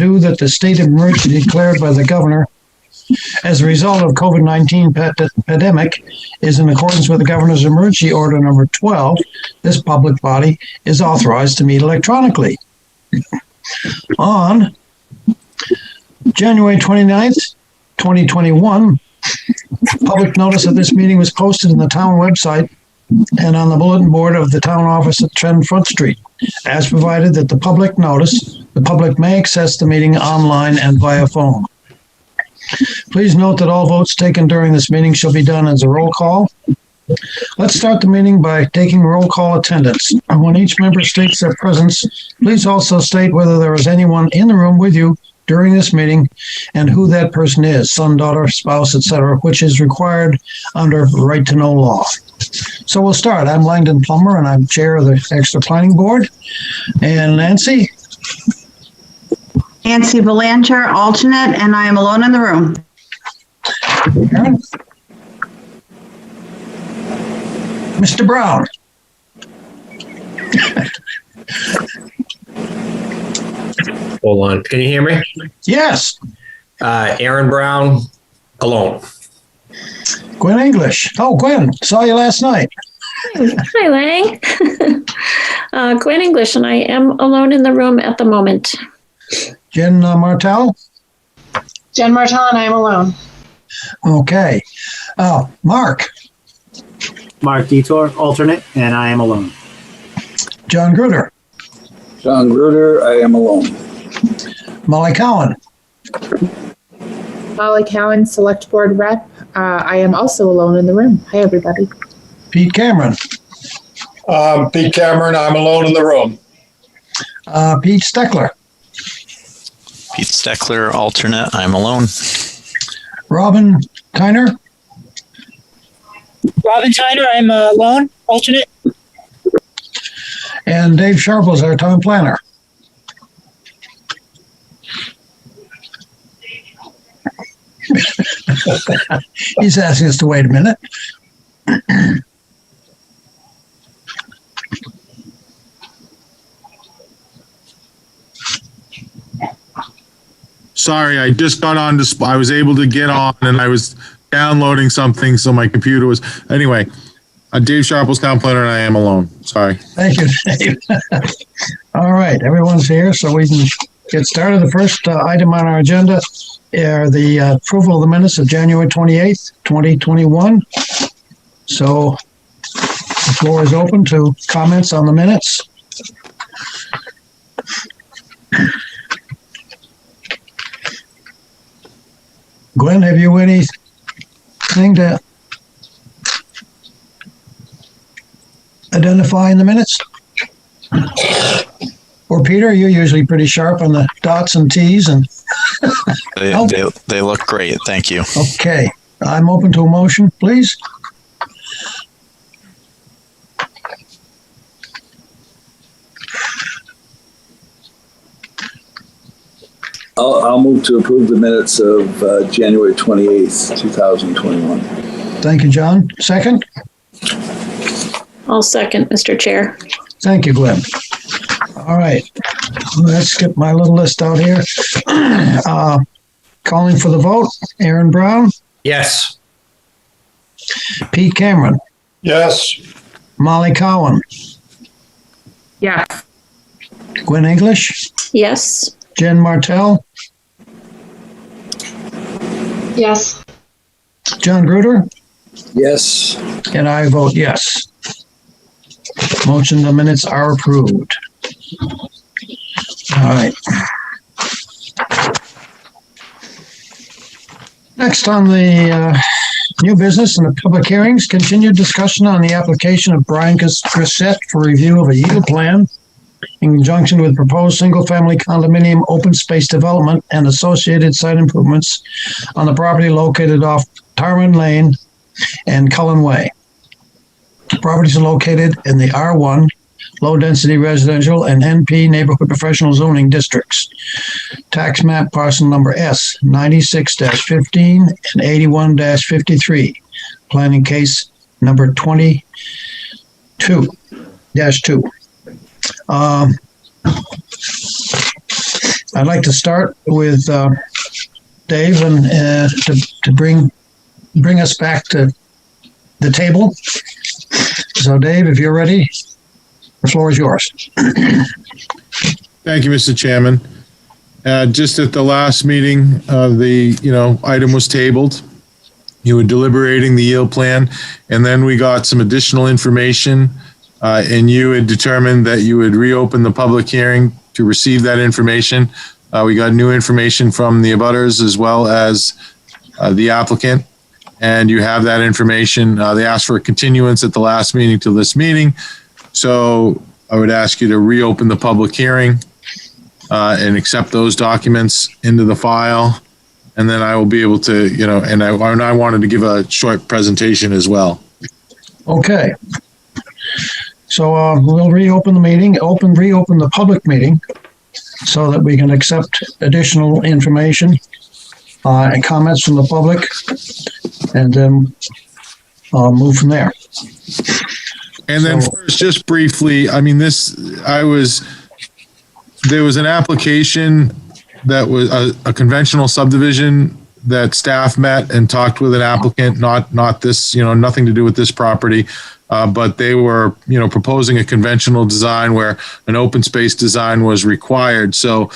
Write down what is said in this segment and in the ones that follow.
due that the state of emergency declared by the governor as a result of COVID-19 pandemic is in accordance with the governor's emergency order number 12. This public body is authorized to meet electronically. On January 29th, 2021, public notice of this meeting was posted in the town website and on the bulletin board of the town office at 10 Front Street. As provided that the public notice, the public may access the meeting online and via phone. Please note that all votes taken during this meeting shall be done as a roll call. Let's start the meeting by taking roll call attendance. When each member states their presence, please also state whether there is anyone in the room with you during this meeting and who that person is, son, daughter, spouse, etc., which is required under right to know law. So we'll start. I'm Langdon Plummer, and I'm chair of the Exeter Planning Board. And Nancy? Nancy Belanger, alternate, and I am alone in the room. Aaron? Mr. Brown? Hold on. Can you hear me? Yes. Aaron Brown, alone. Gwen English. Oh, Gwen, saw you last night. Hi, Lang. Gwen English, and I am alone in the room at the moment. Jen Martell? Jen Martell, and I am alone. Okay. Mark? Mark Detour, alternate, and I am alone. John Gruder? John Gruder, I am alone. Molly Cowan? Molly Cowan, Select Board Rep. I am also alone in the room. Hi, everybody. Pete Cameron? Pete Cameron, I'm alone in the room. Pete Steckler? Pete Steckler, alternate. I'm alone. Robin Tyner? Robin Tyner, I'm alone, alternate. And Dave Sharples, our town planner. He's asking us to wait a minute. Sorry, I just got on I was able to get on and I was downloading something, so my computer was, anyway, Dave Sharples, town planner, and I am alone. Sorry. Thank you, Dave. All right, everyone's here, so we can get started. The first item on our agenda are the approval of the minutes of January 28th, 2021. So the floor is open to comments on the minutes. Gwen, have you anything to identify in the minutes? Or Peter, you're usually pretty sharp on the dots and T's and They look great. Thank you. Okay. I'm open to a motion, please. I'll move to approve the minutes of January 28th, 2021. Thank you, John. Second? I'll second, Mr. Chair. Thank you, Glenn. All right. Let's get my little list out here. Calling for the vote. Aaron Brown? Yes. Pete Cameron? Yes. Molly Cowan? Yes. Gwen English? Yes. Jen Martell? Yes. John Gruder? Yes. And I vote yes. Motion, the minutes are approved. All right. Next on the new business and the public hearings, continued discussion on the application of Brian Grissett for review of a yield plan in conjunction with proposed single-family condominium open space development and associated site improvements on the property located off Tarman Lane and Cullen Way. Properties are located in the R1, low-density residential, and NP neighborhood professional zoning districts. Tax map parcel number S, 96-15 and 81-53. Planning case number 22-2. I'd like to start with Dave and to bring us back to the table. So, Dave, if you're ready, the floor is yours. Thank you, Mr. Chairman. Just at the last meeting, the item was tabled. You were deliberating the yield plan, and then we got some additional information, and you had determined that you would reopen the public hearing to receive that information. We got new information from the abutters as well as the applicant, and you have that information. They asked for a continuance at the last meeting to this meeting, so I would ask you to reopen the public hearing and accept those documents into the file. And then I will be able to, and I wanted to give a short presentation as well. Okay. So we'll reopen the meeting, reopen the public meeting so that we can accept additional information and comments from the public, and then move from there. And then first, just briefly, there was an application that was a conventional subdivision that staff met and talked with an applicant, not this, nothing to do with this property, but they were, proposing a conventional design where an open space design was required. So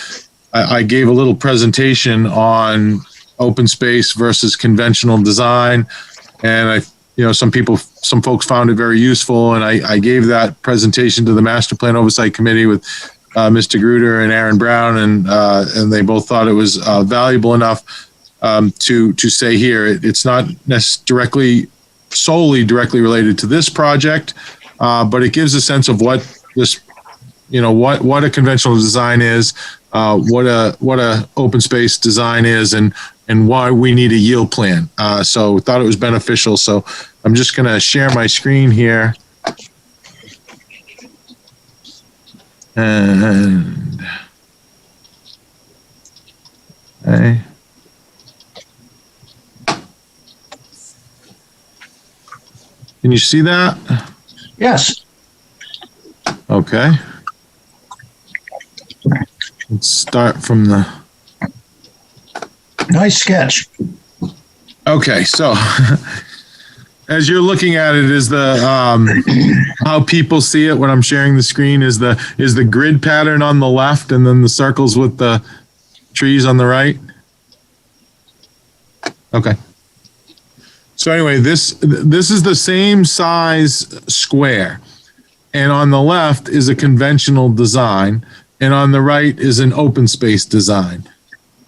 I gave a little presentation on open space versus conventional design, and some folks found it very useful, and I gave that presentation to the Master Plan Oversight Committee with Mr. Gruder and Aaron Brown, and they both thought it was valuable enough to say here it's not solely directly related to this project, but it gives a sense of what this, what a conventional design is, what a open space design is, and why we need a yield plan. So we thought it was beneficial. So I'm just going to share my screen here. And okay. Can you see that? Yes. Okay. Let's start from the. Nice sketch. Okay, so as you're looking at it, is the how people see it when I'm sharing the screen is the grid pattern on the left, and then the circles with the trees on the right. Okay. So anyway, this is the same size square, and on the left is a conventional design, and on the right is an open space design.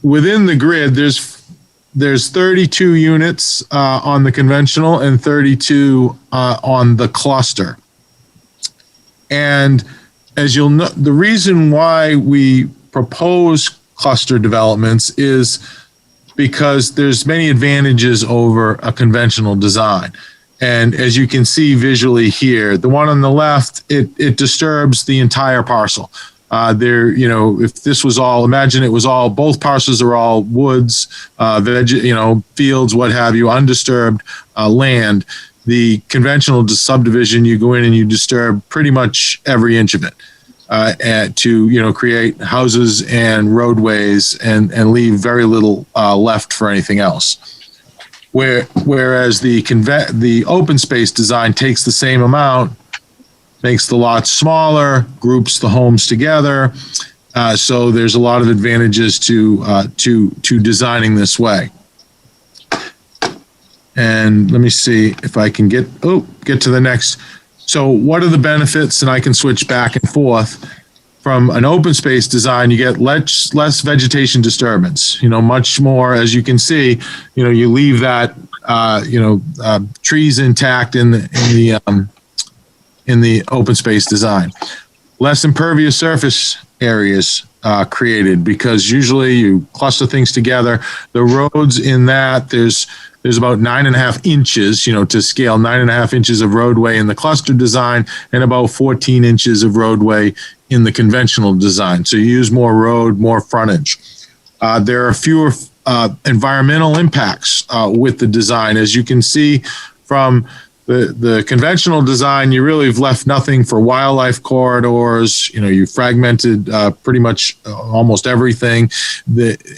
Within the grid, there's 32 units on the conventional and 32 on the cluster. And as you'll know, the reason why we propose cluster developments is because there's many advantages over a conventional design. And as you can see visually here, the one on the left, it disturbs the entire parcel. If this was all, imagine it was all, both parcels are all woods, fields, what have you, undisturbed land. The conventional subdivision, you go in and you disturb pretty much every inch of it to create houses and roadways and leave very little left for anything else. Whereas the open space design takes the same amount, makes the lots smaller, groups the homes together. So there's a lot of advantages to designing this way. And let me see if I can get to the next. So what are the benefits? And I can switch back and forth. From an open space design, you get less vegetation disturbance, much more, as you can see, you leave that, trees intact in the open space design. Less impervious surface areas created, because usually you cluster things together. The roads in that, there's about 9.5 inches, to scale, 9.5 inches of roadway in the cluster design and about 14 inches of roadway in the conventional design. So you use more road, more frontage. There are fewer environmental impacts with the design. As you can see from the conventional design, you really have left nothing for wildlife corridors. You fragmented pretty much almost everything.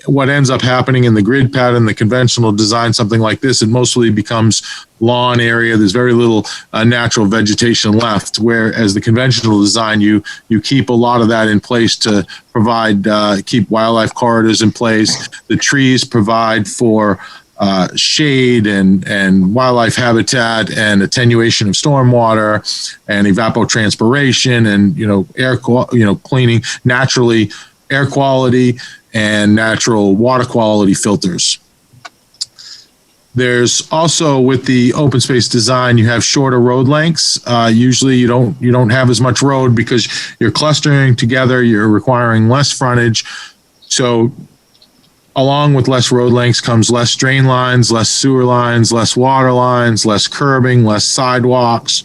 What ends up happening in the grid pattern, the conventional design, something like this, it mostly becomes lawn area. There's very little natural vegetation left, whereas the conventional design, you keep a lot of that in place to provide, keep wildlife corridors in place. The trees provide for shade and wildlife habitat and attenuation of stormwater and evapotranspiration and air cleaning, naturally air quality and natural water quality filters. There's also, with the open space design, you have shorter road lengths. Usually you don't have as much road because you're clustering together, you're requiring less frontage. So along with less road lengths comes less drain lines, less sewer lines, less water lines, less curbing, less sidewalks.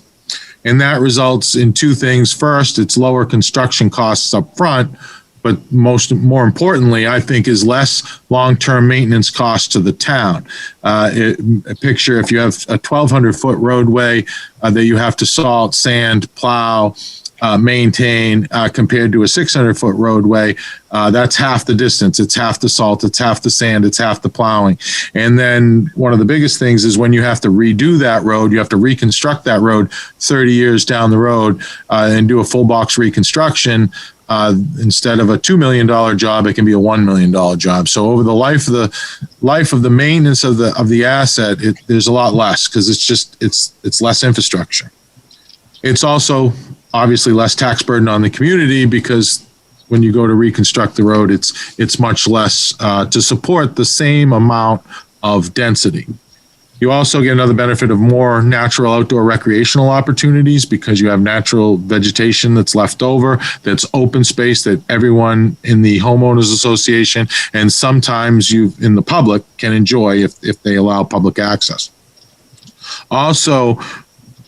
And that results in two things. First, it's lower construction costs up front, but more importantly, I think, is less long-term maintenance costs to the town. A picture, if you have a 1,200-foot roadway that you have to salt, sand, plow, maintain, compared to a 600-foot roadway, that's half the distance. It's half the salt, it's half the sand, it's half the plowing. And then one of the biggest things is when you have to redo that road, you have to reconstruct that road 30 years down the road and do a full box reconstruction. Instead of a $2 million job, it can be a $1 million job. So over the life of the maintenance of the asset, there's a lot less because it's less infrastructure. It's also obviously less tax burden on the community because when you go to reconstruct the road, it's much less to support the same amount of density. You also get another benefit of more natural outdoor recreational opportunities because you have natural vegetation that's left over, that's open space that everyone in the homeowners association and sometimes you in the public can enjoy if they allow public access. Also,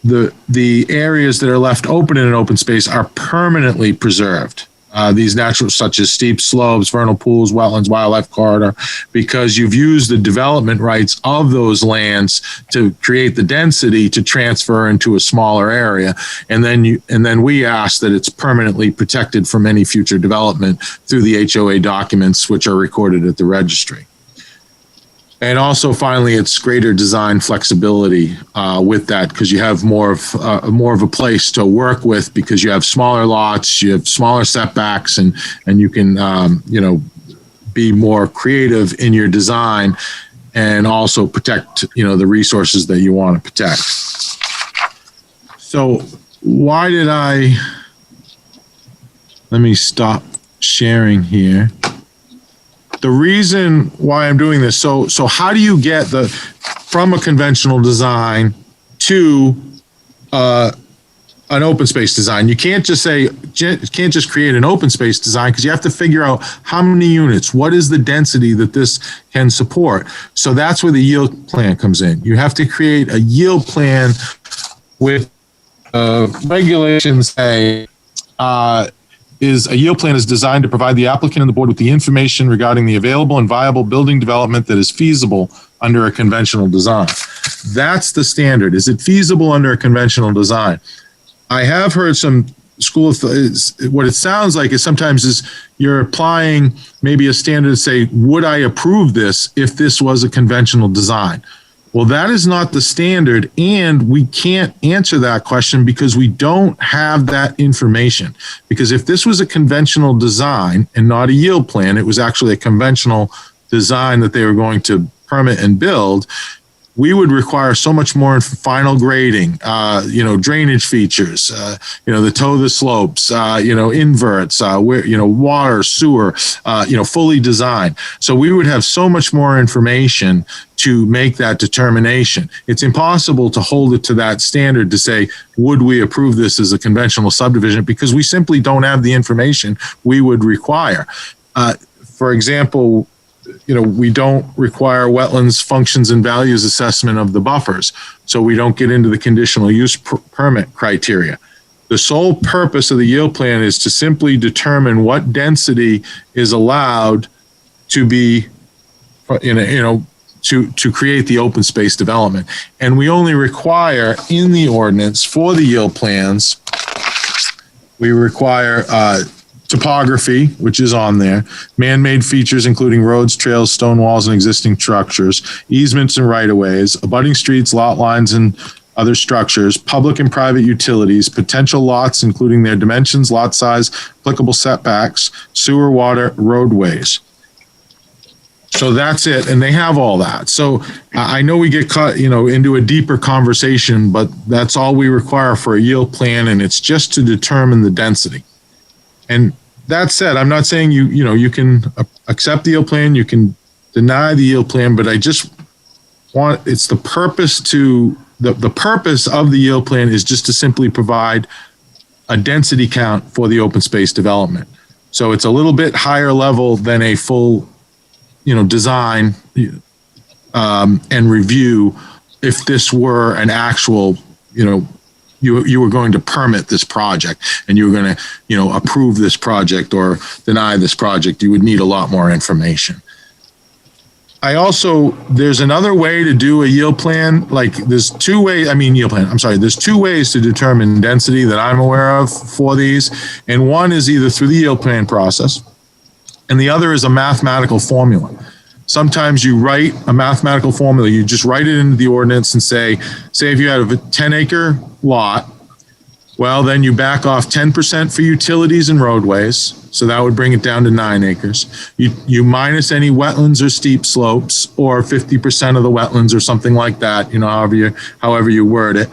the areas that are left open in an open space are permanently preserved. These natural, such as steep slopes, vernal pools, wetlands, wildlife corridor, because you've used the development rights of those lands to create the density to transfer into a smaller area. And then we ask that it's permanently protected from any future development through the HOA documents, which are recorded at the registry. And also, finally, it's greater design flexibility with that because you have more of a place to work with because you have smaller lots, you have smaller setbacks, and you can be more creative in your design and also protect the resources that you want to protect. So why did let me stop sharing here. The reason why I'm doing this, so how do you get from a conventional design to an open space design? You can't just create an open space design because you have to figure out how many units, what is the density that this can support. So that's where the yield plan comes in. You have to create a yield plan with regulations say, a yield plan is designed to provide the applicant and the board with the information regarding the available and viable building development that is feasible under a conventional design. That's the standard. Is it feasible under a conventional design? I have heard some school of what it sounds like is sometimes you're applying maybe a standard to say, would I approve this if this was a conventional design? Well, that is not the standard, and we can't answer that question because we don't have that information. Because if this was a conventional design and not a yield plan, it was actually a conventional design that they were going to permit and build, we would require so much more final grading, drainage features, the toe of the slopes, inverts, water, sewer, fully designed. So we would have so much more information to make that determination. It's impossible to hold it to that standard to say, would we approve this as a conventional subdivision? Because we simply don't have the information we would require. For example, we don't require wetlands functions and values assessment of the buffers. So we don't get into the conditional use permit criteria. The sole purpose of the yield plan is to simply determine what density is allowed to be, to create the open space development. And we only require in the ordinance for the yield plans, we require topography, which is on there, man-made features including roads, trails, stone walls, and existing structures, easements and right-of-ways, abutting streets, lot lines, and other structures, public and private utilities, potential lots, including their dimensions, lot size, applicable setbacks, sewer, water, roadways. So that's it, and they have all that. So I know we get caught, into a deeper conversation, but that's all we require for a yield plan, and it's just to determine the density. And that said, I'm not saying you can accept the yield plan, you can deny the yield plan, but I just want, it's the purpose the purpose of the yield plan is just to simply provide a density count for the open space development. So it's a little bit higher level than a full, design and review. If this were an actual, you were going to permit this project and you were going to, approve this project or deny this project, you would need a lot more information. There's another way to do a yield plan. Like there's two ways, there's two ways to determine density that I'm aware of for these. And one is either through the yield plan process and the other is a mathematical formula. Sometimes you write a mathematical formula, you just write it into the ordinance and say if you have a 10-acre lot, well, then you back off 10% for utilities and roadways. So that would bring it down to 9 acres. You minus any wetlands or steep slopes or 50% of the wetlands or something like that, however you word it.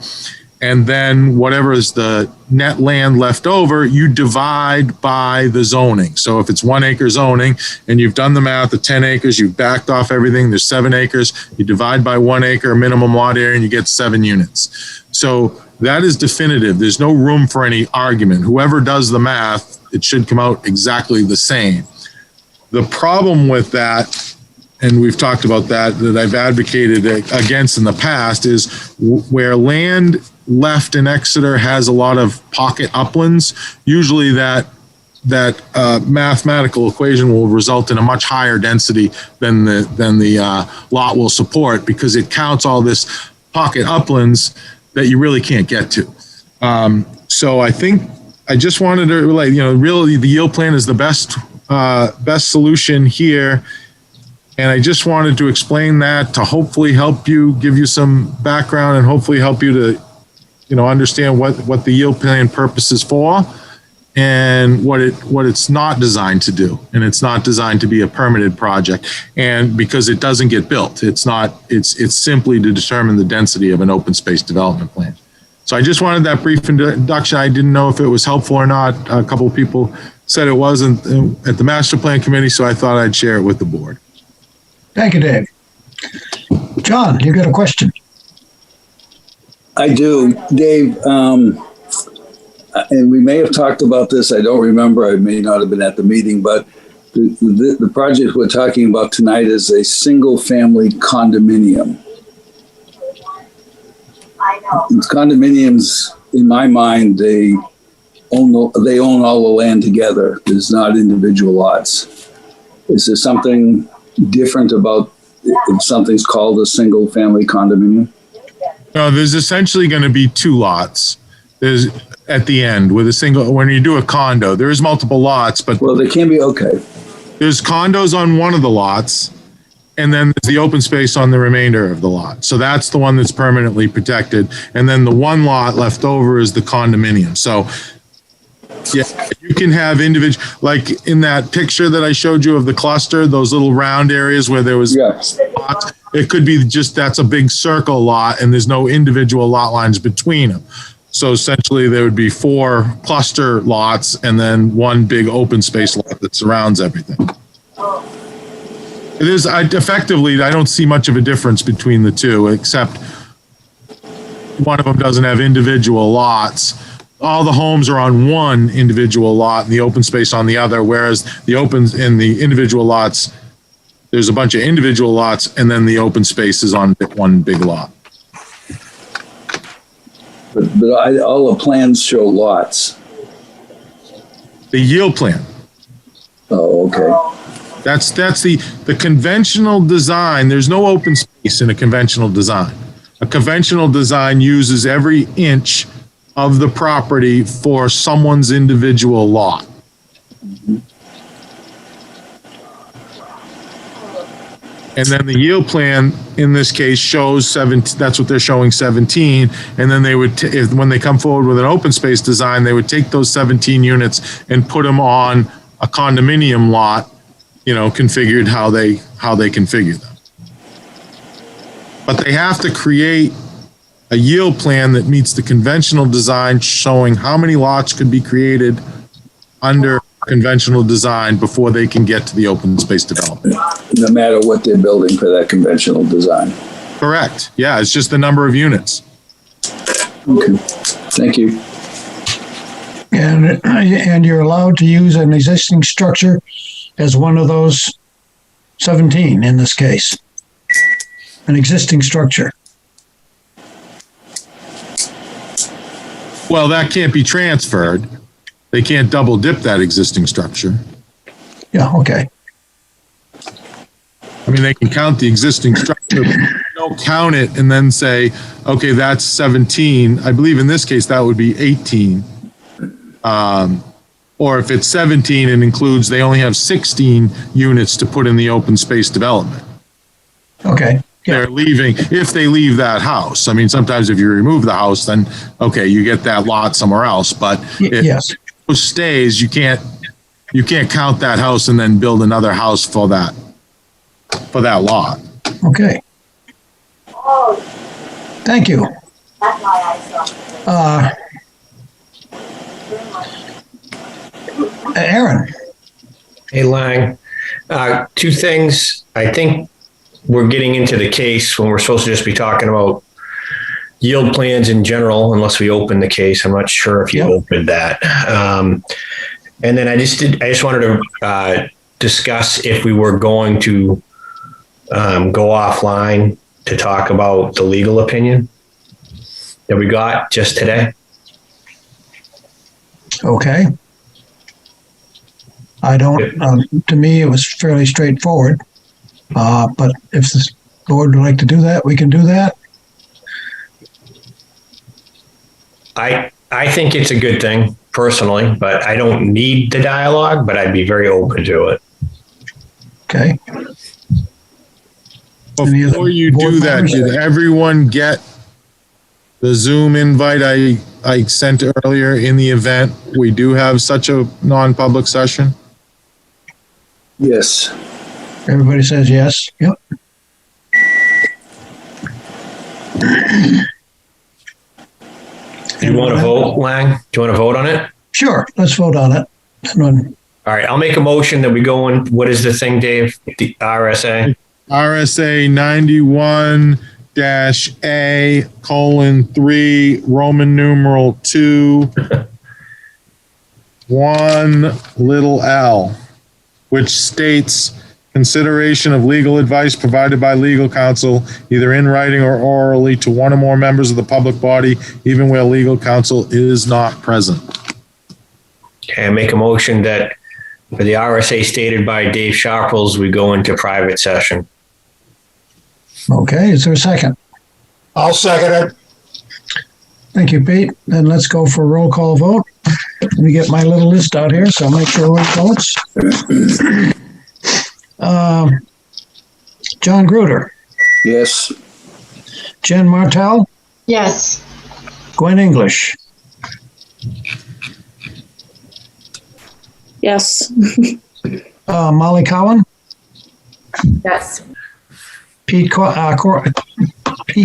And then whatever is the net land left over, you divide by the zoning. So if it's 1 acre zoning and you've done the math of 10 acres, you've backed off everything, there's 7 acres, you divide by 1 acre minimum lot area and you get 7 units. So that is definitive. There's no room for any argument. Whoever does the math, it should come out exactly the same. The problem with that, and we've talked about that I've advocated against in the past, is where land left in Exeter has a lot of pocket uplands. Usually that mathematical equation will result in a much higher density than the lot will support, because it counts all this pocket uplands that you really can't get to. So I think I just wanted to relate, really the yield plan is the best solution here. And I just wanted to explain that to hopefully help you, give you some background and hopefully help you to, understand what the yield plan purpose is for and what it's not designed to do. And it's not designed to be a permitted project. And because it doesn't get built, it's simply to determine the density of an open space development plan. So I just wanted that brief introduction. I didn't know if it was helpful or not. A couple of people said it wasn't at the master plan committee, so I thought I'd share it with the board. Thank you, Dave. John, you got a question? I do, Dave. And we may have talked about this. I don't remember. I may not have been at the meeting, but the project we're talking about tonight is a single-family condominium. Condominiums, in my mind, they own all the land together. There's not individual lots. Is there something different about if something's called a single-family condominium? No, there's essentially going to be 2 lots. There's at the end with when you do a condo, there is multiple lots, but there can be, okay. There's condos on one of the lots, and then there's the open space on the remainder of the lot. So that's the one that's permanently protected. And then the 1 lot left over is the condominium. So yeah, you can have individual, like in that picture that I showed you of the cluster, those little round areas where there was, lots, it could be just, that's a big circle lot and there's no individual lot lines between them. So essentially there would be 4 cluster lots and then 1 big open space lot that surrounds everything. It is effectively, I don't see much of a difference between the two, except one of them doesn't have individual lots. All the homes are on one individual lot and the open space on the other, whereas the opens in the individual lots, there's a bunch of individual lots and then the open space is on one big lot. But all the plans show lots. The yield plan. Oh, okay. That's the conventional design. There's no open space in a conventional design. A conventional design uses every inch of the property for someone's individual lot. And then the yield plan in this case shows 17, that's what they're showing, 17. And then they would, when they come forward with an open space design, they would take those 17 units and put them on a condominium lot, configured how they configure them. But they have to create a yield plan that meets the conventional design, showing how many lots could be created under conventional design before they can get to the open space development. No matter what they're building for that conventional design. Correct. Yeah, it's just the number of units. Okay, thank you. And you're allowed to use an existing structure as one of those 17 in this case. An existing structure. Well, that can't be transferred. They can't double dip that existing structure. Yeah, okay. I mean, they can count the existing structure, but don't count it and then say, okay, that's 17. I believe in this case, that would be 18. Or if it's 17 and includes, they only have 16 units to put in the open space development. Okay. Yeah. They're leaving, if they leave that house. I mean, sometimes if you remove the house, then, okay, you get that lot somewhere else. But if yes. it stays, you can't count that house and then build another house for that lot. Okay. Thank you. Aaron. Hey, Lang. Two things. I think we're getting into the case when we're supposed to just be talking about yield plans in general, unless we open the case. I'm not sure if you opened that. And then I just wanted to discuss if we were going to go offline to talk about the legal opinion that we got just today. Okay. I don't, to me, it was fairly straightforward. But if the board would like to do that, we can do that. I think it's a good thing personally, but I don't need the dialogue, but I'd be very open to it. Okay. Before you do that, did everyone get the Zoom invite I sent earlier in the event we do have such a non-public session? Yes. Everybody says yes. Yep. Do you want to vote, Lang? Do you want to vote on it? Sure. Let's vote on it. All right. I'll make a motion that we go in. What is the thing, Dave? The RSA? RSA 91-A:3, Roman numeral 2, 1l, which states consideration of legal advice provided by legal counsel, either in writing or orally, to one or more members of the public body, even where legal counsel is not present. Okay, I make a motion that for the RSA stated by Dave Sharples, we go into private session. Okay, is there a second? I'll second it. Thank you, Pete. Then let's go for a roll call vote. Let me get my little list out here, so I'll make sure everyone votes. John Gruder. Yes. Jen Martell. Yes. Gwen English. Yes. Molly Cowan. Yes. Pete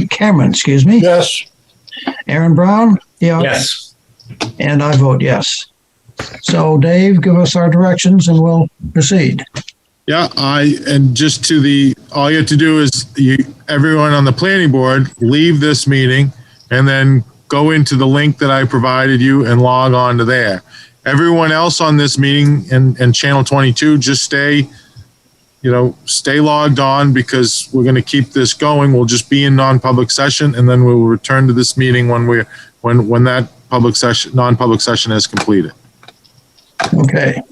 Cameron, excuse me. Yes. Aaron Brown. Yeah. Yes. And I vote yes. So Dave, give us our directions and we'll proceed. Yeah, all you have to do is everyone on the planning board leave this meeting and then go into the link that I provided you and log on to there. Everyone else on this meeting and channel 22, just stay logged on because we're going to keep this going. We'll just be in non-public session and then we'll return to this meeting when that non-public session is completed. Okay.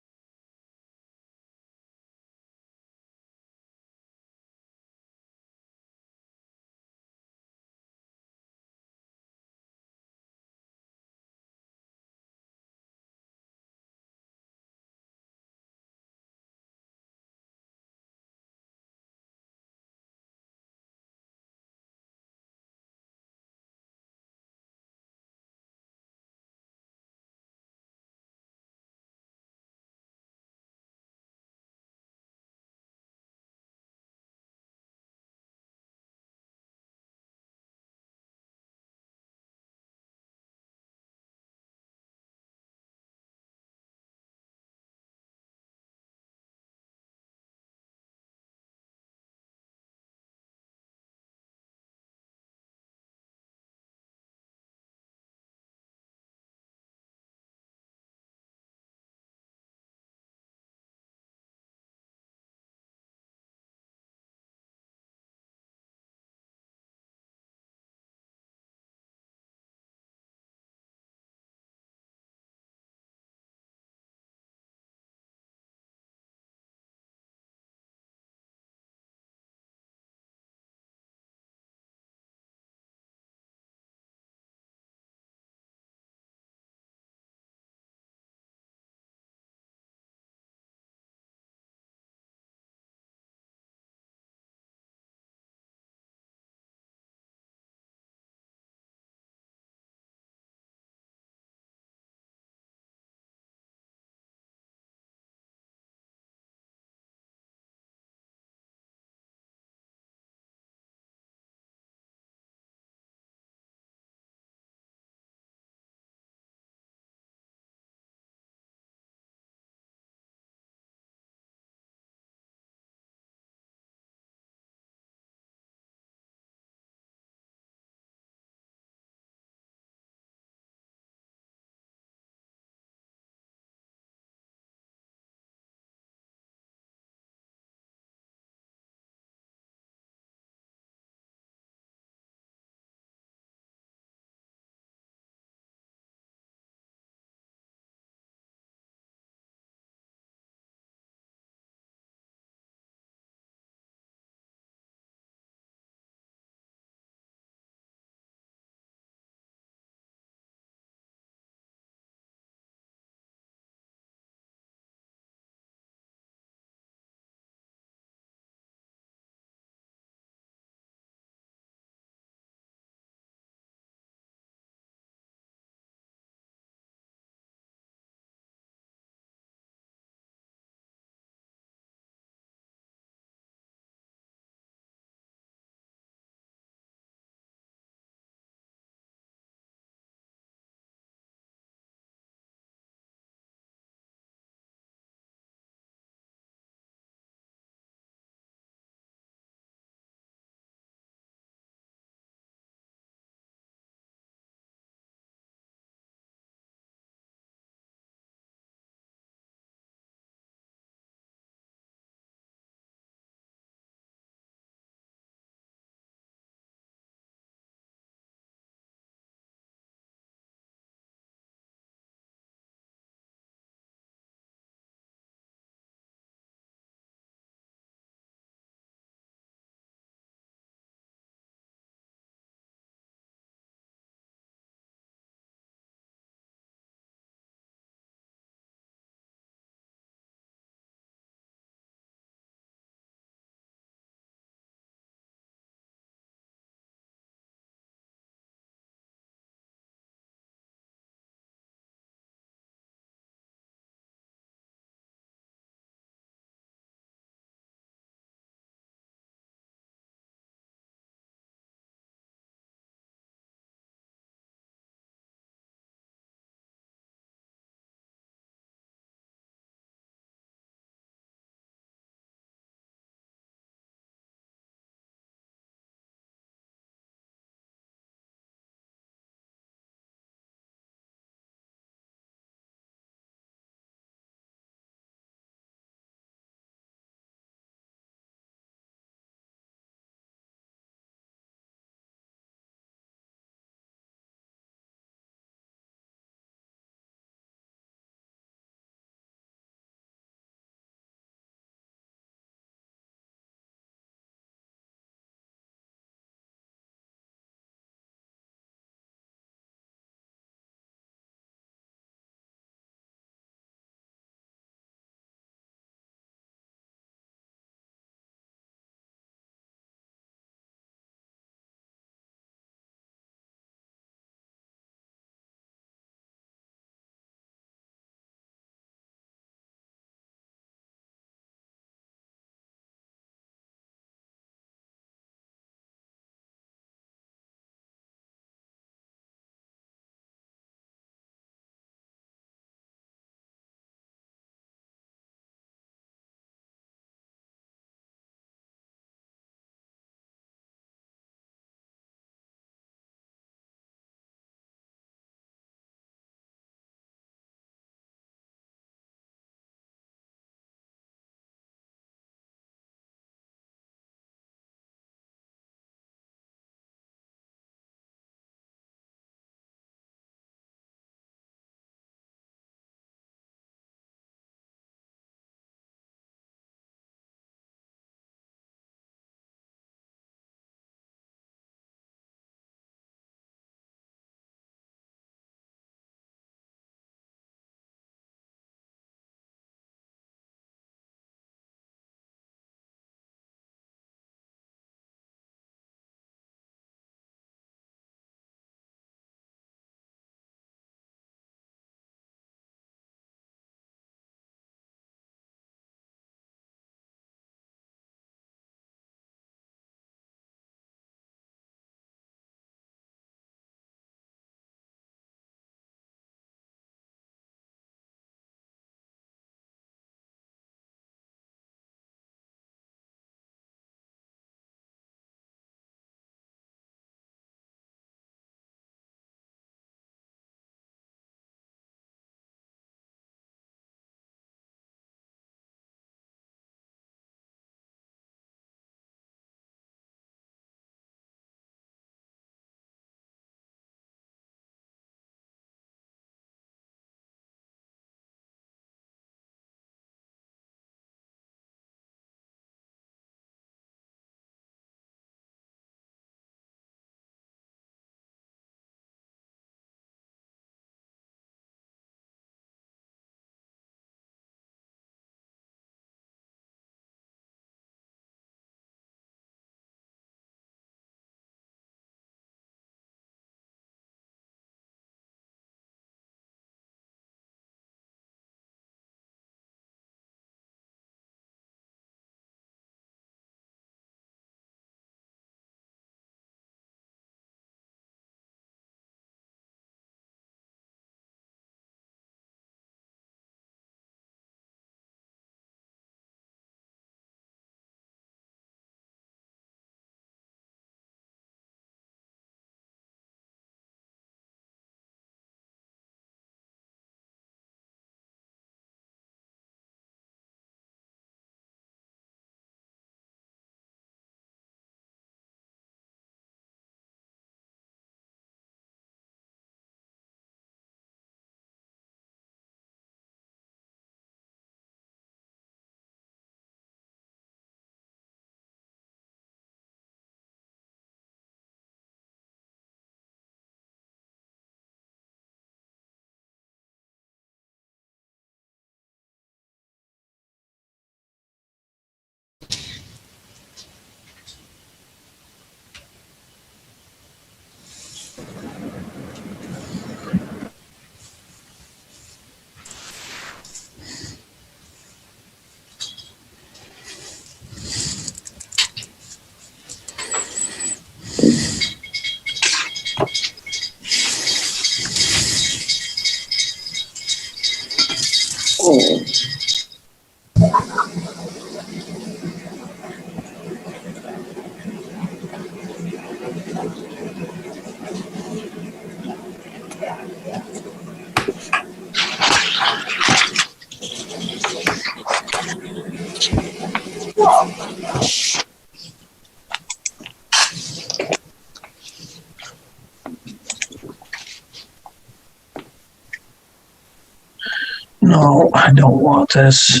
No, I don't want this.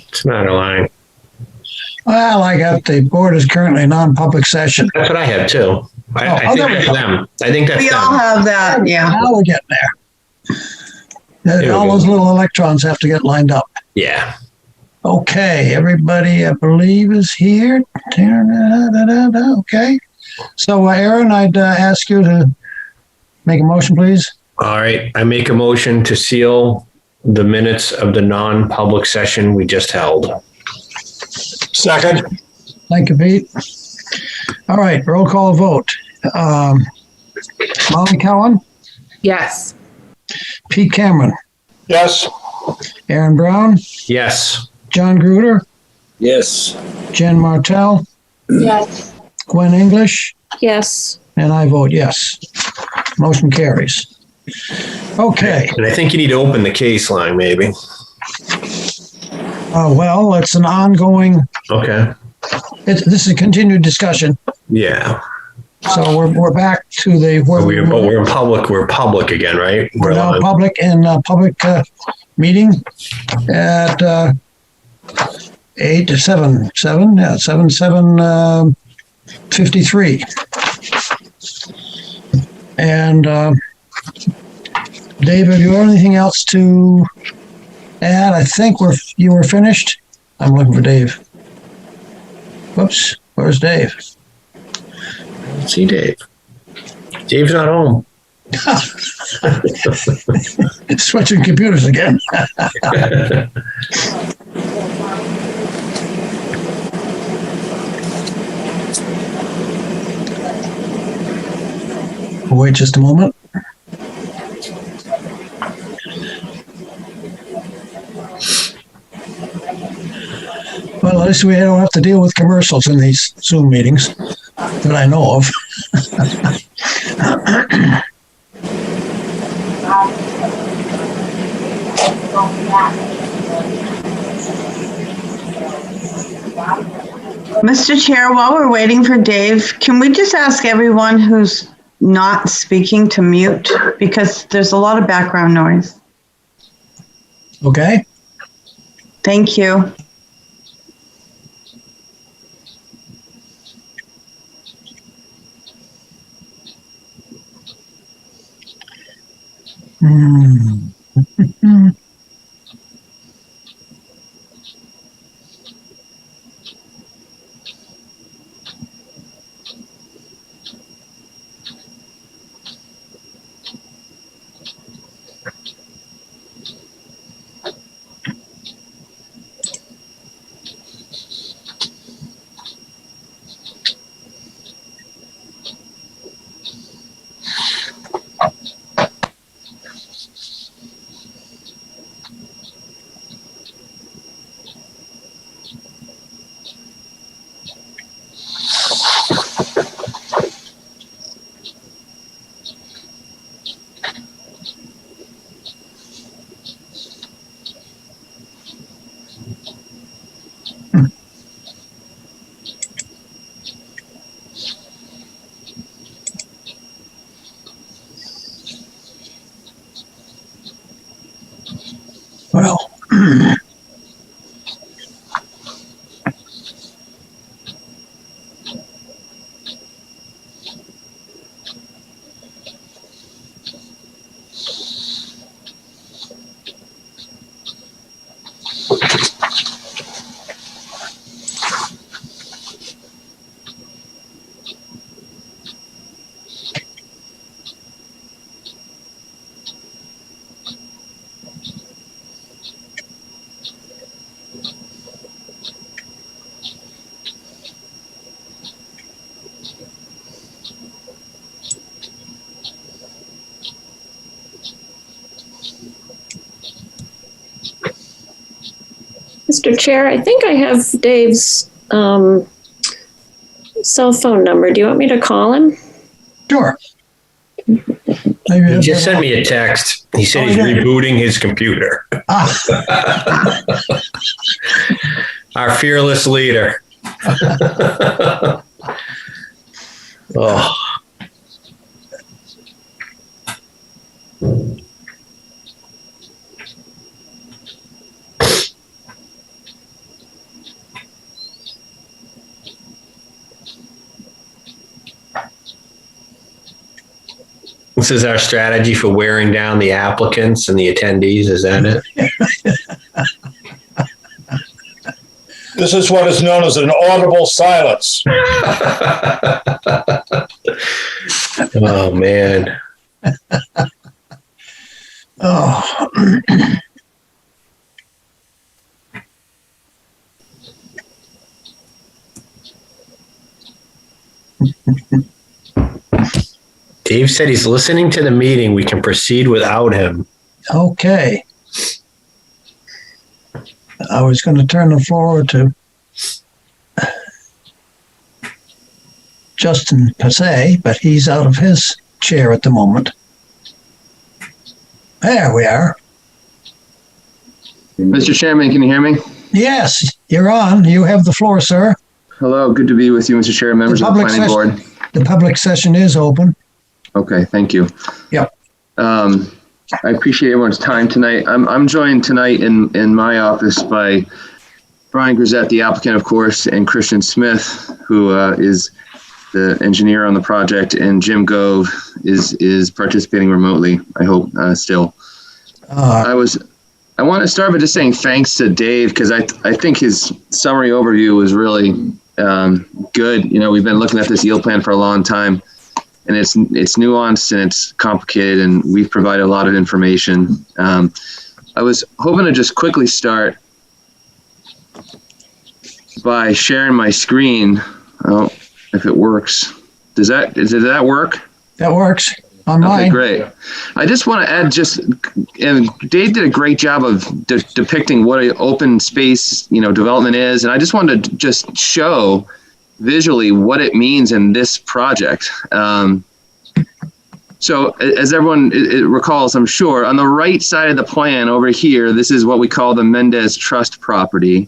It's not a line. Well, I got the board is currently non-public session. That's what I have too. I think there we that's go. them. I think that's We all them. have that, yeah. Now we're getting there. There we All go. those little electrons have to get lined up. Yeah. Okay, everybody, I believe, is here. Okay. So, Aaron, I'd ask you to make a motion, please. All right. I make a motion to seal the minutes of the non-public session we just held. Second. Thank you, Pete. All right, roll call vote. Molly Cowan, Yes. Pete Cameron, Yes. Aaron Brown, Yes. John Gruder, Yes. Jen Martell, Yes. Gwen English, Yes. and I vote yes. Motion carries. Okay, And I think you need to open the case line, maybe. well, it's an ongoing, Okay. this is a continued discussion. Yeah. So we're back to the, where we But were. we're in public. We're public again, right? We're now live. public in public meeting at 7:53. And Dave, have you anything else to add? I think you were finished. I'm looking for Dave. Whoops, where's Dave? Let's see Dave. Dave's not home. Switching computers again. Wait just a moment. Well, at least we don't have to deal with commercials in these Zoom meetings that I know of. Mr. Chair, while we're waiting for Dave, can we just ask everyone who's not speaking to mute? Because there's a lot of background noise. Okay? Thank you. Mr. Chair, I think I have Dave's cell phone number. Do you want me to call him? Sure. He just sent me a text. He said he's rebooting his computer. Our fearless leader. Oh. This is our strategy for wearing down the applicants and the attendees, is that it? This is what is known as an audible silence. Oh, man. Oh. Dave said he's listening to the meeting. We can proceed without him. Okay. I was going to turn the floor over to Justin Passay, but he's out of his chair at the moment. There we are. Mr. Chairman, can you hear me? Yes, you're on. You have the floor, sir. Hello, good to be with you, Mr. Chair, members of the Planning Board. The public session is open. Okay, thank you. Yep. I appreciate everyone's time tonight. I'm joined tonight in my office by Brian Grisette, the applicant, of course, and Christian Smith, who is the engineer on the project, and Jim Gove is participating remotely, I hope, still. I want to start by just saying thanks to Dave, because I think his summary overview was really good. You know, we've been looking at this yield plan for a long time, and it's nuanced and it's complicated, and we've provided a lot of information. I was hoping to just quickly start by sharing my screen. Oh, if it works. Does that work? That works. Online. Okay, great. I just want to add and Dave did a great job of depicting what an open space, development is. And I just wanted to just show visually what it means in this project. So as everyone recalls, I'm sure, on the right side of the plan over here, this is what we call the Mendez Trust property.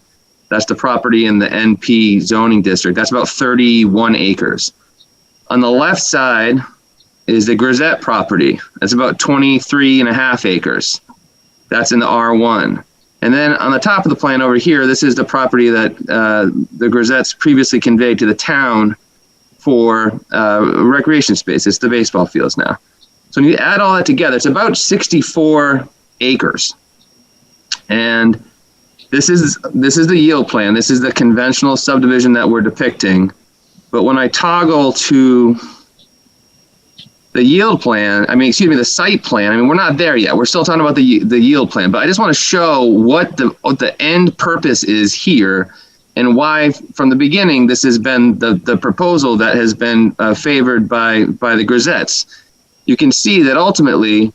That's the property in the NP zoning district. That's about 31 acres. On the left side is the Grisette property. That's about 23.5 acres. That's in the R1. And then on the top of the plan over here, this is the property that the Grisettes previously conveyed to the town for recreation space. It's the baseball fields now. So when you add all that together, it's about 64 acres. And this is the yield plan. This is the conventional subdivision that we're depicting. But when I toggle to the yield plan, the site plan, we're not there yet. We're still talking about the yield plan, but I just want to show what the end purpose is here and why from the beginning this has been the proposal that has been favored by the Grisettes. You can see that ultimately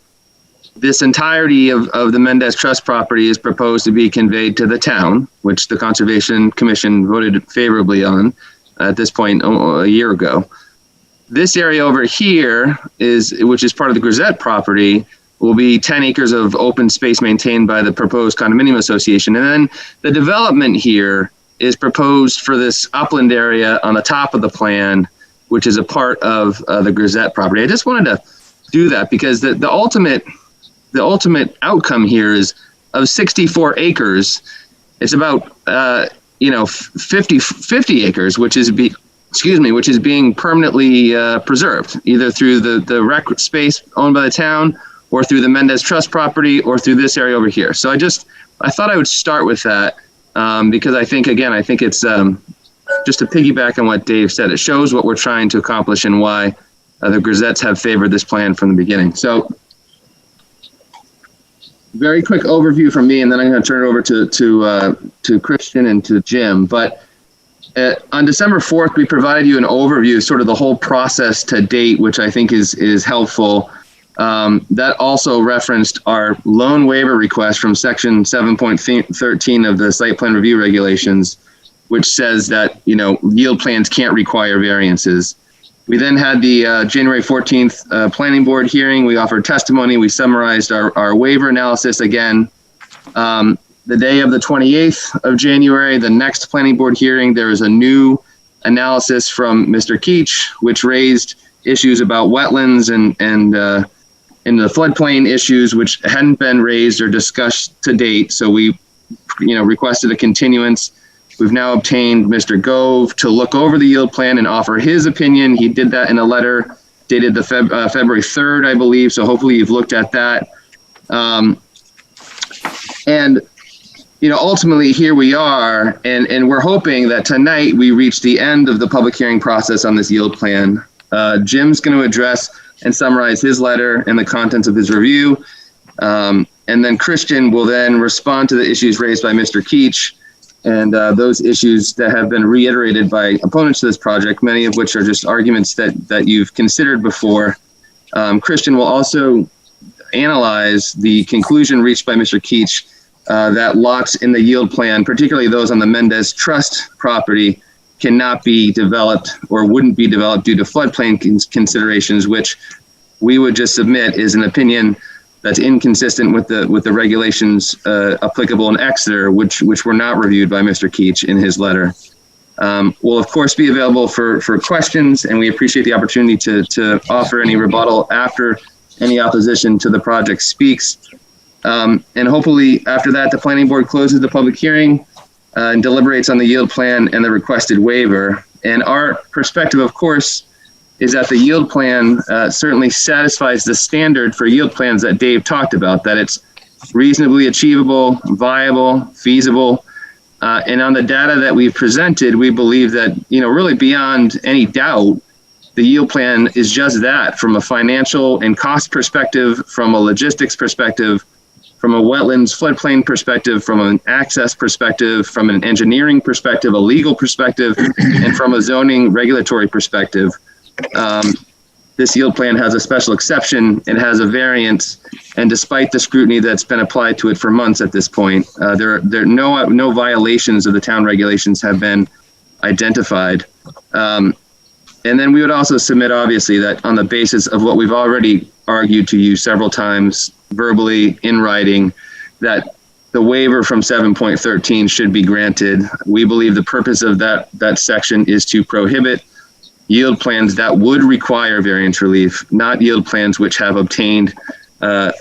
this entirety of the Mendez Trust property is proposed to be conveyed to the town, which the Conservation Commission voted favorably on at this point a year ago. This area over here, which is part of the Grisette property, will be 10 acres of open space maintained by the proposed condominium association. And then the development here is proposed for this upland area on the top of the plan, which is a part of the Grisette property. I just wanted to do that because the ultimate outcome here is of 64 acres, it's about 50 acres, which is being permanently preserved, either through the rec space owned by the town or through the Mendez Trust property or through this area over here. So I thought I would start with that because I think it's just to piggyback on what Dave said. It shows what we're trying to accomplish and why the Grisettes have favored this plan from the beginning. So very quick overview from me, and then I'm going to turn it over to Christian and to Jim. But on December 4th, we provided you an overview, sort of the whole process to date, which I think is helpful. that also referenced our loan waiver request from section 7.13 of the site plan review regulations, which says that, yield plans can't require variances. We then had the January 14th planning board hearing. We offered testimony. We summarized our waiver analysis again. The day of the 28th of January, the next planning board hearing, there is a new analysis from Mr. Keach, which raised issues about wetlands and in the floodplain issues, which hadn't been raised or discussed to date. So we, requested a continuance. We've now obtained Mr. Gove to look over the yield plan and offer his opinion. He did that in a letter dated the February 3rd, I believe. So hopefully you've looked at that. Ultimately here we are, and we're hoping that tonight we reach the end of the public hearing process on this yield plan. Jim's going to address and summarize his letter and the contents of his review. And then Christian will then respond to the issues raised by Mr. Keach and those issues that have been reiterated by opponents to this project, many of which are just arguments that you've considered before. Christian will also analyze the conclusion reached by Mr. Keach that lots in the yield plan, particularly those on the Mendez Trust property, cannot be developed or wouldn't be developed due to floodplain considerations, which we would just submit is an opinion that's inconsistent with the regulations applicable in Exeter, which were not reviewed by Mr. Keach in his letter. We'll of course be available for questions, and we appreciate the opportunity to offer any rebuttal after any opposition to the project speaks. And hopefully after that, the planning board closes the public hearing and deliberates on the yield plan and the requested waiver. And our perspective, of course, is that the yield plan certainly satisfies the standard for yield plans that Dave talked about, that it's reasonably achievable, viable, feasible. And on the data that we've presented, we believe that, really beyond any doubt, the yield plan is just that, from a financial and cost perspective, from a logistics perspective, from a wetlands floodplain perspective, from an access perspective, from an engineering perspective, a legal perspective, and from a zoning regulatory perspective. This yield plan has a special exception. It has a variance, and despite the scrutiny that's been applied to it for months at this point, there are no violations of the town regulations have been identified. And then we would also submit, obviously, that on the basis of what we've already argued to you several times, verbally, in writing, that the waiver from 7.13 should be granted. We believe the purpose of that section is to prohibit yield plans that would require variance relief, not yield plans which have obtained,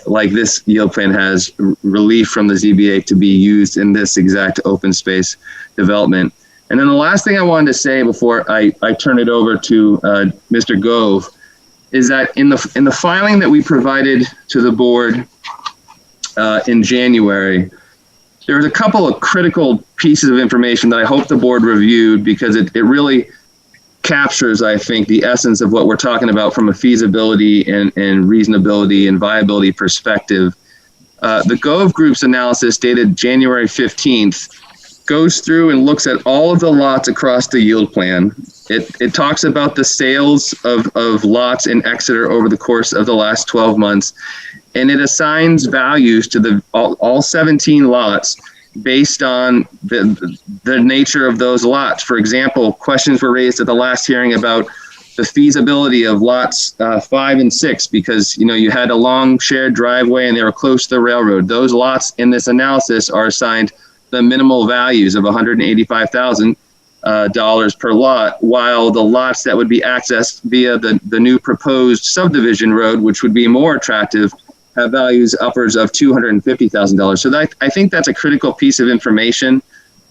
like this yield plan has, relief from the ZBA to be used in this exact open space development. And then the last thing I wanted to say before I turn it over to Mr. Gove is that in the filing that we provided to the board in January, there was a couple of critical pieces of information that I hope the board reviewed, because it really captures, I think, the essence of what we're talking about from a feasibility and reasonability and viability perspective. The Gove Group's analysis dated January 15th goes through and looks at all of the lots across the yield plan. It talks about the sales of lots in Exeter over the course of the last 12 months, and it assigns values to all 17 lots based on the nature of those lots. For example, questions were raised at the last hearing about the feasibility of lots 5 and 6, because you had a long shared driveway and they were close to the railroad. Those lots in this analysis are assigned the minimal values of $185,000 per lot, while the lots that would be accessed via the new proposed subdivision road, which would be more attractive, have values upwards of $250,000. So I think that's a critical piece of information.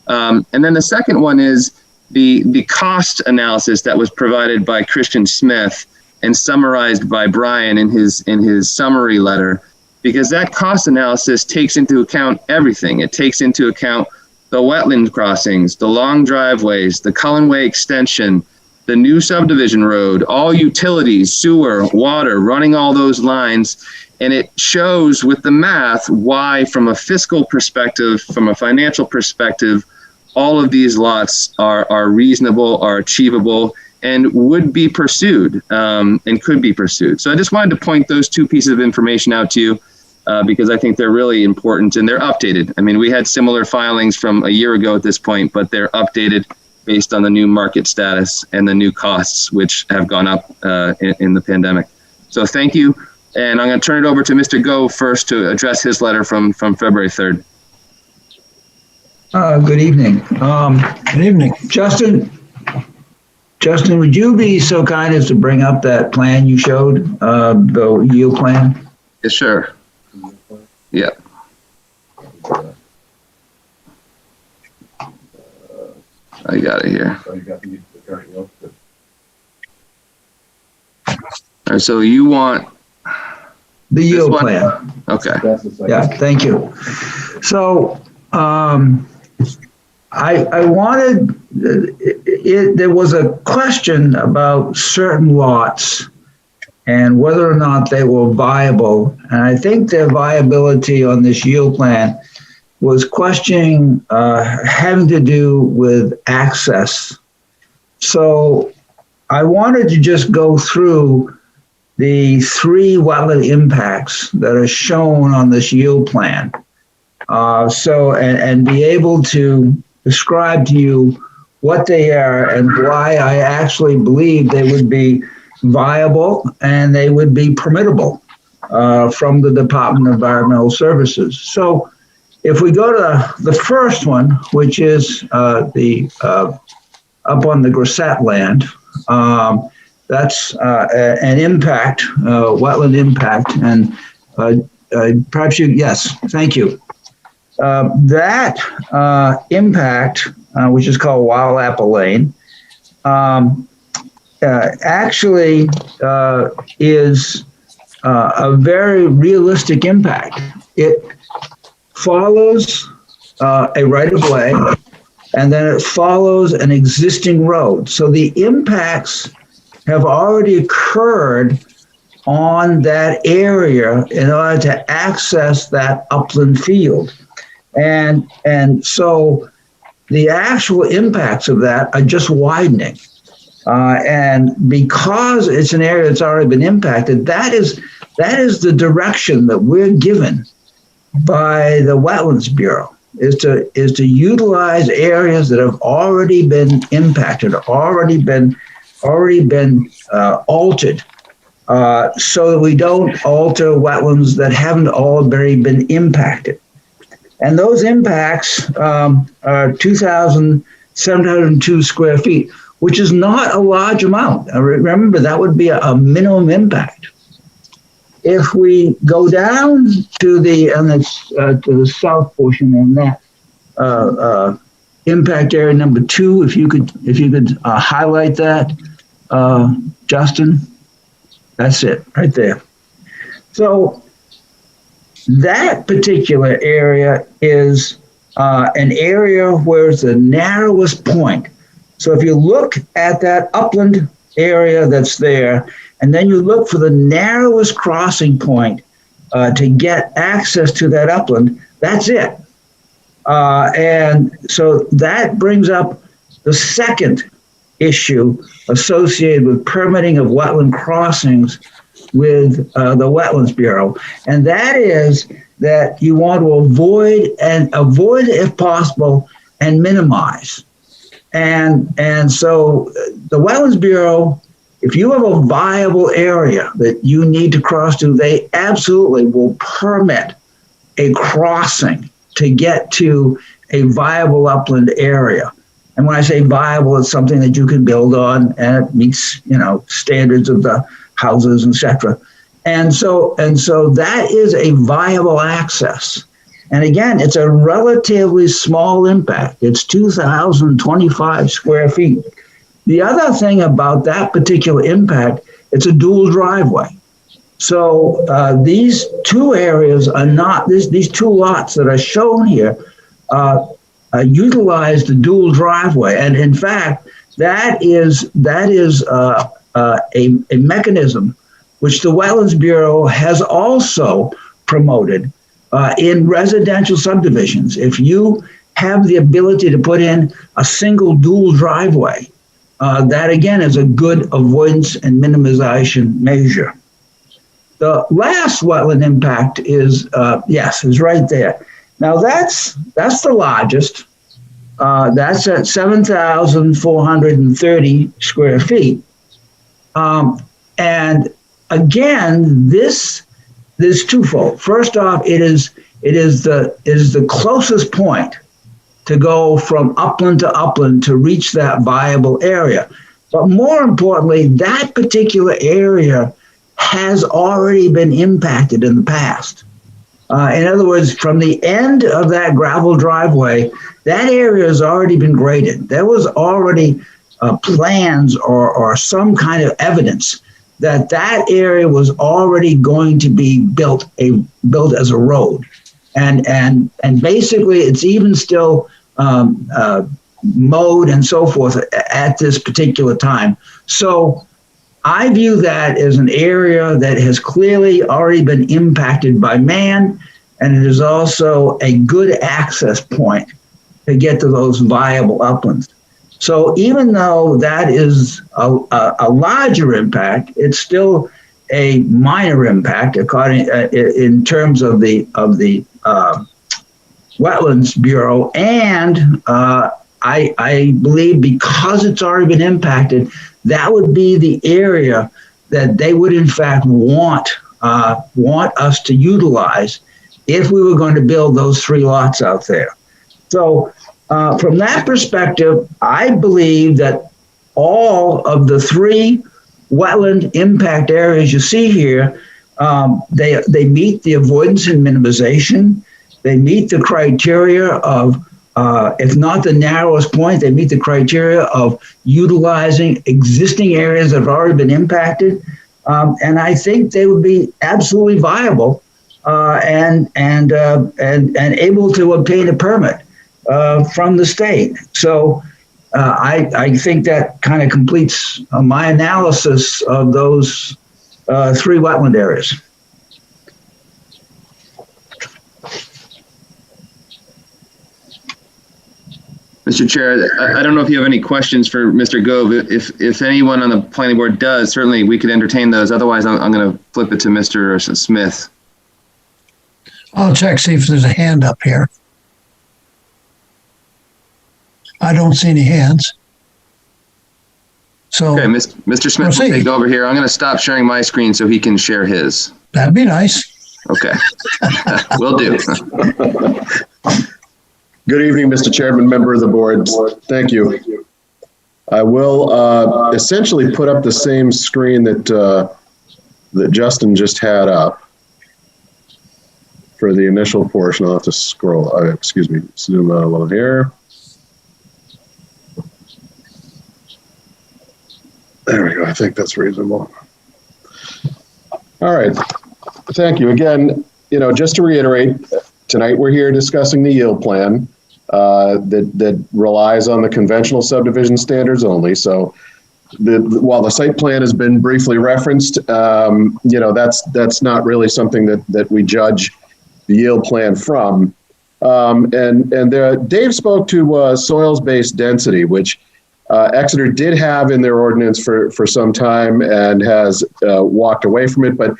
And then the second one is the cost analysis that was provided by Christian Smith and summarized by Brian in his summary letter, because that cost analysis takes into account everything. It takes into account the wetland crossings, the long driveways, the Cullen Way extension, the new subdivision road, all utilities, sewer, water, running all those lines. And it shows with the math why, from a fiscal perspective, from a financial perspective, all of these lots are reasonable, are achievable, and would be pursued and could be pursued. So I just wanted to point those two pieces of information out to you because I think they're really important and they're updated. I mean, we had similar filings from a year ago at this point, but they're updated based on the new market status and the new costs, which have gone up in the pandemic. So thank you. And I'm going to turn it over to Mr. Go first to address his letter from February 3rd. Good evening. Good evening. Justin, would you be so kind as to bring up that plan you showed, the yield plan? Yes, sure. Yeah. I got it here. All right, so you want the yield plan? Okay. Yeah, thank you. So I wanted, there was a question about certain lots and whether or not they were viable. And I think their viability on this yield plan was questioning having to do with access. So I wanted to just go through the 3 wetland impacts that are shown on this yield plan. And be able to describe to you what they are and why I actually believe they would be viable and they would be permittable from the Department of Environmental Services. So if we go to the first one, which is up on the Grisette land, that's an impact, wetland impact, and perhaps you, yes, thank you. That impact, which is called Wild Apple Lane, actually is a very realistic impact. It follows a right-of-way, and then it follows an existing road. So the impacts have already occurred on that area in order to access that upland field. And so the actual impacts of that are just widening. And because it's an area that's already been impacted, that is the direction that we're given by the Wetlands Bureau, is to utilize areas that have already been impacted, already been altered, so that we don't alter wetlands that haven't already been impacted. And those impacts are 2,702 square feet, which is not a large amount. Remember, that would be a minimum impact. If we go down to the south portion and that impact area number 2, if you could highlight that, Justin, that's it right there. So that particular area is an area where it's the narrowest point. So if you look at that upland area that's there, and then you look for the narrowest crossing point to get access to that upland, that's it. And so that brings up the second issue associated with permitting of wetland crossings with the Wetlands Bureau. And that is that you want to avoid if possible and minimize. And so the Wetlands Bureau, if you have a viable area that you need to cross to, they absolutely will permit a crossing to get to a viable upland area. And when I say viable, it's something that you can build on and it meets, standards of the houses, etc. And so that is a viable access. And again, it's a relatively small impact. It's 2,025 square feet. The other thing about that particular impact, it's a dual driveway. So these two areas are not, these two lots that are shown here utilize the dual driveway. And in fact, that is a mechanism which the Wetlands Bureau has also promoted in residential subdivisions. If you have the ability to put in a single dual driveway, that again is a good avoidance and minimization measure. The last wetland impact is right there. Now that's the largest. That's at 7,430 square feet. And again, this is twofold. First off, it is the closest point to go from upland to upland to reach that viable area. But more importantly, that particular area has already been impacted in the past. In other words, from the end of that gravel driveway, that area has already been graded. There was already plans or some kind of evidence that that area was already going to be built as a road. And basically, it's even still mowed and so forth at this particular time. So I view that as an area that has clearly already been impacted by man, and it is also a good access point to get to those viable uplands. So even though that is a larger impact, it's still a minor impact in terms of the Wetlands Bureau, and I believe because it's already been impacted, that would be the area that they would in fact want us to utilize if we were going to build those 3 lots out there. So from that perspective, I believe that all of the 3 wetland impact areas you see here, they meet the avoidance and minimization. They meet the criteria of, if not the narrowest point, they meet the criteria of utilizing existing areas that have already been impacted. And I think they would be absolutely viable and able to obtain a permit from the state. So I think that kind of completes my analysis of those 3 wetland areas. Mr. Chair, I don't know if you have any questions for Mr. Gove. If anyone on the planning board does, certainly we could entertain those. Otherwise, I'm going to flip it to Mr. Smith. I'll check, see if there's a hand up here. I don't see any hands. So, okay, Mr. Smith will take over here. I'm going to stop sharing my screen so he can share his. That'd be nice. Okay, will do. Good evening, Mr. Chairman, member of the board. Thank you. I will essentially put up the same screen that that Justin just had up for the initial portion. I'll have to scroll, zoom out a little here. There we go. I think that's reasonable. All right. Thank you. Again, just to reiterate, tonight we're here discussing the yield plan that relies on the conventional subdivision standards only. So while the site plan has been briefly referenced, that's not really something that we judge the yield plan from. Dave spoke to soils-based density, which Exeter did have in their ordinance for some time and has walked away from it. But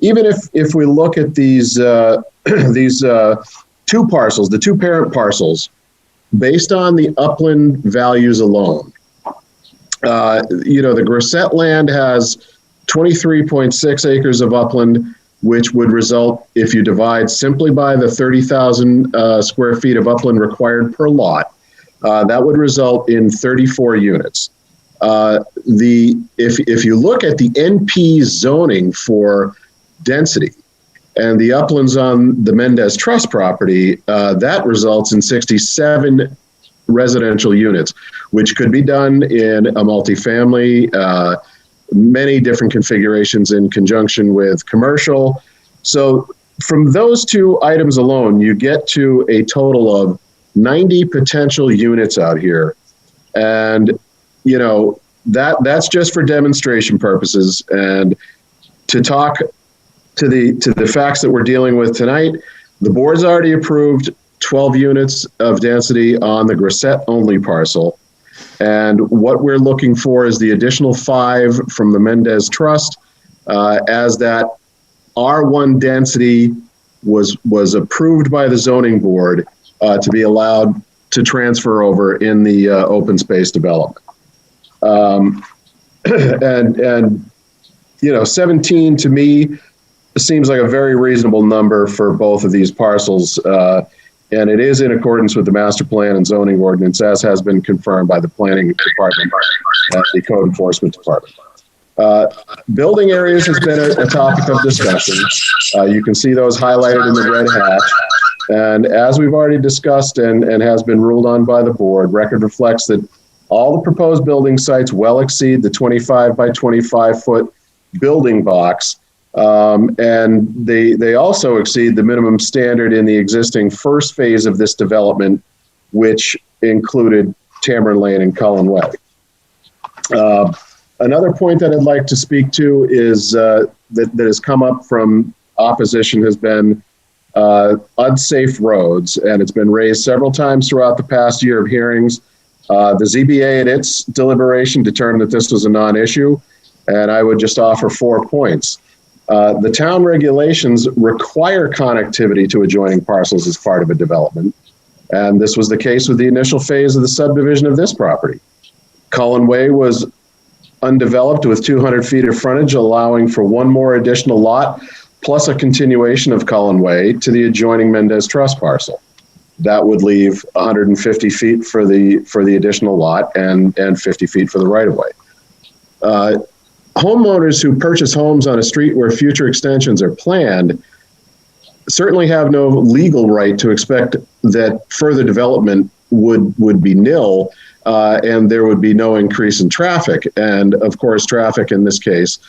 even if we look at these 2 parcels, the 2 parent parcels, based on the upland values alone, the Grisette land has 23.6 acres of upland, which would result, if you divide simply by the 30,000 square feet of upland required per lot, that would result in 34 units. If you look at the NP zoning for density and the uplands on the Mendez Trust property, that results in 67 residential units, which could be done in a multifamily, many different configurations in conjunction with commercial. So from those 2 items alone, you get to a total of 90 potential units out here. And, that's just for demonstration purposes. And to talk to the facts that we're dealing with tonight, the board's already approved 12 units of density on the Grisette only parcel. And what we're looking for is the additional 5 from the Mendez Trust, as that R1 density was approved by the zoning board to be allowed to transfer over in the open space development. And 17 to me seems like a very reasonable number for both of these parcels. And it is in accordance with the master plan and zoning ordinance, as has been confirmed by the planning department and the code enforcement department. Building areas has been a topic of discussion. You can see those highlighted in the red hatch. And as we've already discussed and has been ruled on by the board, record reflects that all the proposed building sites well exceed the 25 by 25 foot building box. And they also exceed the minimum standard in the existing first phase of this development, which included Tamarind Lane and Cullen Way. Another point that I'd like to speak to is that has come up from opposition has been unsafe roads, and it's been raised several times throughout the past year of hearings. The ZBA in its deliberation determined that this was a non-issue, and I would just offer 4 points. The town regulations require connectivity to adjoining parcels as part of a development, and this was the case with the initial phase of the subdivision of this property. Cullen Way was undeveloped with 200 feet of frontage, allowing for one more additional lot, plus a continuation of Cullen Way to the adjoining Mendez Trust parcel. That would leave 150 feet for the additional lot and 50 feet for the right-of-way. Homeowners who purchase homes on a street where future extensions are planned certainly have no legal right to expect that further development would be nil, and there would be no increase in traffic. And of course, traffic in this case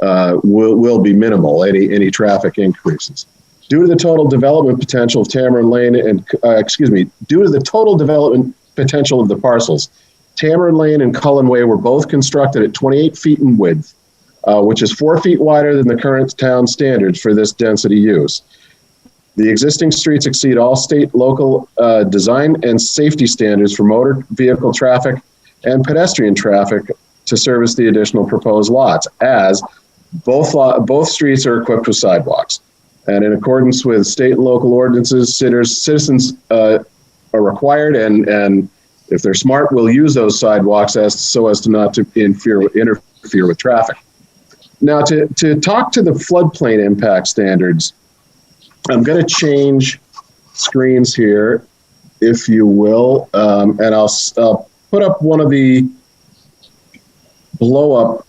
will be minimal, any traffic increases. Due to the total development potential of Tamarind Lane due to the total development potential of the parcels, Tamarind Lane and Cullen Way were both constructed at 28 feet in width, which is 4 feet wider than the current town standards for this density use. The existing streets exceed all state, local design and safety standards for motor vehicle traffic and pedestrian traffic to service the additional proposed lots, as both streets are equipped with sidewalks. And in accordance with state and local ordinances, citizens are required, and if they're smart, will use those sidewalks so as to not to interfere with traffic. Now, to talk to the floodplain impact standards, I'm going to change screens here, if you will, and I'll put up one of the blow-up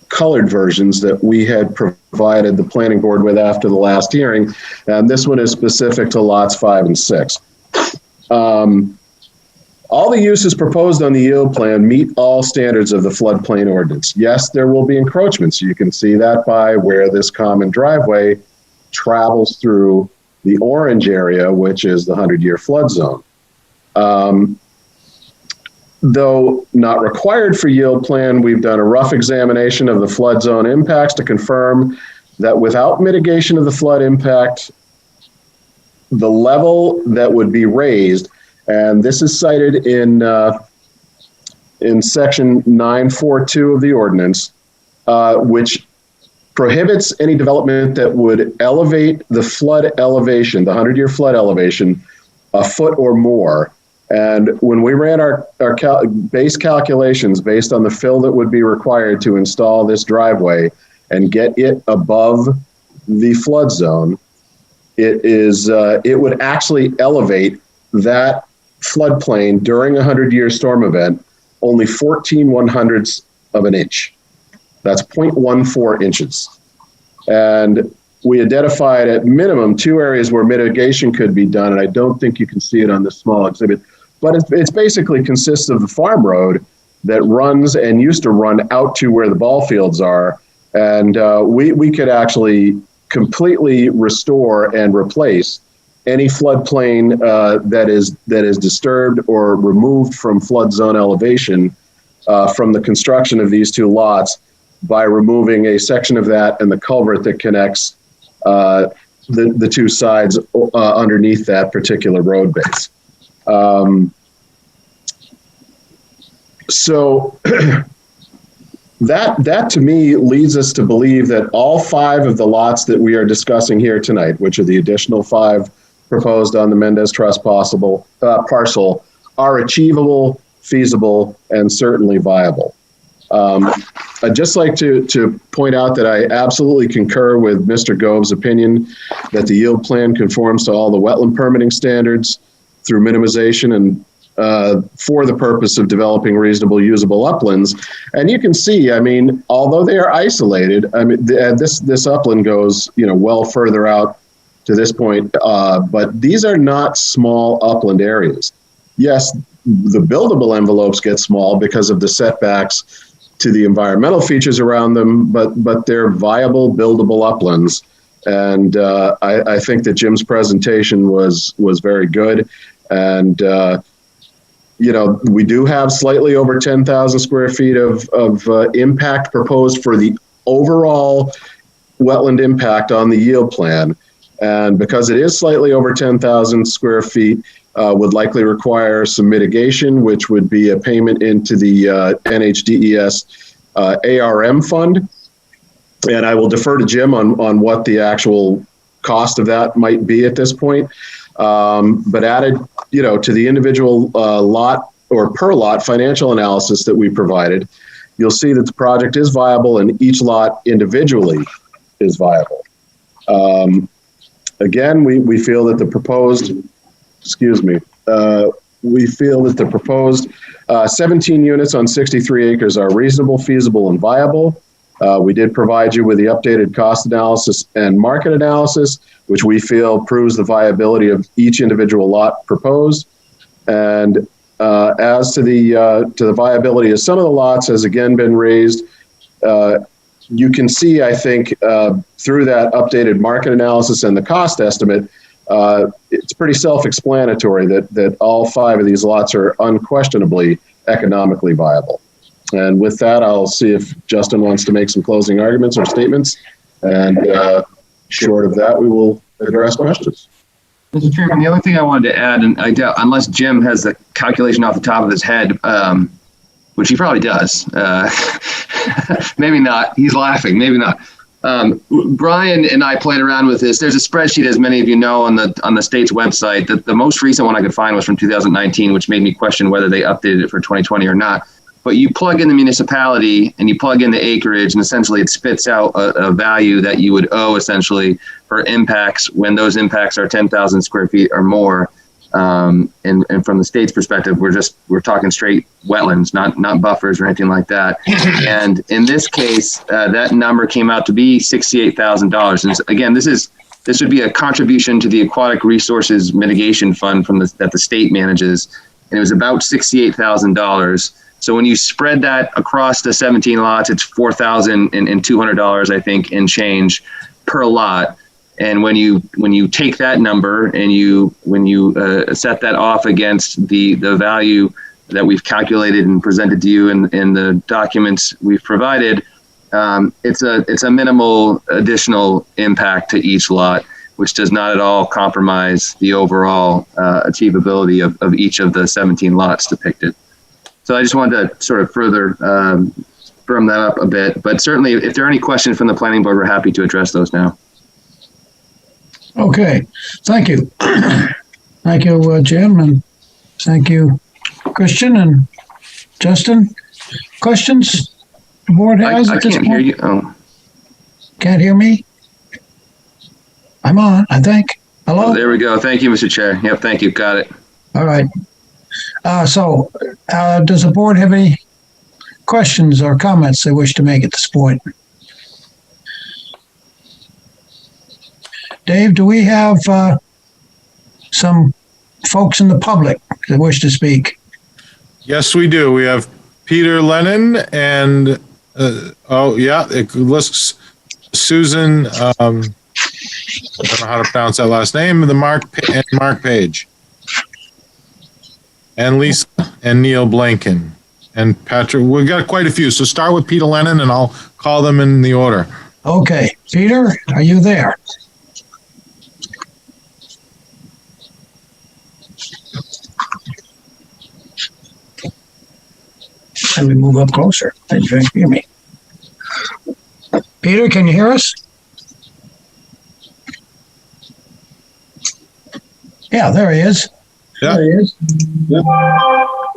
colored versions that we had provided the planning board with after the last hearing, and this one is specific to lots 5 and 6. All the uses proposed on the yield plan meet all standards of the floodplain ordinance. Yes, there will be encroachments. You can see that by where this common driveway travels through the orange area, which is the 100-year flood zone. Though not required for yield plan, we've done a rough examination of the flood zone impacts to confirm that without mitigation of the flood impact, the level that would be raised, and this is cited in section 942 of the ordinance, which prohibits any development that would elevate the flood elevation, the 100-year flood elevation, a foot or more. And when we ran our base calculations based on the fill that would be required to install this driveway and get it above the flood zone, it would actually elevate that floodplain during a 100-year storm event only 14/100ths of an inch. That's 0.14 inches. And we identified at minimum 2 areas where mitigation could be done, and I don't think you can see it on this small exhibit, but it's basically consists of the farm road that runs and used to run out to where the ball fields are, and we could actually completely restore and replace any floodplain that is disturbed or removed from flood zone elevation from the construction of these 2 lots by removing a section of that and the culvert that connects the 2 sides underneath that particular road base. So that to me leads us to believe that all 5 of the lots that we are discussing here tonight, which are the additional 5 proposed on the Mendez Trust parcel, are achievable, feasible, and certainly viable. I'd just like to point out that I absolutely concur with Mr. Gove's opinion that the yield plan conforms to all the wetland permitting standards through minimization and for the purpose of developing reasonable usable uplands. And you can see, I mean, although they are isolated, I mean, this upland goes, well further out to this point, but these are not small upland areas. Yes, the buildable envelopes get small because of the setbacks to the environmental features around them, but they're viable, buildable uplands. And I think that Jim's presentation was very good. And we do have slightly over 10,000 square feet of impact proposed for the overall wetland impact on the yield plan. And because it is slightly over 10,000 square feet, would likely require some mitigation, which would be a payment into the NHDES ARM fund. And I will defer to Jim on what the actual cost of that might be at this point. But added, to the individual lot or per lot financial analysis that we provided, you'll see that the project is viable and each lot individually is viable. Again, we feel that the proposed, we feel that the proposed 17 units on 63 acres are reasonable, feasible, and viable. We did provide you with the updated cost analysis and market analysis, which we feel proves the viability of each individual lot proposed. And as to the viability of some of the lots has again been raised. You can see, I think, through that updated market analysis and the cost estimate, it's pretty self-explanatory that all 5 of these lots are unquestionably economically viable. And with that, I'll see if Justin wants to make some closing arguments or statements. And short of that, we will address questions. Mr. Chairman, the other thing I wanted to add, and I doubt, unless Jim has the calculation off the top of his head, which he probably does, maybe not. He's laughing. Maybe not. Brian and I played around with this. There's a spreadsheet, as many of you know, on the state's website. The most recent one I could find was from 2019, which made me question whether they updated it for 2020 or not. But you plug in the municipality and you plug in the acreage, and essentially it spits out a value that you would owe essentially for impacts when those impacts are 10,000 square feet or more. And from the state's perspective, we're talking straight wetlands, not buffers or anything like that. And in this case, that number came out to be $68,000. And again, this would be a contribution to the Aquatic Resources Mitigation Fund that the state manages, and it was about $68,000. So when you spread that across the 17 lots, it's $4,200, I think, in change per lot. And when you take that number and when you set that off against the value that we've calculated and presented to you in the documents we've provided, it's a minimal additional impact to each lot, which does not at all compromise the overall achievability of each of the 17 lots depicted. So I just wanted to sort of further firm that up a bit. But certainly, if there are any questions from the planning board, we're happy to address those now. Okay, thank you. Thank you, Jim, and thank you, Christian and Justin. Questions the board has at this point? I can't hear you. Oh. Can't hear me? I'm on, I think. Hello? Oh, there we go. Thank you, Mr. Chair. Yep, thank you. Got it. All right. So does the board have any questions or comments they wish to make at this point? Dave, do we have some folks in the public that wish to speak? Yes, we do. We have Peter Lennon and, it lists Susan, I don't know how to pronounce that last name, and Mark Page. And Lisa and Neil Blanken and Patrick. We've got quite a few. So start with Peter Lennon and I'll call them in the order. Okay. Peter, are you there? Let me move up closer. Can you hear me? Peter, can you hear us? Yeah, there he is. Yeah. There he is.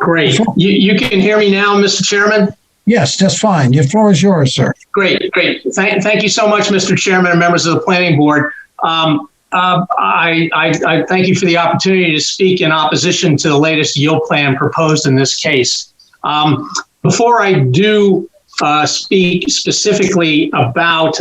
Great. You can hear me now, Mr. Chairman? Yes, just fine. Your floor is yours, sir. Great. Thank you so much, Mr. Chairman and members of the Planning Board. I thank you for the opportunity to speak in opposition to the latest yield plan proposed in this case. Before I do speak specifically about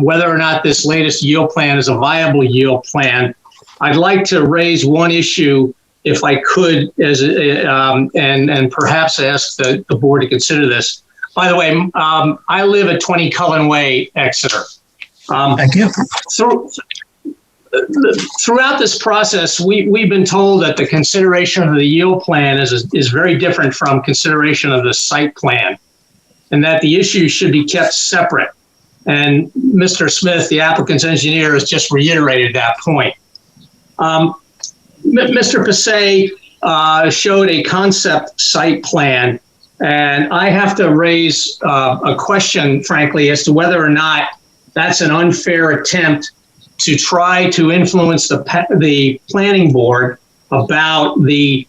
whether or not this latest yield plan is a viable yield plan, I'd like to raise one issue, if I could, and perhaps ask the board to consider this. By the way, I live at 20 Cullen Way, Exeter. Thank you. Throughout this process, we've been told that the consideration of the yield plan is very different from consideration of the site plan, and that the issues should be kept separate. And Mr. Smith, the applicant's engineer, has just reiterated that point. Mr. Passay showed a concept site plan, and I have to raise a question, frankly, as to whether or not that's an unfair attempt to try to influence the planning board about the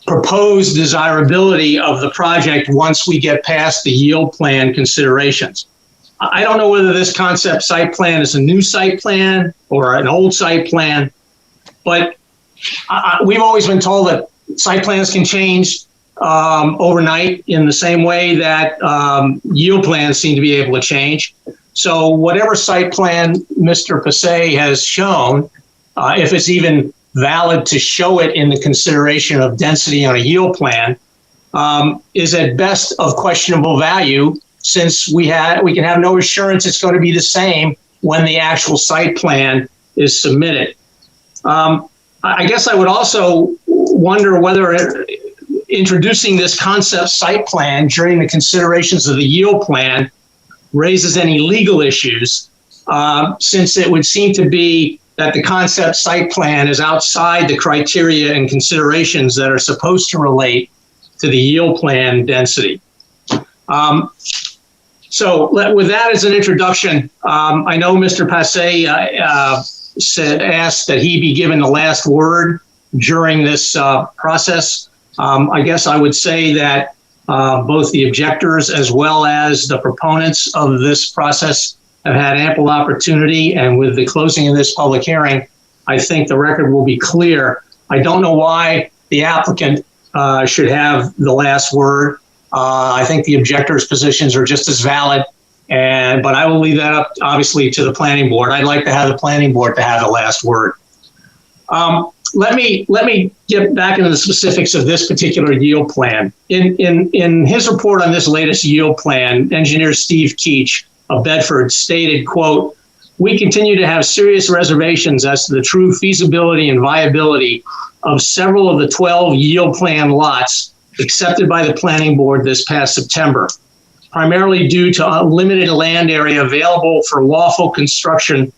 proposed desirability of the project once we get past the yield plan considerations. I don't know whether this concept site plan is a new site plan or an old site plan, but we've always been told that site plans can change overnight in the same way that yield plans seem to be able to change. So whatever site plan Mr. Passay has shown, if it's even valid to show it in the consideration of density on a yield plan, is at best of questionable value, since we can have no assurance it's going to be the same when the actual site plan is submitted. I guess I would also wonder whether introducing this concept site plan during the considerations of the yield plan raises any legal issues, since it would seem to be that the concept site plan is outside the criteria and considerations that are supposed to relate to the yield plan density. So with that as an introduction, I know Mr. Passay asked that he be given the last word during this process. I guess I would say that both the objectors as well as the proponents of this process have had ample opportunity, and with the closing of this public hearing, I think the record will be clear. I don't know why the applicant should have the last word. I think the objectors' positions are just as valid, but I will leave that up, obviously, to the planning board. I'd like to have the planning board to have the last word. Let me get back into the specifics of this particular yield plan. In his report on this latest yield plan, engineer Steve Keach of Bedford stated, quote, "We continue to have serious reservations as to the true feasibility and viability of several of the 12 yield plan lots accepted by the planning board this past September, primarily due to limited land area available for lawful construction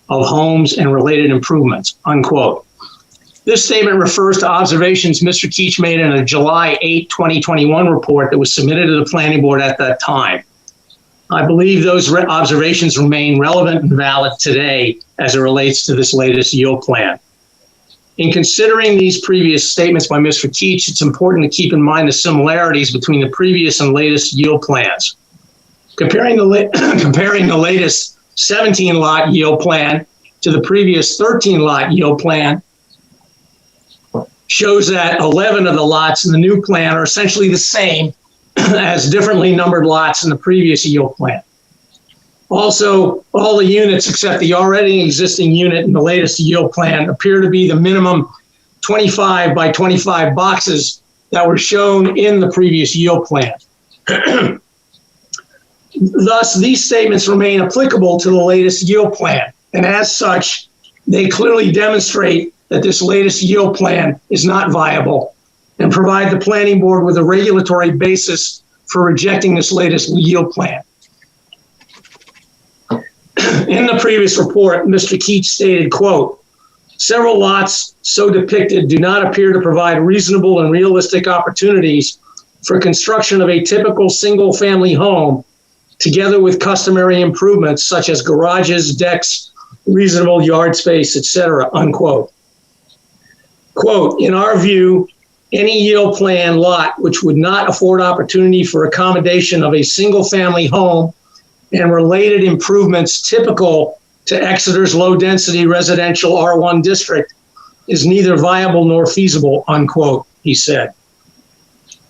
of homes and related improvements," unquote. This statement refers to observations Mr. Keach made in a July 8, 2021 report that was submitted to the planning board at that time. I believe those observations remain relevant and valid today as it relates to this latest yield plan. In considering these previous statements by Mr. Keach, it's important to keep in mind the similarities between the previous and latest yield plans. Comparing the latest 17-lot yield plan to the previous 13-lot yield plan shows that 11 of the lots in the new plan are essentially the same as differently numbered lots in the previous yield plan. Also, all the units except the already existing unit in the latest yield plan appear to be the minimum 25 by 25 boxes that were shown in the previous yield plan. Thus, these statements remain applicable to the latest yield plan, and as such, they clearly demonstrate that this latest yield plan is not viable and provide the planning board with a regulatory basis for rejecting this latest yield plan. In the previous report, Mr. Keach stated, quote, "Several lots so depicted do not appear to provide reasonable and realistic opportunities for construction of a typical single-family home, together with customary improvements such as garages, decks, reasonable yard space, etc., unquote. Quote, in our view, any yield plan lot which would not afford opportunity for accommodation of a single-family home and related improvements typical to Exeter's low-density residential R1 district is neither viable nor feasible, unquote, he said.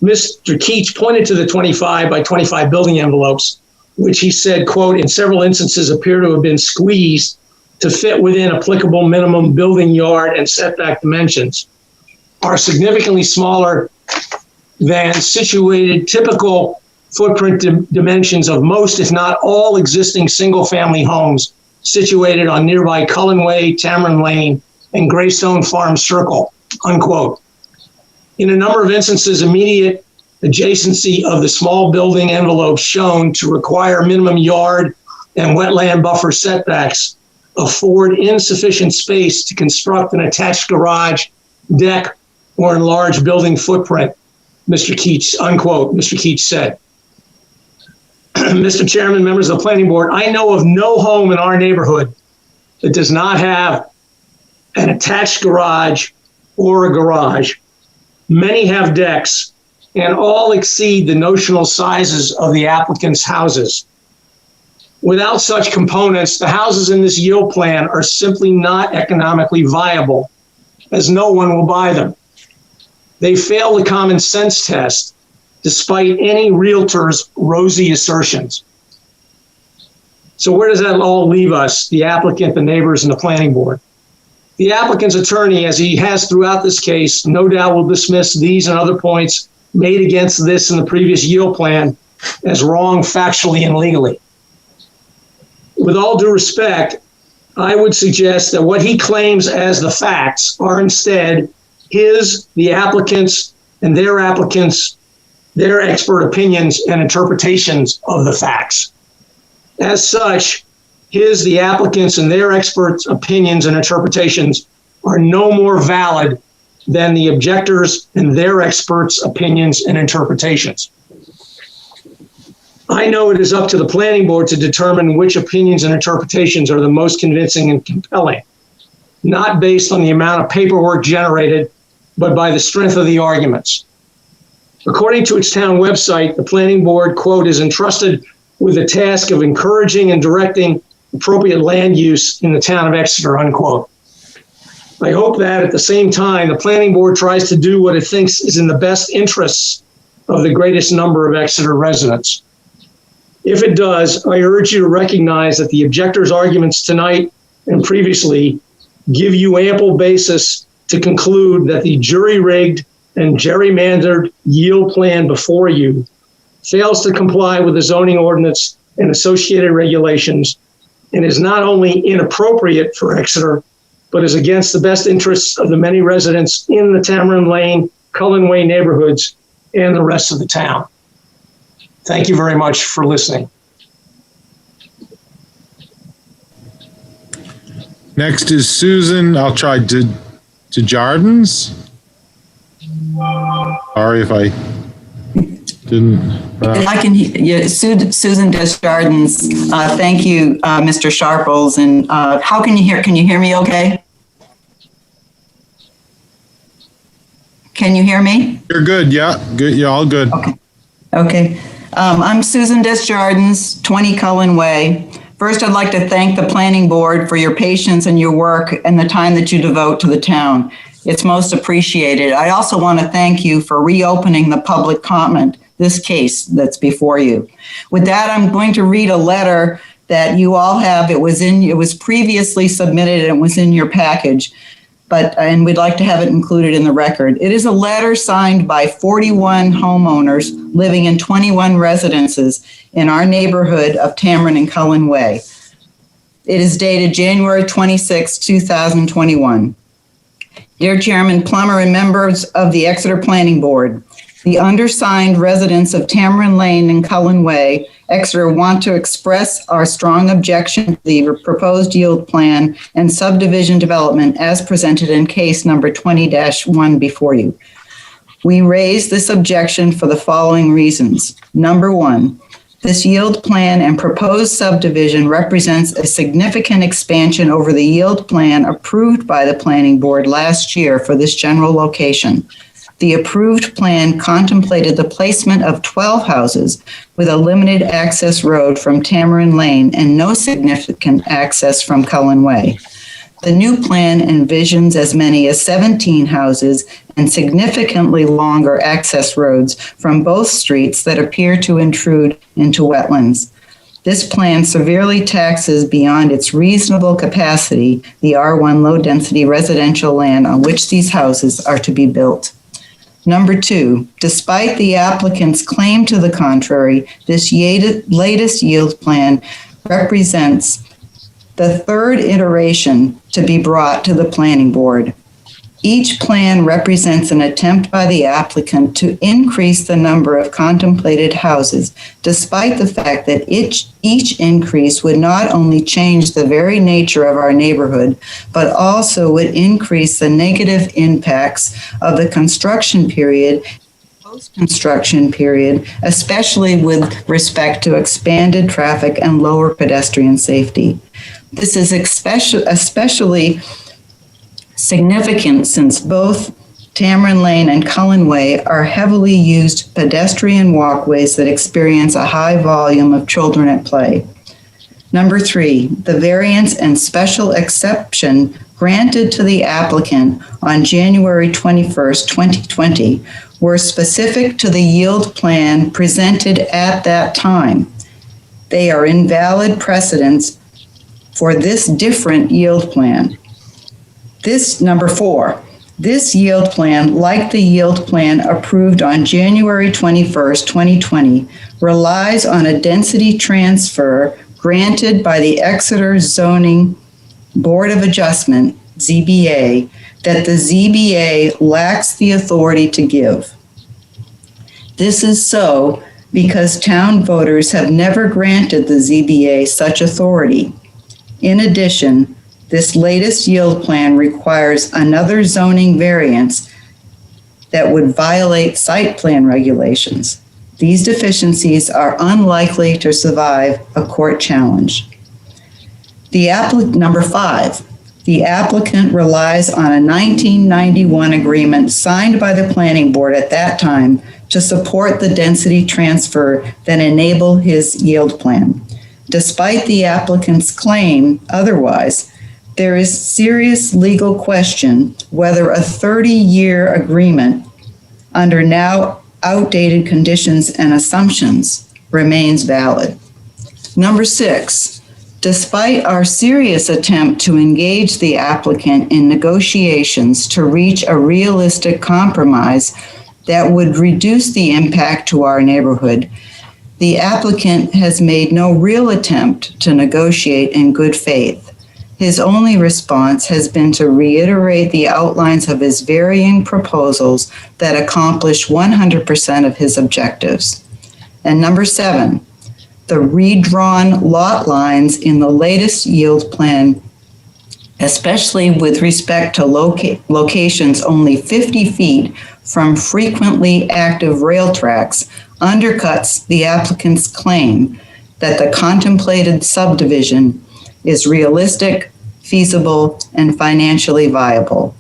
Mr. Keach pointed to the 25 by 25 building envelopes, which he said, quote, in several instances appear to have been squeezed to fit within applicable minimum building yard and setback dimensions, are significantly smaller than situated typical footprint dimensions of most, if not all, existing single-family homes situated on nearby Cullen Way, Tamron Lane, and Greystone Farm Circle, unquote. In a number of instances, immediate adjacency of the small building envelopes shown to require minimum yard and wetland buffer setbacks afford insufficient space to construct an attached garage, deck, or enlarged building footprint, Mr. Keach, unquote, Mr. Keach said. Mr. Chairman, members of the planning board, I know of no home in our neighborhood that does not have an attached garage or a garage. Many have decks, and all exceed the notional sizes of the applicant's houses. Without such components, the houses in this yield plan are simply not economically viable, as no one will buy them. They fail the common sense test, despite any realtor's rosy assertions. So where does that all leave us, the applicant, the neighbors, and the planning board? The applicant's attorney, as he has throughout this case, no doubt will dismiss these and other points made against this and the previous yield plan as wrong factually and legally. With all due respect, I would suggest that what he claims as the facts are instead his, the applicants, and their applicants, their expert opinions and interpretations of the facts. As such, his, the applicants, and their experts' opinions and interpretations are no more valid than the objectors and their experts' opinions and interpretations. I know it is up to the planning board to determine which opinions and interpretations are the most convincing and compelling, not based on the amount of paperwork generated, but by the strength of the arguments. According to its town website, the planning board, quote, is entrusted with the task of encouraging and directing appropriate land use in the town of Exeter, unquote. I hope that at the same time, the planning board tries to do what it thinks is in the best interests of the greatest number of Exeter residents. If it does, I urge you to recognize that the objectors' arguments tonight and previously give you ample basis to conclude that the jury-rigged and gerrymandered yield plan before you fails to comply with the zoning ordinance and associated regulations and is not only inappropriate for Exeter, but is against the best interests of the many residents in the Tamron Lane, Cullen Way neighborhoods and the rest of the town. Thank you very much for listening. Next is Susan. I'll try to Jardins. Sorry if I didn't. I can hear Susan Desjardins. Thank you, Mr. Sharples. And how can you hear? Can you hear me okay? Can you hear me? You're good. Yeah, good. Yeah, all good. Okay. I'm Susan Desjardins, 20 Cullen Way. First, I'd like to thank the planning board for your patience and your work and the time that you devote to the town. It's most appreciated. I also want to thank you for reopening the public comment, this case that's before you. With that, I'm going to read a letter that you all have. It was previously submitted and it was in your package, and we'd like to have it included in the record. It is a letter signed by 41 homeowners living in 21 residences in our neighborhood of Tamron and Cullen Way. It is dated January 26, 2021. Dear Chairman Plummer and members of the Exeter Planning Board, the undersigned residents of Tamron Lane and Cullen Way, Exeter, want to express our strong objection to the proposed yield plan and subdivision development as presented in case number 20-1 before you. We raise this objection for the following reasons. Number one, this yield plan and proposed subdivision represents a significant expansion over the yield plan approved by the Planning Board last year for this general location. The approved plan contemplated the placement of 12 houses with a limited access road from Tamarin Lane and no significant access from Cullen Way. The new plan envisions as many as 17 houses and significantly longer access roads from both streets that appear to intrude into wetlands. This plan severely taxes beyond its reasonable capacity the R1 low-density residential land on which these houses are to be built. Number two, despite the applicant's claim to the contrary, this latest yield plan represents the third iteration to be brought to the Planning Board. Each plan represents an attempt by the applicant to increase the number of contemplated houses, despite the fact that each increase would not only change the very nature of our neighborhood, but also would increase the negative impacts of the construction period, post-construction period, especially with respect to expanded traffic and lower pedestrian safety. This is especially significant since both Tamarin Lane and Cullen Way are heavily used pedestrian walkways that experience a high volume of children at play. Number three, the variance and special exception granted to the applicant on January 21st, 2020 were specific to the yield plan presented at that time. They are invalid precedents for this different yield plan. This number four, this yield plan, like the yield plan approved on January 21st, 2020, relies on a density transfer granted by the Exeter Zoning Board of Adjustment, ZBA, that the ZBA lacks the authority to give. This is so because town voters have never granted the ZBA such authority. In addition, this latest yield plan requires another zoning variance that would violate site plan regulations. These deficiencies are unlikely to survive a court challenge. Number five, the applicant relies on a 1991 agreement signed by the Planning Board at that time to support the density transfer that enabled his yield plan. Despite the applicant's claim otherwise, there is serious legal question whether a 30-year agreement under now outdated conditions and assumptions remains valid. Number six, despite our serious attempt to engage the applicant in negotiations to reach a realistic compromise that would reduce the impact to our neighborhood, the applicant has made no real attempt to negotiate in good faith. His only response has been to reiterate the outlines of his varying proposals that accomplish 100% of his objectives. And number seven, the redrawn lot lines in the latest yield plan, especially with respect to locations only 50 feet from frequently active rail tracks, undercuts the applicant's claim that the contemplated subdivision is realistic, feasible, and financially viable.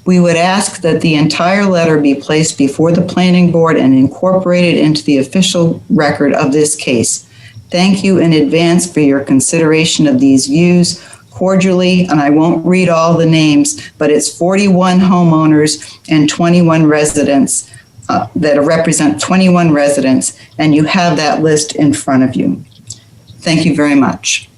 We would ask that the entire letter be placed before the Planning Board and incorporated into the official record of this case. Thank you in advance for your consideration of these views. Cordially, and I won't read all the names, but it's 41 homeowners and 21 residents that represent 21 residents, and you have that list in front of you. Thank you very much.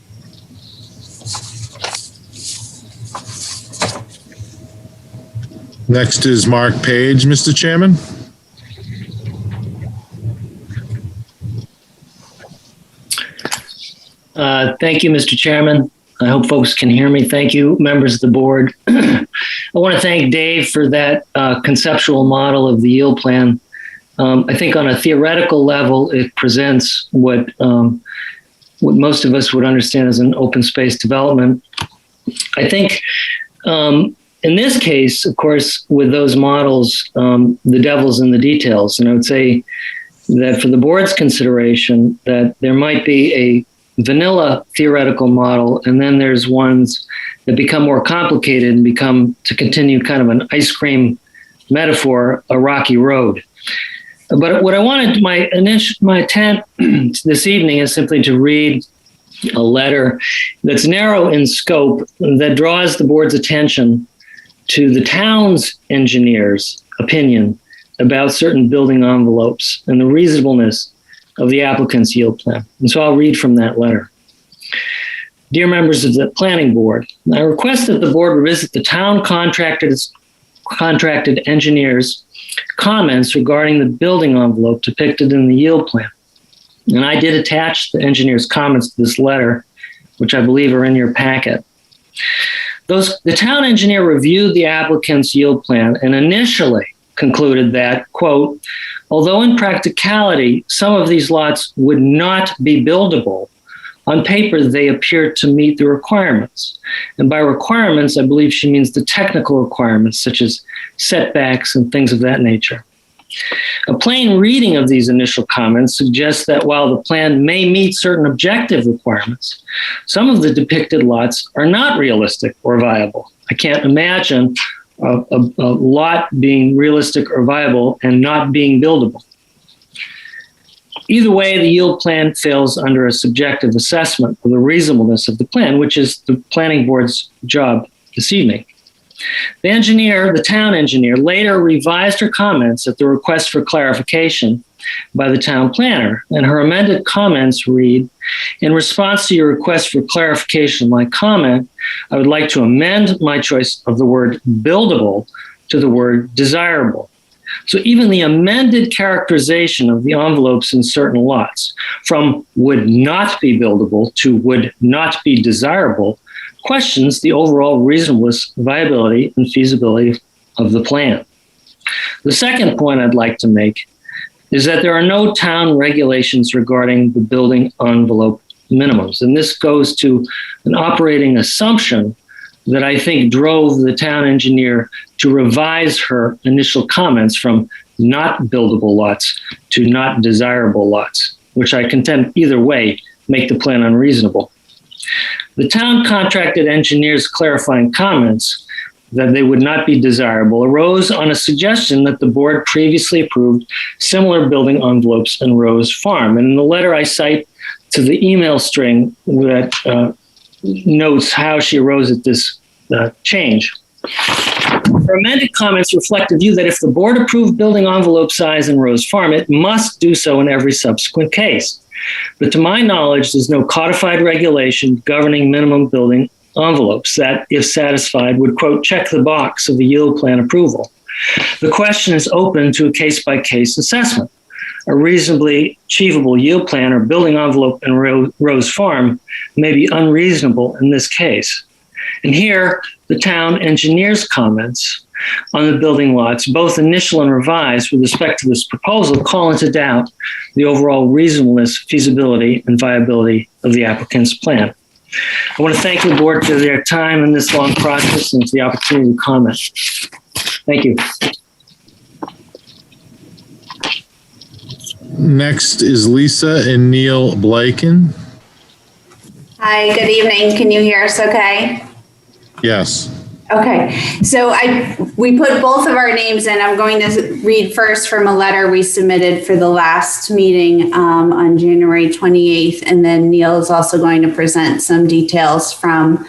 Next is Mark Page, Mr. Chairman. Thank you, Mr. Chairman. I hope folks can hear me. Thank you, members of the board. I want to thank Dave for that conceptual model of the yield plan. I think on a theoretical level, it presents what most of us would understand as an open space development. I think, and In this case, of course, with those models, the devil's in the details. And I would say that for the board's consideration, that there might be a vanilla theoretical model, and then there's ones that become more complicated and become, to continue kind of an ice cream metaphor, a rocky road. But what I wanted, my intent this evening is simply to read a letter that's narrow in scope that draws the board's attention to the town's engineer's opinion about certain building envelopes and the reasonableness of the applicant's yield plan. And so I'll read from that letter. Dear members of the planning board, I request that the board revisit the town contracted engineer's comments regarding the building envelope depicted in the yield plan. And I did attach the engineer's comments to this letter, which I believe are in your packet. The town engineer reviewed the applicant's yield plan and initially concluded that, quote, although in practicality, some of these lots would not be buildable, on paper, they appear to meet the requirements. And by requirements, I believe she means the technical requirements, such as setbacks and things of that nature. A plain reading of these initial comments suggests that while the plan may meet certain objective requirements, some of the depicted lots are not realistic or viable. I can't imagine a lot being realistic or viable and not being buildable. Either way, the yield plan fails under a subjective assessment of the reasonableness of the plan, which is the planning board's job this evening. The town engineer, later revised her comments at the request for clarification by the town planner, and her amended comments read, in response to your request for clarification, my comment, I would like to amend my choice of the word buildable to the word desirable. So even the amended characterization of the envelopes in certain lots, from would not be buildable to would not be desirable, questions the overall reasonableness, viability, and feasibility of the plan. The second point I'd like to make is that there are no town regulations regarding the building envelope minimums. And this goes to an operating assumption that I think drove the town engineer to revise her initial comments from not buildable lots to not desirable lots, which I contend either way make the plan unreasonable. The town contracted engineer's clarifying comments that they would not be desirable arose on a suggestion that the board previously approved similar building envelopes in Rose Farm. And in the letter I cite to the email string that notes how she arose at this change. Her amended comments reflect a view that if the board approved building envelope size in Rose Farm, it must do so in every subsequent case. But to my knowledge, there's no codified regulation governing minimum building envelopes that, if satisfied, would, quote, check the box of the yield plan approval. The question is open to a case-by-case assessment. A reasonably achievable yield plan or building envelope in Rose Farm may be unreasonable in this case. And here, the town engineer's comments on the building lots, both initial and revised with respect to this proposal, call into doubt the overall reasonableness, feasibility, and viability of the applicant's plan. I want to thank the board for their time in this long process and for the opportunity to comment. Thank you. Next is Lisa and Neil Blaken. Hi, good evening. Can you hear us okay? Yes. Okay, so we put both of our names in. I'm going to read first from a letter we submitted for the last meeting on January 28th, and then Neil is also going to present some details from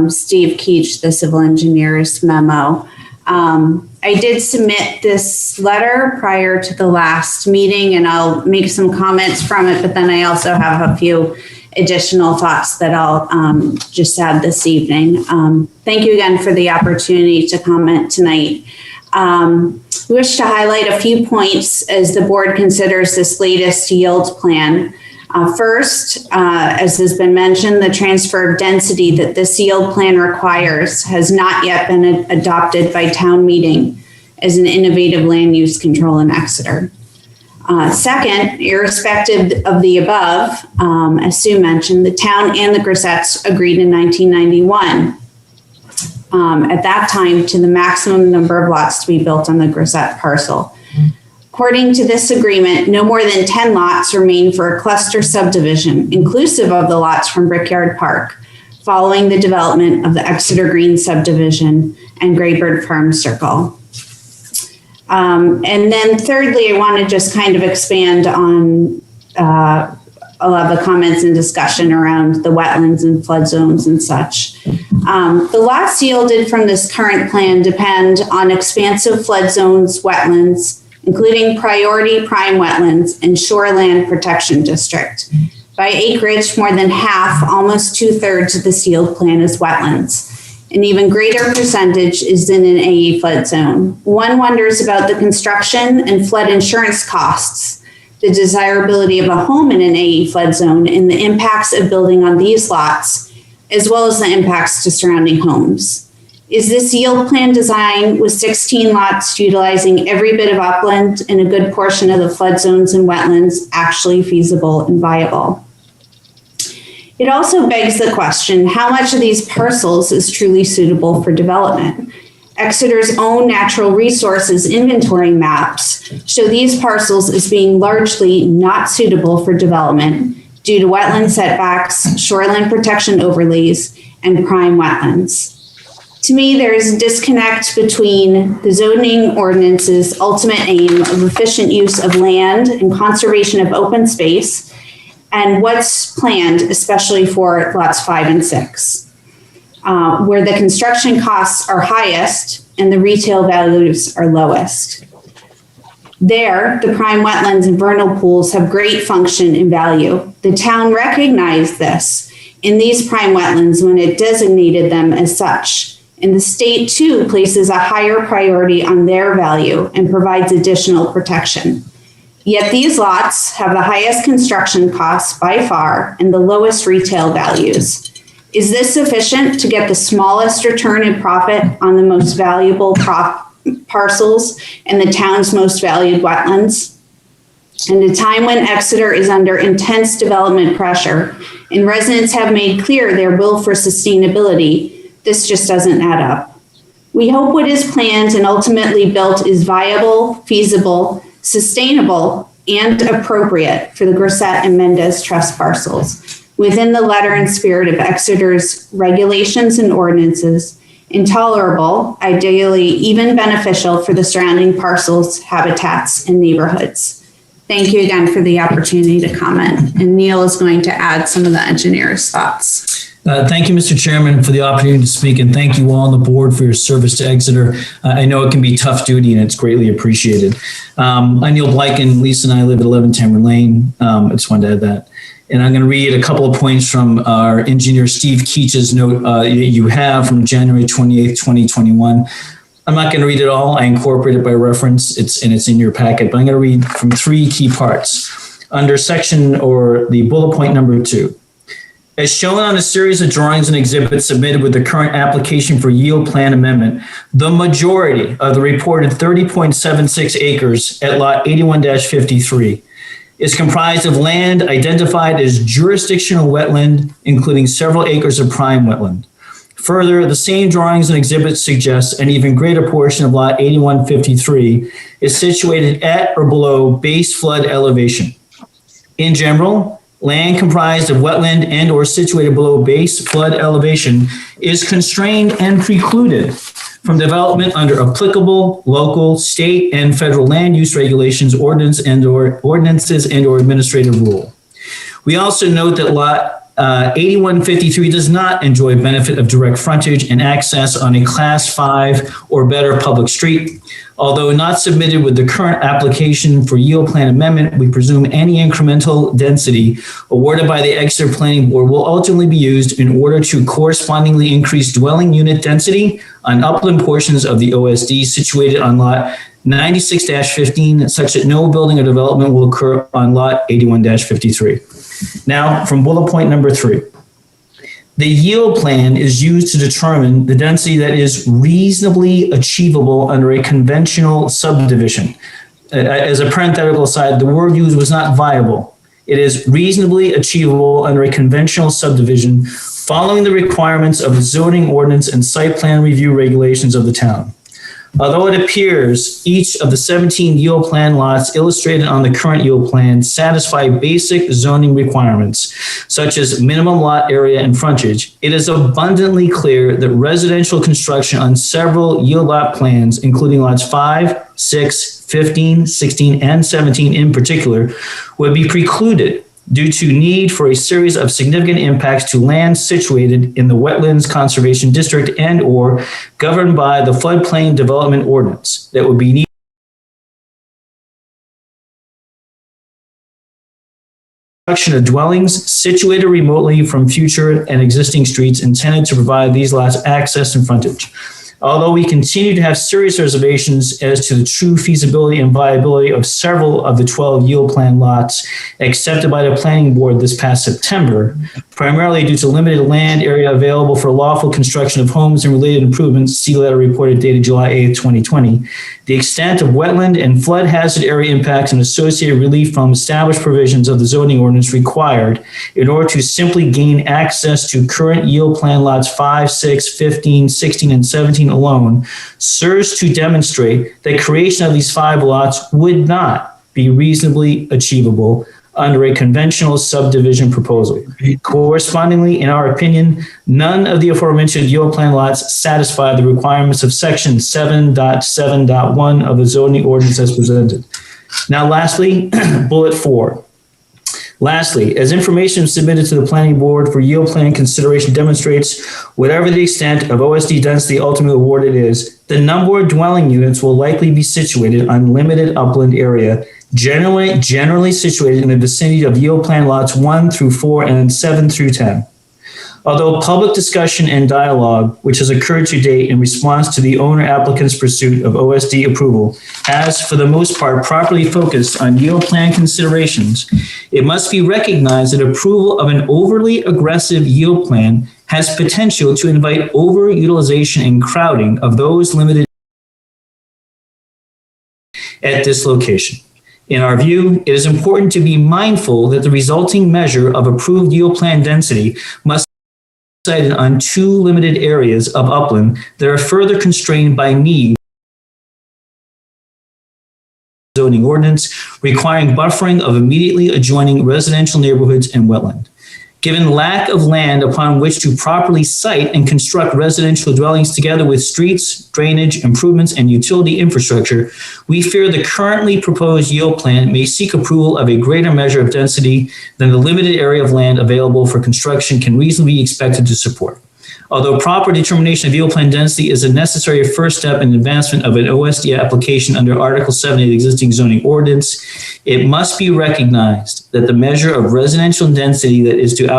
Steve Keach, the civil engineer's memo. I did submit this letter prior to the last meeting, and I'll make some comments from it, but then I also have a few additional thoughts that I'll just add this evening. Thank you again for the opportunity to comment tonight. We wish to highlight a few points as the board considers this latest yield plan. First, as has been mentioned, the transfer of density that this yield plan requires has not yet been adopted by town meeting as an innovative land use control in Exeter. Second, irrespective of the above, as Sue mentioned, the town and the Grissettes agreed in 1991 at that time to the maximum number of lots to be built on the Grisette parcel. According to this agreement, no more than 10 lots remain for a cluster subdivision, inclusive of the lots from Brickyard Park, following the development of the Exeter Green subdivision and Greybird Farm Circle. And then thirdly, I want to just kind of expand on a lot of the comments and discussion around the wetlands and flood zones and such. The lots yielded from this current plan depend on expansive flood zones, wetlands, including priority prime wetlands and shoreland protection district. By acreage, more than half, almost 2/3 of the sealed plan is wetlands. An even greater percentage is in an AE flood zone. One wonders about the construction and flood insurance costs, the desirability of a home in an AE flood zone, and the impacts of building on these lots, as well as the impacts to surrounding homes. Is this yield plan design with 16 lots utilizing every bit of upland and a good portion of the flood zones and wetlands actually feasible and viable? It also begs the question, how much of these parcels is truly suitable for development? Exeter's own natural resources inventory maps show these parcels as being largely not suitable for development due to wetland setbacks, shoreline protection overlays, and prime wetlands. To me, there is a disconnect between the zoning ordinance's ultimate aim of efficient use of land and conservation of open space and what's planned, especially for lots 5 and 6, where the construction costs are highest and the retail values are lowest. There, the prime wetlands and vernal pools have great function and value. The town recognized this in these prime wetlands when it designated them as such. And the state too places a higher priority on their value and provides additional protection. Yet these lots have the highest construction costs by far and the lowest retail values. Is this sufficient to get the smallest return in profit on the most valuable parcels and the town's most valued wetlands? In a time when Exeter is under intense development pressure and residents have made clear their will for sustainability, this just doesn't add up. We hope what is planned and ultimately built is viable, feasible, sustainable, and appropriate for the Grisette and Mendez Trust parcels within the letter and spirit of Exeter's regulations and ordinances, intolerable, ideally even beneficial for the surrounding parcels, habitats, and neighborhoods. Thank you again for the opportunity to comment. And Neil is going to add some of the engineer's thoughts. Thank you, Mr. Chairman, for the opportunity to speak, and thank you all on the board for your service to Exeter. I know it can be tough duty, and it's greatly appreciated. I'm Neil Blake, and Lisa and I live at 11 Tamron Lane. I just wanted to add that. And I'm going to read a couple of points from our engineer Steve Keach's note you have from January 28th, 2021. I'm not going to read it all. I incorporate it by reference. It's in your packet, but I'm going to read from 3 key parts. Under section or the bullet point number 2. As shown on a series of drawings and exhibits submitted with the current application for yield plan amendment, the majority of the reported 30.76 acres at lot 81-53 is comprised of land identified as jurisdictional wetland, including several acres of prime wetland. Further, the same drawings and exhibits suggest an even greater portion of lot 81-53 is situated at or below base flood elevation. In general, land comprised of wetland and or situated below base flood elevation is constrained and precluded from development under applicable local, state, and federal land use regulations, ordinances and or administrative rule. We also note that lot 8153 does not enjoy benefit of direct frontage and access on a class 5 or better public street. Although not submitted with the current application for yield plan amendment, we presume any incremental density awarded by the Exeter Planning Board will ultimately be used in order to correspondingly increase dwelling unit density on upland portions of the OSD situated on lot 96-15, such that no building or development will occur on lot 81-53. Now, from bullet point number 3. The yield plan is used to determine the density that is reasonably achievable under a conventional subdivision. As a parenthetical aside, the word used was not viable. It is reasonably achievable under a conventional subdivision following the requirements of the zoning ordinance and site plan review regulations of the town. Although it appears each of the 17 yield plan lots illustrated on the current yield plan satisfy basic zoning requirements, such as minimum lot area and frontage, it is abundantly clear that residential construction on several yield lot plans, including lots 5, 6, 15, 16, and 17 in particular, would be precluded due to need for a series of significant impacts to land situated in the Wetlands Conservation District and or governed by the Floodplain Development Ordinance that would be needed construction of dwellings situated remotely from future and existing streets intended to provide these lots access and frontage. Although we continue to have serious reservations as to the true feasibility and viability of several of the 12 yield plan lots accepted by the planning board this past September, primarily due to limited land area available for lawful construction of homes and related improvements, see letter reported dated July 8, 2020, the extent of wetland and flood hazard area impacts and associated relief from established provisions of the zoning ordinance required in order to simply gain access to current yield plan lots 5, 6, 15, 16, and 17 alone serves to demonstrate that creation of these 5 lots would not be reasonably achievable under a conventional subdivision proposal. Correspondingly, in our opinion, none of the aforementioned yield plan lots satisfy the requirements of section 7.7.1 of the zoning ordinance as presented. Now, lastly, bullet 4. Lastly, as information submitted to the planning board for yield plan consideration demonstrates, whatever the extent of OSD density ultimately awarded is, the number of dwelling units will likely be situated on limited upland area, generally situated in the vicinity of yield plan lots 1 through 4 and 7 through 10. Although public discussion and dialogue, which has occurred to date in response to the owner applicant's pursuit of OSD approval, has for the most part properly focused on yield plan considerations, it must be recognized that approval of an overly aggressive yield plan has potential to invite overutilization and crowding of those limited at this location. In our view, it is important to be mindful that the resulting measure of approved yield plan density must sited on 2 limited areas of upland that are further constrained by need zoning ordinance requiring buffering of immediately adjoining residential neighborhoods and wetland. Given lack of land upon which to properly site and construct residential dwellings together with streets, drainage, improvements, and utility infrastructure, we fear the currently proposed yield plan may seek approval of a greater measure of density than the limited area of land available for construction can reasonably be expected to support. Although proper determination of yield plan density is a necessary first step in advancement of an OSD application under Article 7 of the existing zoning ordinance, it must be recognized that the measure of residential density that is the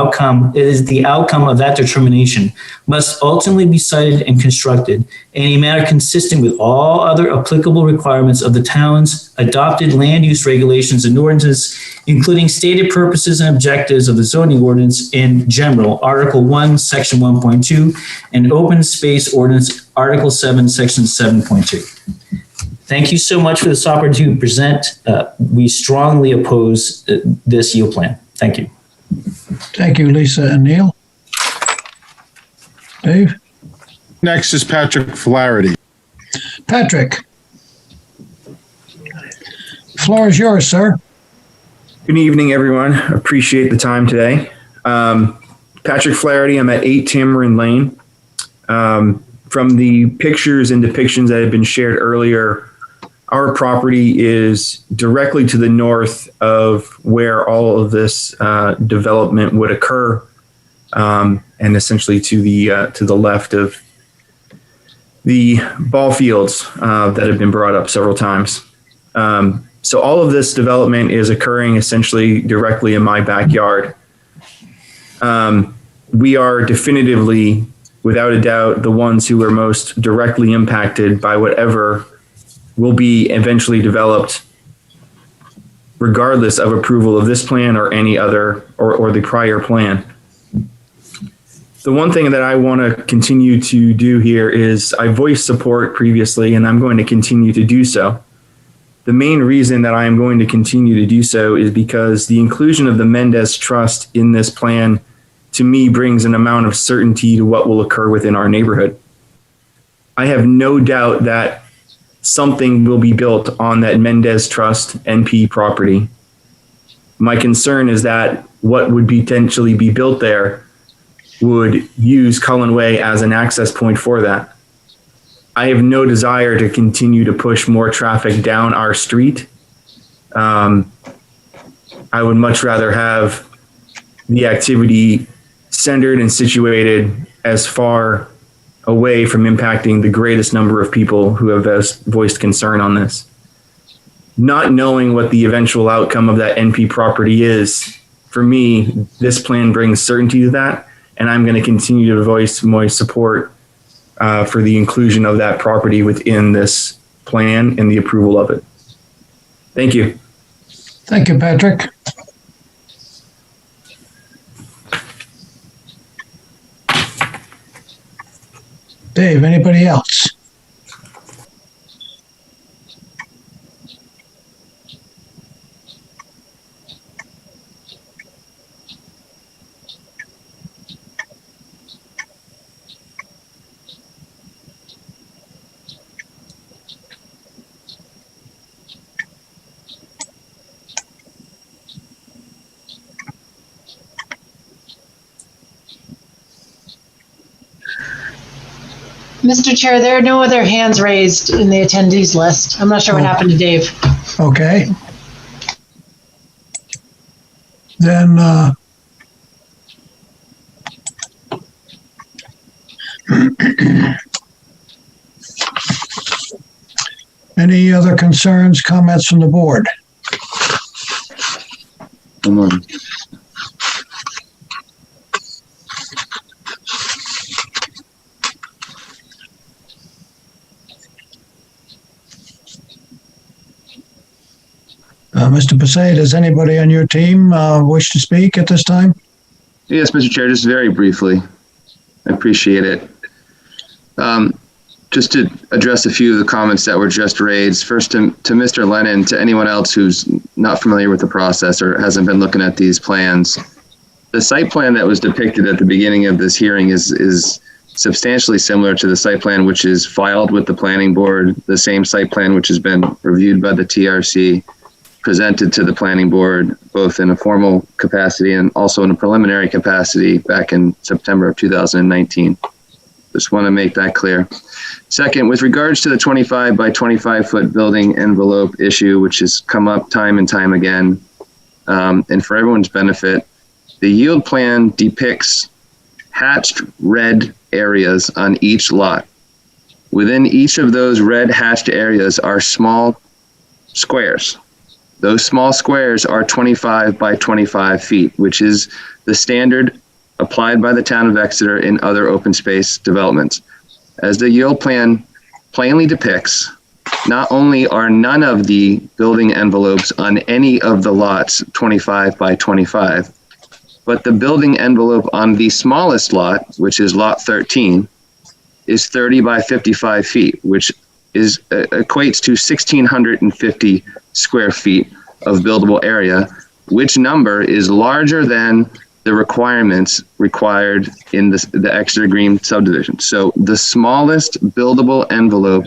outcome of that determination must ultimately be cited and constructed in a manner consistent with all other applicable requirements of the town's adopted land use regulations and ordinances, including stated purposes and objectives of the zoning ordinance in general, Article 1, Section 1.2, and Open Space Ordinance, Article 7, Section 7.2. Thank you so much for this opportunity to present. We strongly oppose this yield plan. Thank you. Thank you, Lisa and Neil. Dave? Next is Patrick Flaherty. Patrick. Floor is yours, sir. Good evening, everyone. Appreciate the time today. Patrick Flaherty, I'm at 8 Tamarind Lane. From the pictures and depictions that have been shared earlier, our property is directly to the north of where all of this development would occur, and essentially to the left of the ball fields that have been brought up several times. So all of this development is occurring essentially directly in my backyard. We are definitively, without a doubt, the ones who are most directly impacted by whatever will be eventually developed, regardless of approval of this plan or any other or the prior plan. The one thing that I want to continue to do here is I voiced support previously, and I'm going to continue to do so. The main reason that I am going to continue to do so is because the inclusion of the Mendez Trust in this plan, to me, brings an amount of certainty to what will occur within our neighborhood. I have no doubt that something will be built on that Mendez Trust NP property. My concern is that what would potentially be built there would use Cullen Way as an access point for that. I have no desire to continue to push more traffic down our street. I would much rather have the activity centered and situated as far away from impacting the greatest number of people who have voiced concern on this. Not knowing what the eventual outcome of that NP property is, for me, this plan brings certainty to that, and I'm going to continue to voice my support for the inclusion of that property within this plan and the approval of it. Thank you. Thank you, Patrick. Dave, anybody else? Mr. Chair, there are no other hands raised in the attendees list. I'm not sure what happened to Dave. Okay. Then any other concerns, comments from the board? Come on. Mr. Passay, does anybody on your team wish to speak at this time? Yes, Mr. Chair, just very briefly. I appreciate it. Just to address a few of the comments that were just raised. First, to Mr. Lennon, to anyone else who's not familiar with the process or hasn't been looking at these plans, the site plan that was depicted at the beginning of this hearing is substantially similar to the site plan which is filed with the planning board, the same site plan which has been reviewed by the TRC, presented to the planning board, both in a formal capacity and also in a preliminary capacity back in September of 2019. Just want to make that clear. Second, with regards to the 25 by 25 foot building envelope issue, which has come up time and time again, and for everyone's benefit, the yield plan depicts hatched red areas on each lot. Within each of those red hatched areas are small squares. Those small squares are 25 by 25 feet, which is the standard applied by the town of Exeter in other open space developments. As the yield plan plainly depicts, not only are none of the building envelopes on any of the lots 25 by 25, but the building envelope on the smallest lot, which is lot 13, is 30 by 55 feet, which equates to 1,650 square feet of buildable area, which number is larger than the requirements required in the Exeter Green subdivision. So the smallest buildable envelope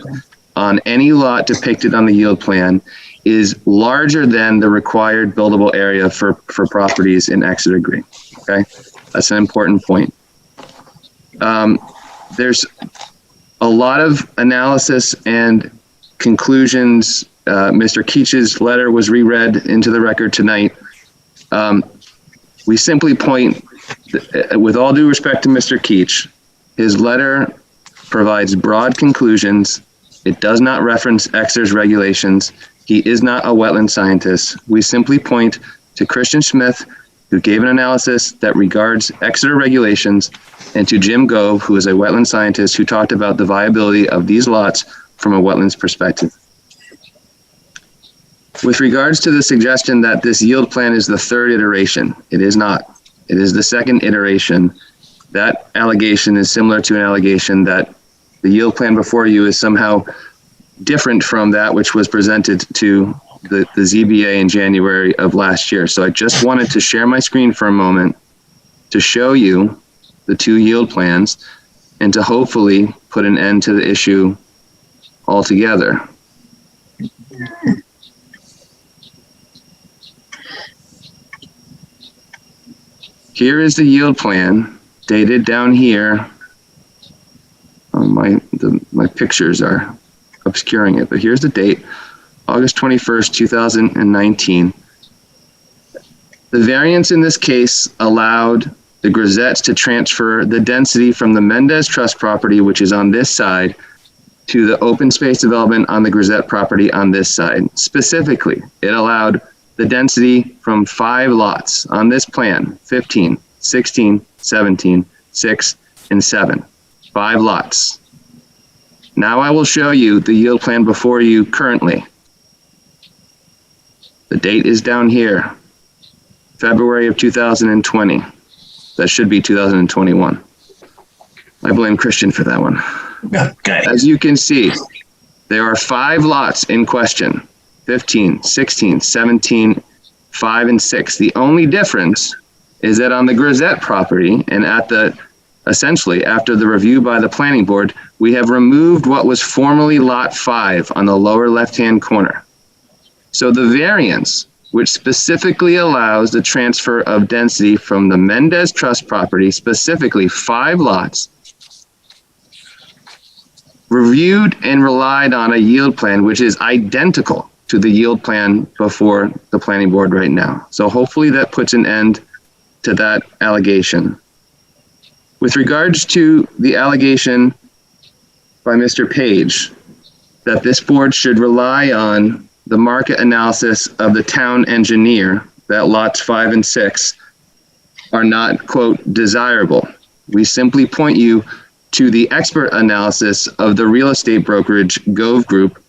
on any lot depicted on the yield plan is larger than the required buildable area for properties in Exeter Green. Okay, that's an important point. There's a lot of analysis and conclusions. Mr. Keach's letter was reread into the record tonight. We simply point, with all due respect to Mr. Keach, his letter provides broad conclusions. It does not reference Exeter's regulations. He is not a wetland scientist. We simply point to Christian Smith, who gave an analysis that regards Exeter regulations, and to Jim Gove, who is a wetland scientist, who talked about the viability of these lots from a wetlands perspective. With regards to the suggestion that this yield plan is the third iteration, it is not. It is the second iteration. That allegation is similar to an allegation that the yield plan before you is somehow different from that which was presented to the ZBA in January of last year. So I just wanted to share my screen for a moment to show you the 2 yield plans and to hopefully put an end to the issue altogether. Here is the yield plan dated down here. Oh, my pictures are obscuring it, but here's the date, August 21st, 2019. The variance in this case allowed the Grisettes to transfer the density from the Mendez Trust property, which is on this side, to the open space development on the Grisette property on this side. Specifically, it allowed the density from 5 lots on this plan, 15, 16, 17, 6, and 7. 5 lots. Now I will show you the yield plan before you currently. The date is down here, February of 2020. That should be 2021. I blame Christian for that one. Okay. As you can see, there are 5 lots in question, 15, 16, 17, 5, and 6. The only difference is that on the Grisette property and essentially after the review by the planning board, we have removed what was formerly lot 5 on the lower left-hand corner. So the variance, which specifically allows the transfer of density from the Mendez Trust property, specifically 5 lots, reviewed and relied on a yield plan which is identical to the yield plan before the planning board right now. So hopefully that puts an end to that allegation. With regards to the allegation by Mr. Page that this board should rely on the market analysis of the town engineer that lots 5 and 6 are not, quote, desirable, we simply point you to the expert analysis of the real estate brokerage Gove Group,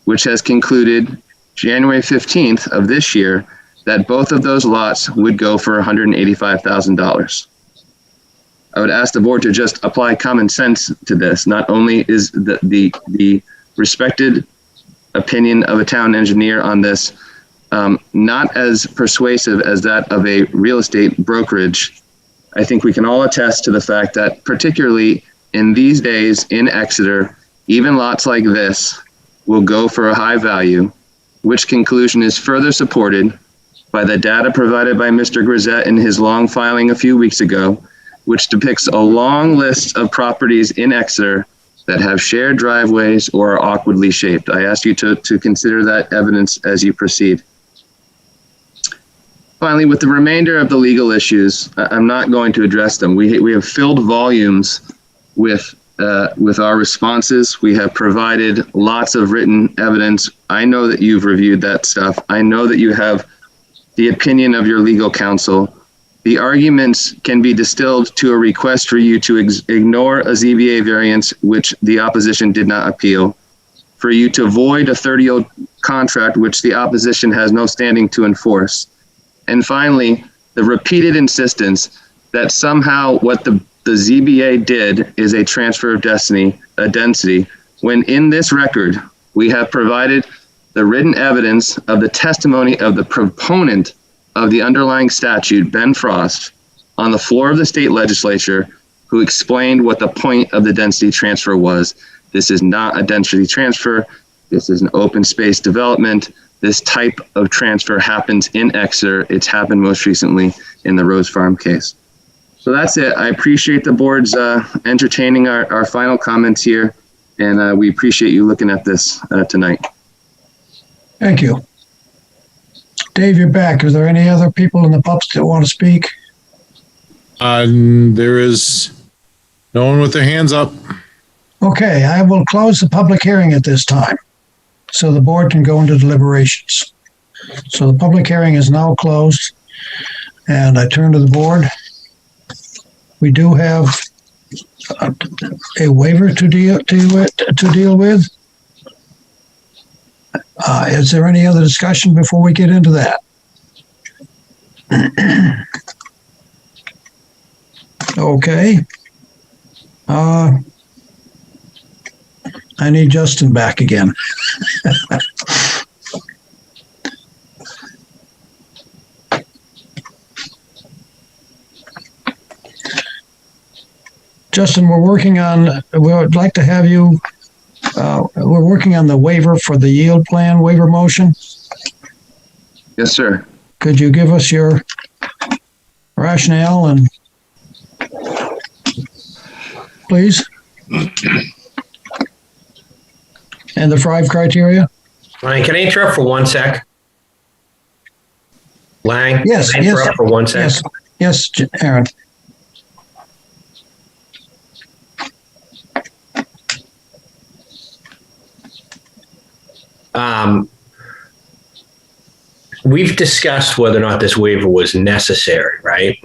which has concluded January 15th of this year that both of those lots would go for $185,000. I would ask the board to just apply common sense to this. Not only is the respected opinion of a town engineer on this not as persuasive as that of a real estate brokerage, I think we can all attest to the fact that particularly in these days in Exeter, even lots like this will go for a high value, which conclusion is further supported by the data provided by Mr. Grisette in his long filing a few weeks ago, which depicts a long list of properties in Exeter that have shared driveways or are awkwardly shaped. I ask you to consider that evidence as you proceed. Finally, with the remainder of the legal issues, I'm not going to address them. We have filled volumes with our responses. We have provided lots of written evidence. I know that you've reviewed that stuff. I know that you have the opinion of your legal counsel. The arguments can be distilled to a request for you to ignore a ZBA variance, which the opposition did not appeal, for you to void a 30-year contract, which the opposition has no standing to enforce. And finally, the repeated insistence that somehow what the ZBA did is a transfer of density, when in this record, we have provided the written evidence of the testimony of the proponent of the underlying statute, Ben Frost, on the floor of the state legislature, who explained what the point of the density transfer was. This is not a density transfer. This is an open space development. This type of transfer happens in Exeter. It's happened most recently in the Rose Farm case. So that's it. I appreciate the board's entertaining our final comments here, and we appreciate you looking at this tonight. Thank you. Dave, you're back. Is there any other people in the pubs that want to speak? There is no one with their hands up. Okay, I will close the public hearing at this time so the board can go into deliberations. So the public hearing is now closed, and I turn to the board. We do have a waiver to deal with. Is there any other discussion before we get into that? Okay. I need Justin back again. Justin, we would like to have you, we're working on the waiver for the yield plan waiver motion. Yes, sir. Could you give us your rationale and please? And the 5 criteria? Lang, can I interrupt for 1 sec? Lang? Yes, can I interrupt for 1 sec? Yes, Aaron. We've discussed whether or not this waiver was necessary, right?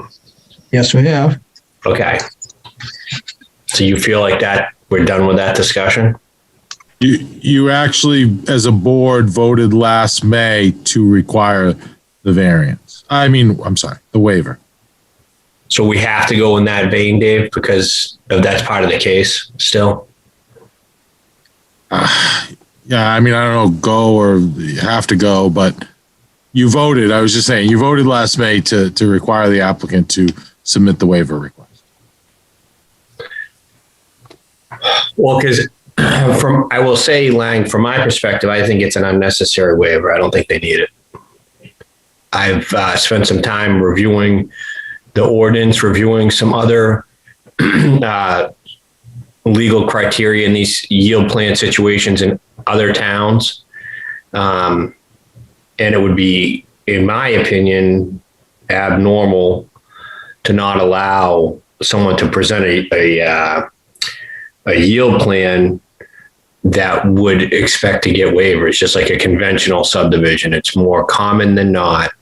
Yes, we have. Okay. So you feel like that we're done with that discussion? You actually, as a board, voted last May to require the variance. The waiver. So we have to go in that vein, Dave, because that's part of the case still? Yeah, I don't know, go or have to go, but you voted, I was just saying, you voted last May to require the applicant to submit the waiver request. Well, because I will say, Lang, from my perspective, I think it's an unnecessary waiver. I don't think they need it. I've spent some time reviewing the ordinance, reviewing some other legal criteria in these yield plan situations in other towns. And it would be, in my opinion, abnormal to not allow someone to present a yield plan that would expect to get waivers, just like a conventional subdivision. It's more common than not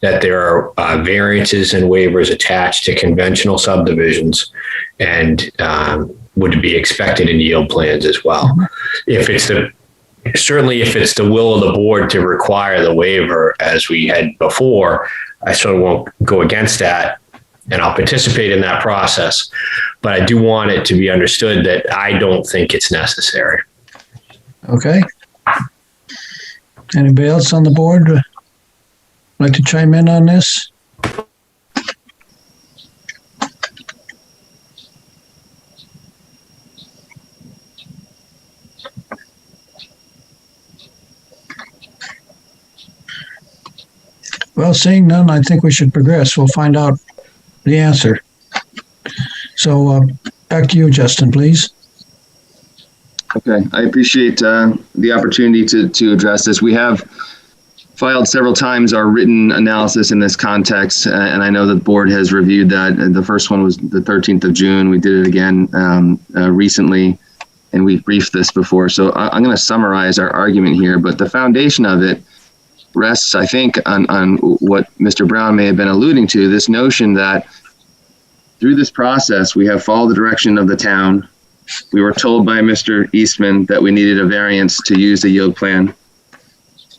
that there are variances and waivers attached to conventional subdivisions, and would be expected in yield plans as well. If it's the will of the board to require the waiver as we had before, I certainly won't go against that, and I'll participate in that process. But I do want it to be understood that I don't think it's necessary. Okay. Anybody else on the board like to chime in on this? Well, seeing none, I think we should progress. We'll find out the answer. So back to you, Justin, please. Okay, I appreciate the opportunity to address this. We have filed several times our written analysis in this context, and I know that the board has reviewed that. The first one was the 13th of June. We did it again recently, and we've briefed this before. So I'm going to summarize our argument here, but the foundation of it rests, I think, on what Mr. Brown may have been alluding to, this notion that through this process, we have followed the direction of the town. We were told by Mr. Eastman that we needed a variance to use the yield plan,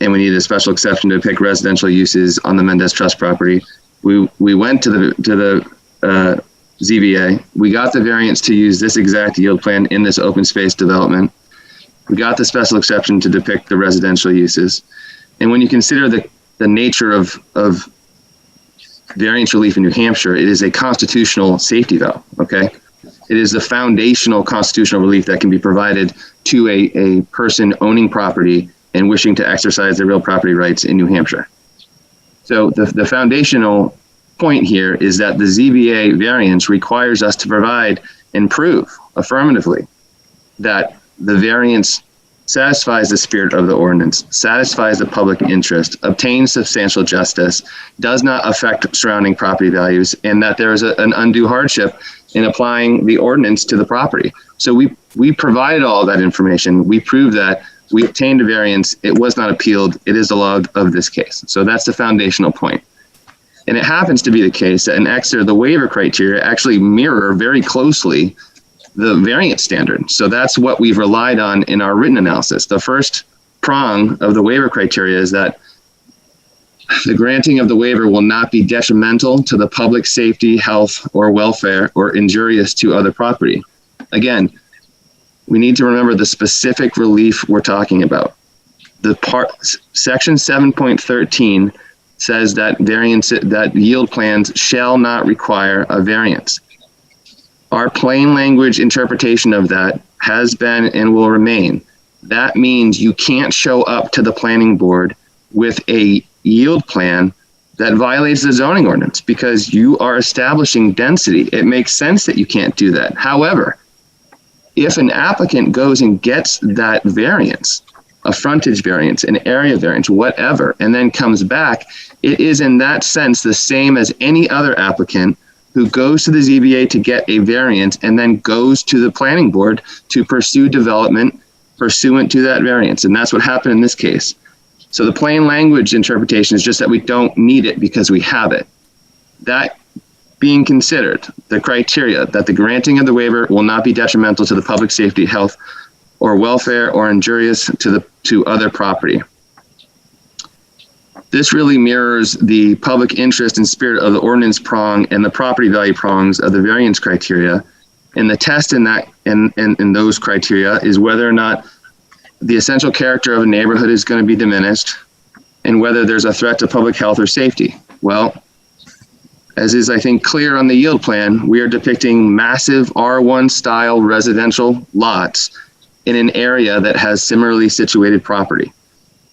and we needed a special exception to pick residential uses on the Mendez Trust property. We went to the ZBA. We got the variance to use this exact yield plan in this open space development. We got the special exception to depict the residential uses. And when you consider the nature of variance relief in New Hampshire, it is a constitutional safety valve, okay? It is the foundational constitutional relief that can be provided to a person owning property and wishing to exercise their real property rights in New Hampshire. So the foundational point here is that the ZBA variance requires us to provide and prove affirmatively that the variance satisfies the spirit of the ordinance, satisfies the public interest, obtains substantial justice, does not affect surrounding property values, and that there is an undue hardship in applying the ordinance to the property. So we provided all of that information. We proved that. We obtained a variance. It was not appealed. It is the law of this case. So that's the foundational point. And it happens to be the case that in Exeter, the waiver criteria actually mirror very closely the variance standard. So that's what we've relied on in our written analysis. The first prong of the waiver criteria is that the granting of the waiver will not be detrimental to the public safety, health, or welfare, or injurious to other property. Again, we need to remember the specific relief we're talking about. Section 7.13 says that that yield plans shall not require a variance. Our plain language interpretation of that has been and will remain. That means you can't show up to the planning board with a yield plan that violates the zoning ordinance because you are establishing density. It makes sense that you can't do that. However, if an applicant goes and gets that variance, a frontage variance, an area variance, whatever, and then comes back, it is in that sense the same as any other applicant who goes to the ZBA to get a variance and then goes to the planning board to pursue development pursuant to that variance. And that's what happened in this case. So the plain language interpretation is just that we don't need it because we have it. That being considered, the criteria that the granting of the waiver will not be detrimental to the public safety, health, or welfare or injurious to other property. This really mirrors the public interest and spirit of the ordinance prong and the property value prongs of the variance criteria. And the test in that in those criteria is whether or not the essential character of a neighborhood is going to be diminished and whether there's a threat to public health or safety. Well, as is, I think, clear on the yield plan, we are depicting massive R1 style residential lots in an area that has similarly situated property.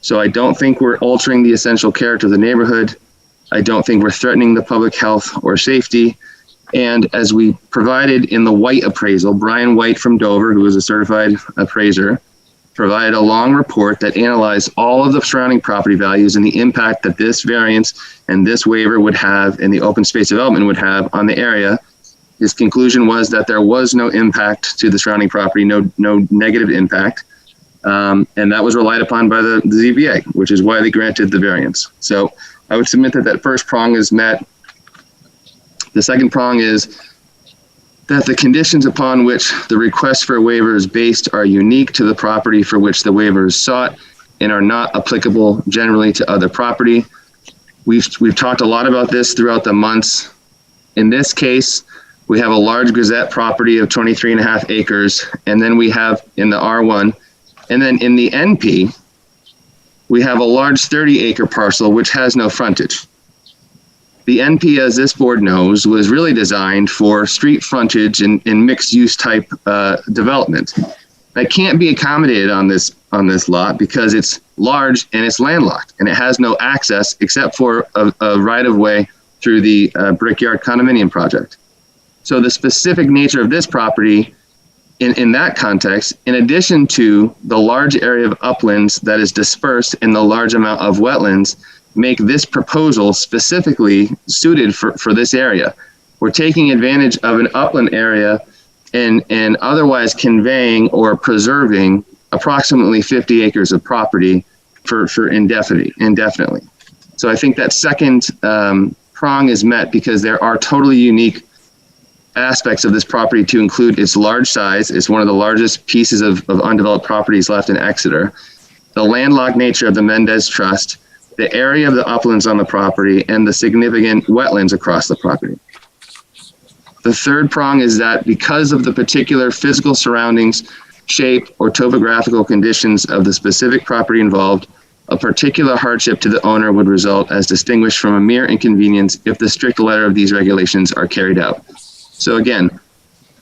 So I don't think we're altering the essential character of the neighborhood. I don't think we're threatening the public health or safety. And as we provided in the White appraisal, Brian White from Dover, who is a certified appraiser, provided a long report that analyzed all of the surrounding property values and the impact that this variance and this waiver would have and the open space development would have on the area. His conclusion was that there was no impact to the surrounding property, no negative impact. And that was relied upon by the ZBA, which is why they granted the variance. So I would submit that that first prong is met. The second prong is that the conditions upon which the request for a waiver is based are unique to the property for which the waiver is sought and are not applicable generally to other property. We've talked a lot about this throughout the months. In this case, we have a large Gazette property of 23.5 acres, and then we have in the R1, and then in the NP, we have a large 30-acre parcel which has no frontage. The NP, as this board knows, was really designed for street frontage and mixed-use type development. That can't be accommodated on this lot because it's large and it's landlocked, and it has no access except for a right-of-way through the Brickyard condominium project. So the specific nature of this property in that context, in addition to the large area of uplands that is dispersed in the large amount of wetlands, make this proposal specifically suited for this area. We're taking advantage of an upland area and otherwise conveying or preserving approximately 50 acres of property for indefinitely. So I think that second prong is met because there are totally unique aspects of this property to include its large size. It's one of the largest pieces of undeveloped properties left in Exeter. The landlocked nature of the Mendez Trust, the area of the uplands on the property, and the significant wetlands across the property. The third prong is that because of the particular physical surroundings, shape, or topographical conditions of the specific property involved, a particular hardship to the owner would result as distinguished from a mere inconvenience if the strict letter of these regulations are carried out. So again,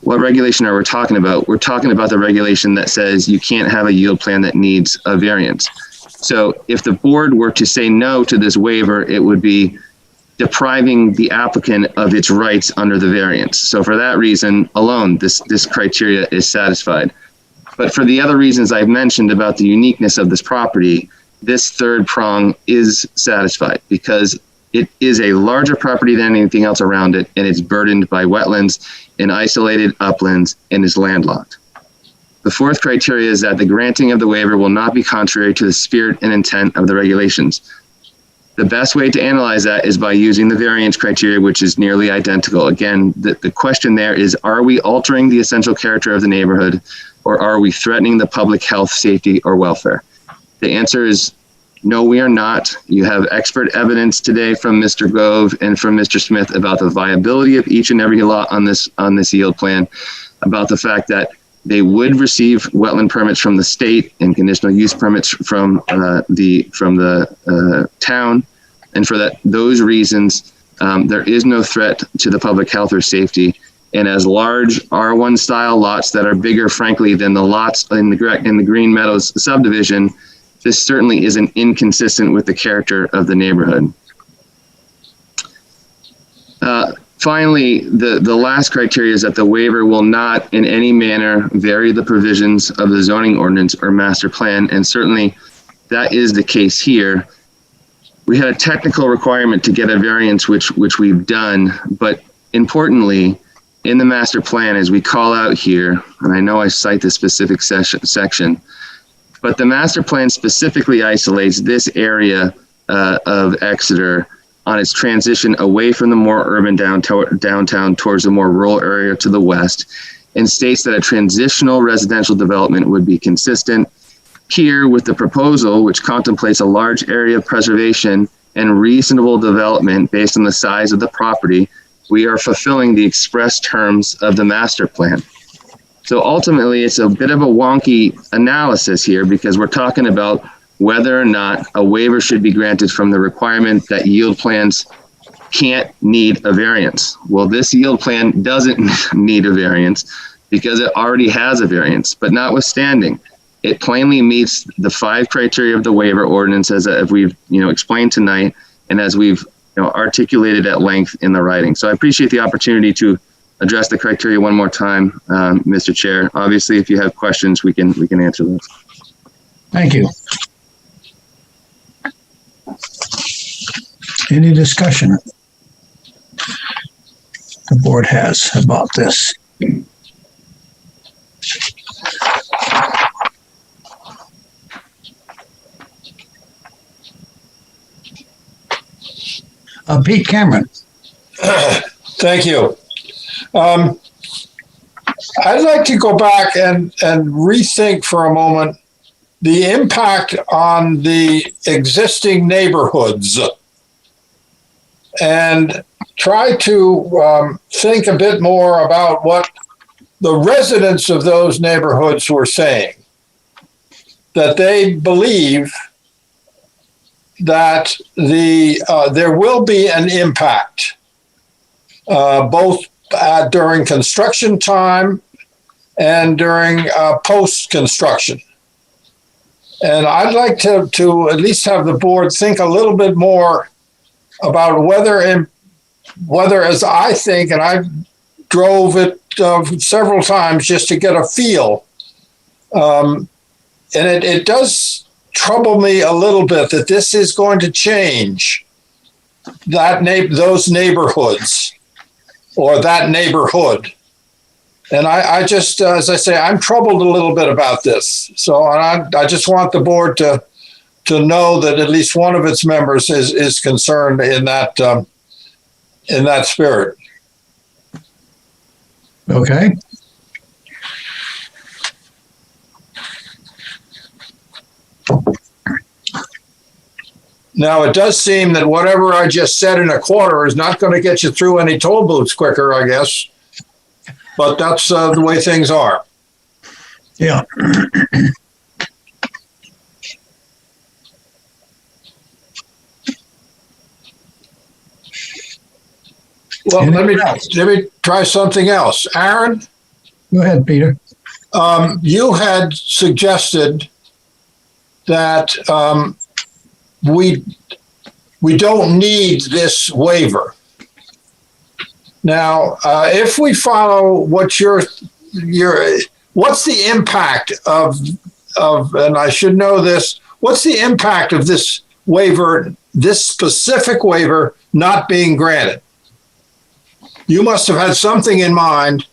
what regulation are we talking about? We're talking about the regulation that says you can't have a yield plan that needs a variance. So if the board were to say no to this waiver, it would be depriving the applicant of its rights under the variance. So for that reason alone, this criteria is satisfied. But for the other reasons I've mentioned about the uniqueness of this property, this third prong is satisfied because it is a larger property than anything else around it, and it's burdened by wetlands and isolated uplands and is landlocked. The fourth criteria is that the granting of the waiver will not be contrary to the spirit and intent of the regulations. The best way to analyze that is by using the variance criteria, which is nearly identical. Again, the question there is, are we altering the essential character of the neighborhood, or are we threatening the public health, safety, or welfare? The answer is no, we are not. You have expert evidence today from Mr. Gove and from Mr. Smith about the viability of each and every lot on this yield plan, about the fact that They would receive wetland permits from the state and conditional use permits from the town. And for those reasons, there is no threat to the public health or safety. And as large R1 style lots that are bigger, frankly, than the lots in the Green Meadows subdivision, this certainly isn't inconsistent with the character of the neighborhood. Finally, the last criteria is that the waiver will not in any manner vary the provisions of the zoning ordinance or master plan, and certainly that is the case here. We had a technical requirement to get a variance, which we've done, but importantly, in the master plan, as we call out here, and I know I cite the specific section, but the master plan specifically isolates this area of Exeter on its transition away from the more urban downtown towards the more rural area to the west, and states that a transitional residential development would be consistent. Here, with the proposal, which contemplates a large area of preservation and reasonable development based on the size of the property, we are fulfilling the express terms of the master plan. So ultimately, it's a bit of a wonky analysis here because we're talking about whether or not a waiver should be granted from the requirement that yield plans can't need a variance. Well, this yield plan doesn't need a variance because it already has a variance, but notwithstanding, it plainly meets the 5 criteria of the waiver ordinance as we've explained tonight and as we've articulated at length in the writing. So I appreciate the opportunity to address the criteria one more time, Mr. Chair. Obviously, if you have questions, we can answer those. Thank you. Any discussion the board has about this? Pete Cameron. Thank you. I'd like to go back and rethink for a moment the impact on the existing neighborhoods and try to think a bit more about what the residents of those neighborhoods were saying, that they believe that there will be an impact both during construction time and during post-construction. And I'd like to at least have the board think a little bit more about whether, as I think, and I drove it several times just to get a feel, and it does trouble me a little bit that this is going to change those neighborhoods or that neighborhood. And I just, as I say, I'm troubled a little bit about this. So I just want the board to know that at least one of its members is concerned in that spirit. Okay. Now, it does seem that whatever I just said in a quarter is not going to get you through any toll booths quicker, I guess. But that's the way things are. Yeah. Well, let me try something else. Aaron? Go ahead, Peter. You had suggested that we don't need this waiver. Now, if we follow what what's the impact of, and I should know this, what's the impact of this waiver, this specific waiver not being granted? You must have had something in mind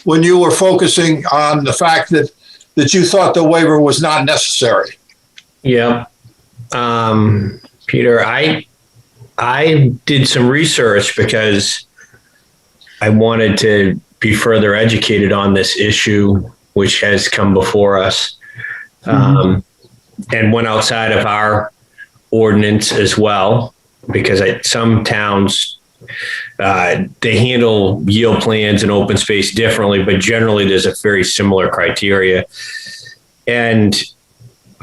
when you were focusing on the fact that you thought the waiver was not necessary. Yeah. Peter, I did some research because I wanted to be further educated on this issue, which has come before us, and went outside of our ordinance as well, because some towns They handle yield plans and open space differently, but generally there's a very similar criteria. And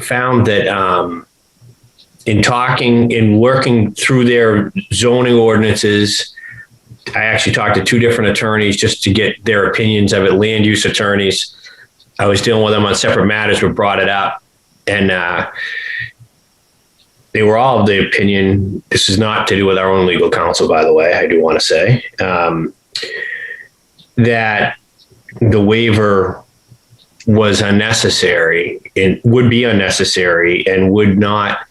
found that in working through their zoning ordinances, I actually talked to two different attorneys just to get their opinions of it, land use attorneys. I was dealing with them on separate matters, but brought it up. And they were all of the opinion, this is not to do with our own legal counsel, by the way, I do want to say, that the waiver was unnecessary and would be unnecessary and would not,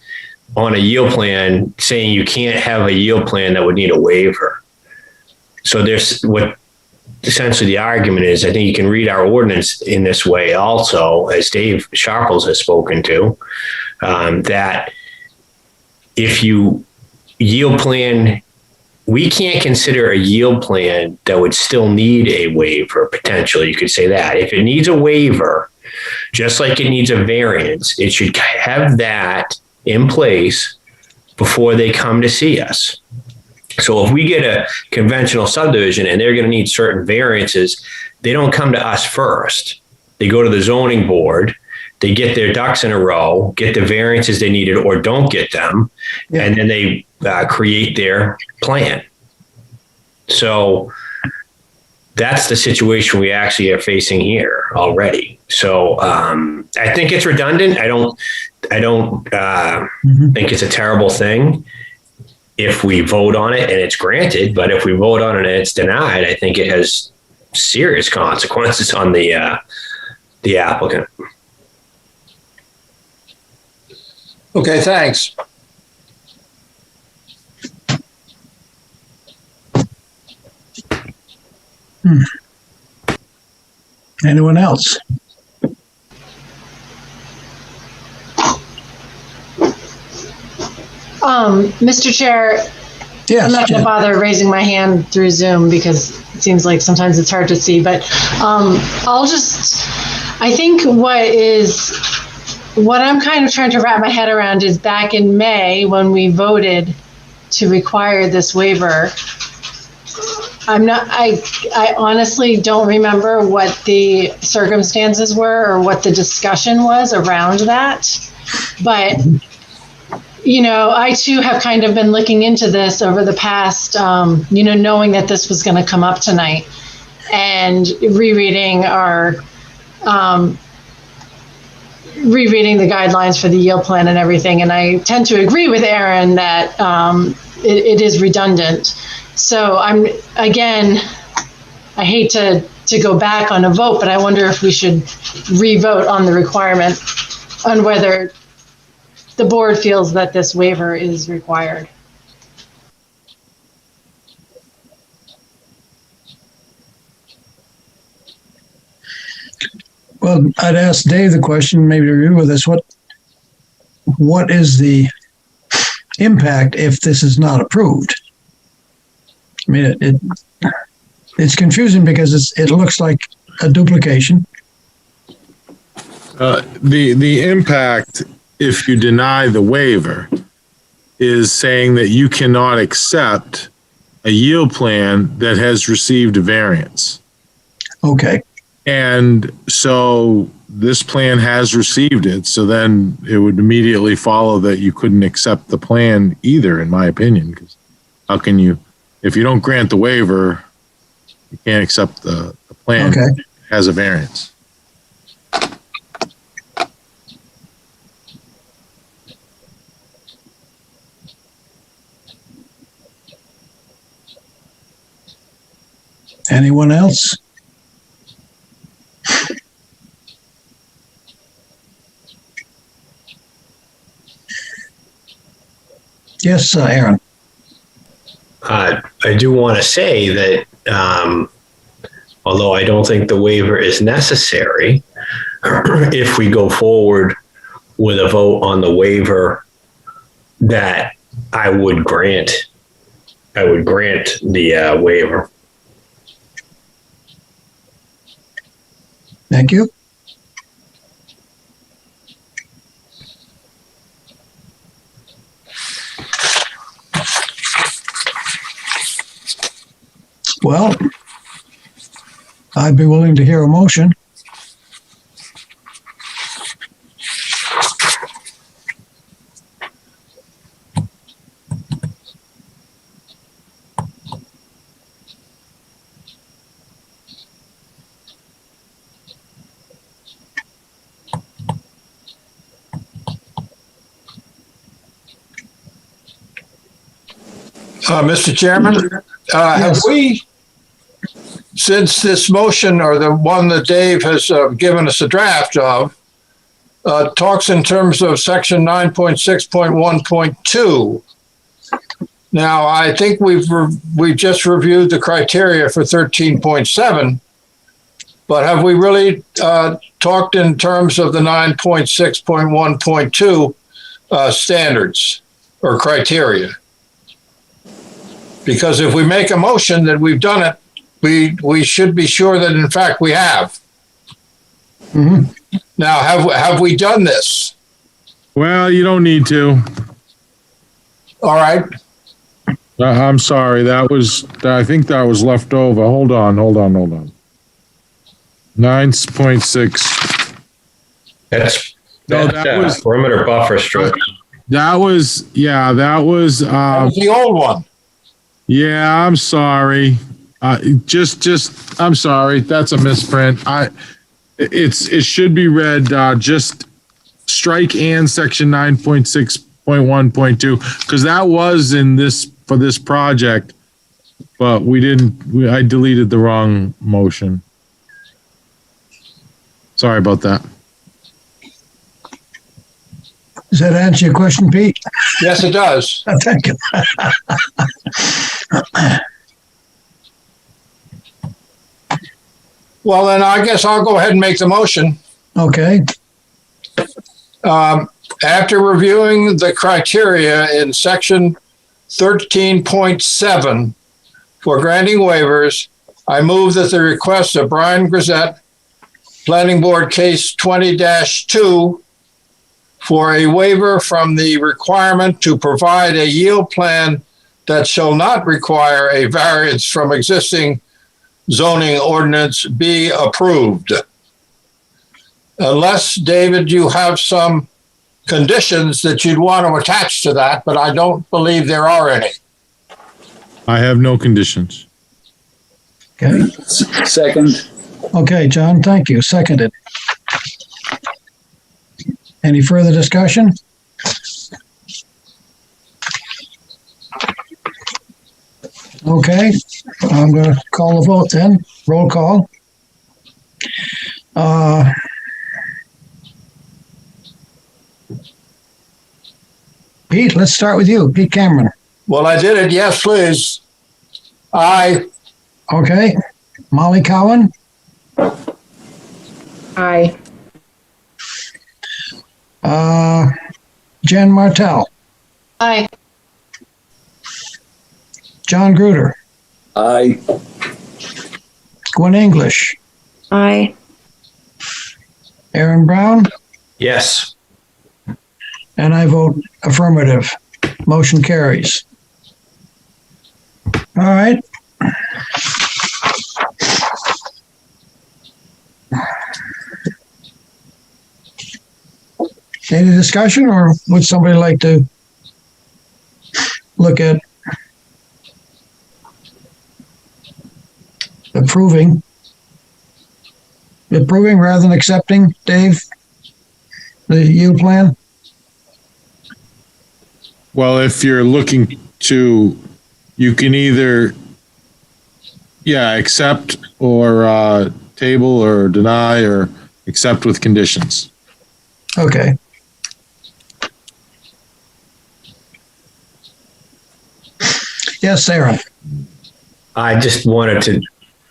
on a yield plan, saying you can't have a yield plan that would need a waiver. So there's what essentially the argument is. I think you can read our ordinance in this way also, as Dave Sharples has spoken to, that if you yield plan, we can't consider a yield plan that would still need a waiver, potentially. You could say that. If it needs a waiver, just like it needs a variance, it should have that in place before they come to see us. So if we get a conventional subdivision and they're going to need certain variances, they don't come to us first. They go to the zoning board, they get their ducks in a row, get the variances they needed or don't get them, and then they create their plan. So that's the situation we actually are facing here already. So I think it's redundant. I don't think it's a terrible thing if we vote on it and it's granted, but if we vote on it and it's denied, I think it has serious consequences on the applicant. Okay, thanks. Anyone else? Mr. Chair, yes, I'm not going to bother raising my hand through Zoom because it seems like sometimes it's hard to see, but I think what I'm kind of trying to wrap my head around is back in May when we voted to require this waiver, I honestly don't remember what the circumstances were or what the discussion was around that, but I too have kind of been looking into this over the past, knowing that this was going to come up tonight and rereading the guidelines for the yield plan and everything. And I tend to agree with Aaron that it is redundant. So I hate to go back on a vote, but I wonder if we should re-vote on the requirement on whether the board feels that this waiver is required. Well, I'd ask Dave the question, maybe to agree with this. What is the impact if this is not approved? I mean, it's confusing because it looks like a duplication. The impact, if you deny the waiver, is saying that you cannot accept a yield plan that has received a variance. Okay. And so this plan has received it. So then it would immediately follow that you couldn't accept the plan either, in my opinion. Because how can you, if you don't grant the waiver, you can't accept the plan that has a variance. Anyone else? Yes, Aaron. I do want to say that although I don't think the waiver is necessary, if we go forward with a vote on the waiver, that I would grant the waiver. Thank you. Well, I'd be willing to hear a motion. Mr. Chairman, have we, since this motion or the one that Dave has given us a draft of, talks in terms of section 9.6.1.2. Now, I think we've just reviewed the criteria for 13.7, but have we really talked in terms of the 9.6.1.2 standards or criteria? Because if we make a motion that we've done it, we should be sure that in fact we have. Mm-hmm. Now, have we done this? Well, you don't need to. All right. I'm sorry. I think that was left over. Hold on. 9.6. That's that was perimeter buffer strip. That was that was the old one. Yeah, I'm sorry. I'm sorry. That's a misprint. It should be read, just strike and section 9.6.1.2, because that was for this project, but I deleted the wrong motion. Sorry about that. Does that answer your question, Pete? Yes, it does. Thank you. Well, then I guess I'll go ahead and make the motion. Okay. After reviewing the criteria in section 13.7 for granting waivers, I move that the request of Brian Grisette, Planning Board Case 20-2, for a waiver from the requirement to provide a yield plan that shall not require a variance from existing zoning ordinance be approved. Unless, David, you have some conditions that you'd want to attach to that, but I don't believe there are any. I have no conditions. Okay. Second. Okay, John, thank you. Seconded. Any further discussion? Okay, I'm going to call the vote then. Roll call. Pete, let's start with you. Pete Cameron. Well, I did it. Yes, please. Aye. Okay. Molly Cowan. Aye. Jen Martell. Aye. John Gruder. Aye. Gwen English. Aye. Aaron Brown. Yes. And I vote affirmative. Motion carries. All right. Any discussion, or would somebody like to look at approving rather than accepting, Dave, the yield plan? Well, if you're looking to, you can either, accept or table or deny or accept with conditions. Okay. Yes, Sarah. I just wanted to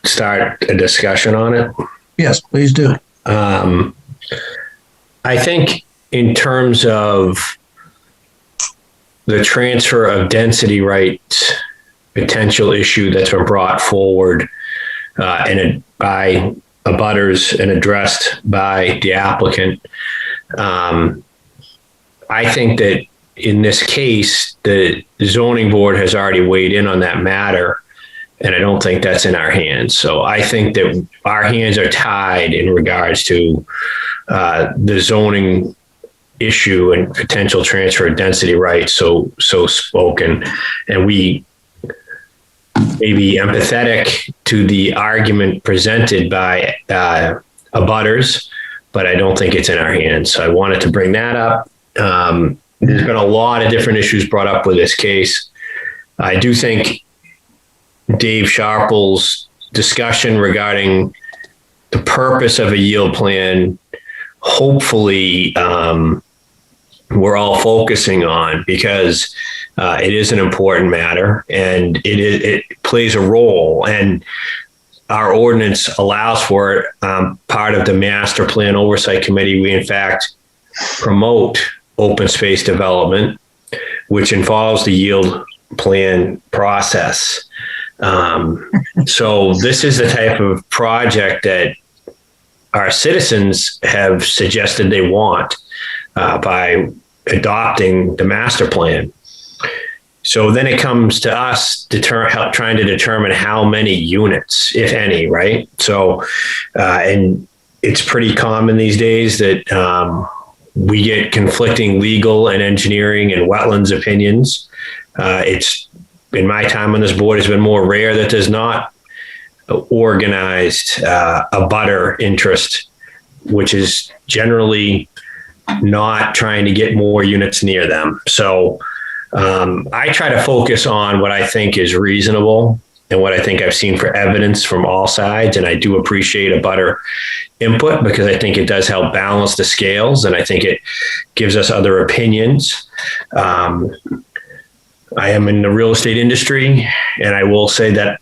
start a discussion on it. Yes, please do. I think in terms of the transfer of density rights potential issue that's been brought forward by abutters and addressed by the applicant, I think that in this case, the zoning board has already weighed in on that matter And I don't think that's in our hands. So I think that our hands are tied in regards to the zoning issue and potential transfer of density rights. So spoken, and we may be empathetic to the argument presented by abutters, but I don't think it's in our hands. So I wanted to bring that up. There's been a lot of different issues brought up with this case. I do think Dave Sharple's discussion regarding the purpose of a yield plan, hopefully we're all focusing on, because it is an important matter and it plays a role, and our ordinance allows for it. Part of the master plan oversight committee, we in fact promote open space development, which involves the yield plan process. So this is the type of project that our citizens have suggested they want by adopting the master plan. So then it comes to us trying to determine how many units, if any, right? So, and it's pretty common these days that we get conflicting legal and engineering and wetlands opinions. It's, in my time on this board, has been more rare that there's not organized abutter interest, which is generally not trying to get more units near them. So I try to focus on what I think is reasonable and what I think I've seen for evidence from all sides. And I do appreciate abutter input because I think it does help balance the scales, and I think it gives us other opinions. I am in the real estate industry, and I will say that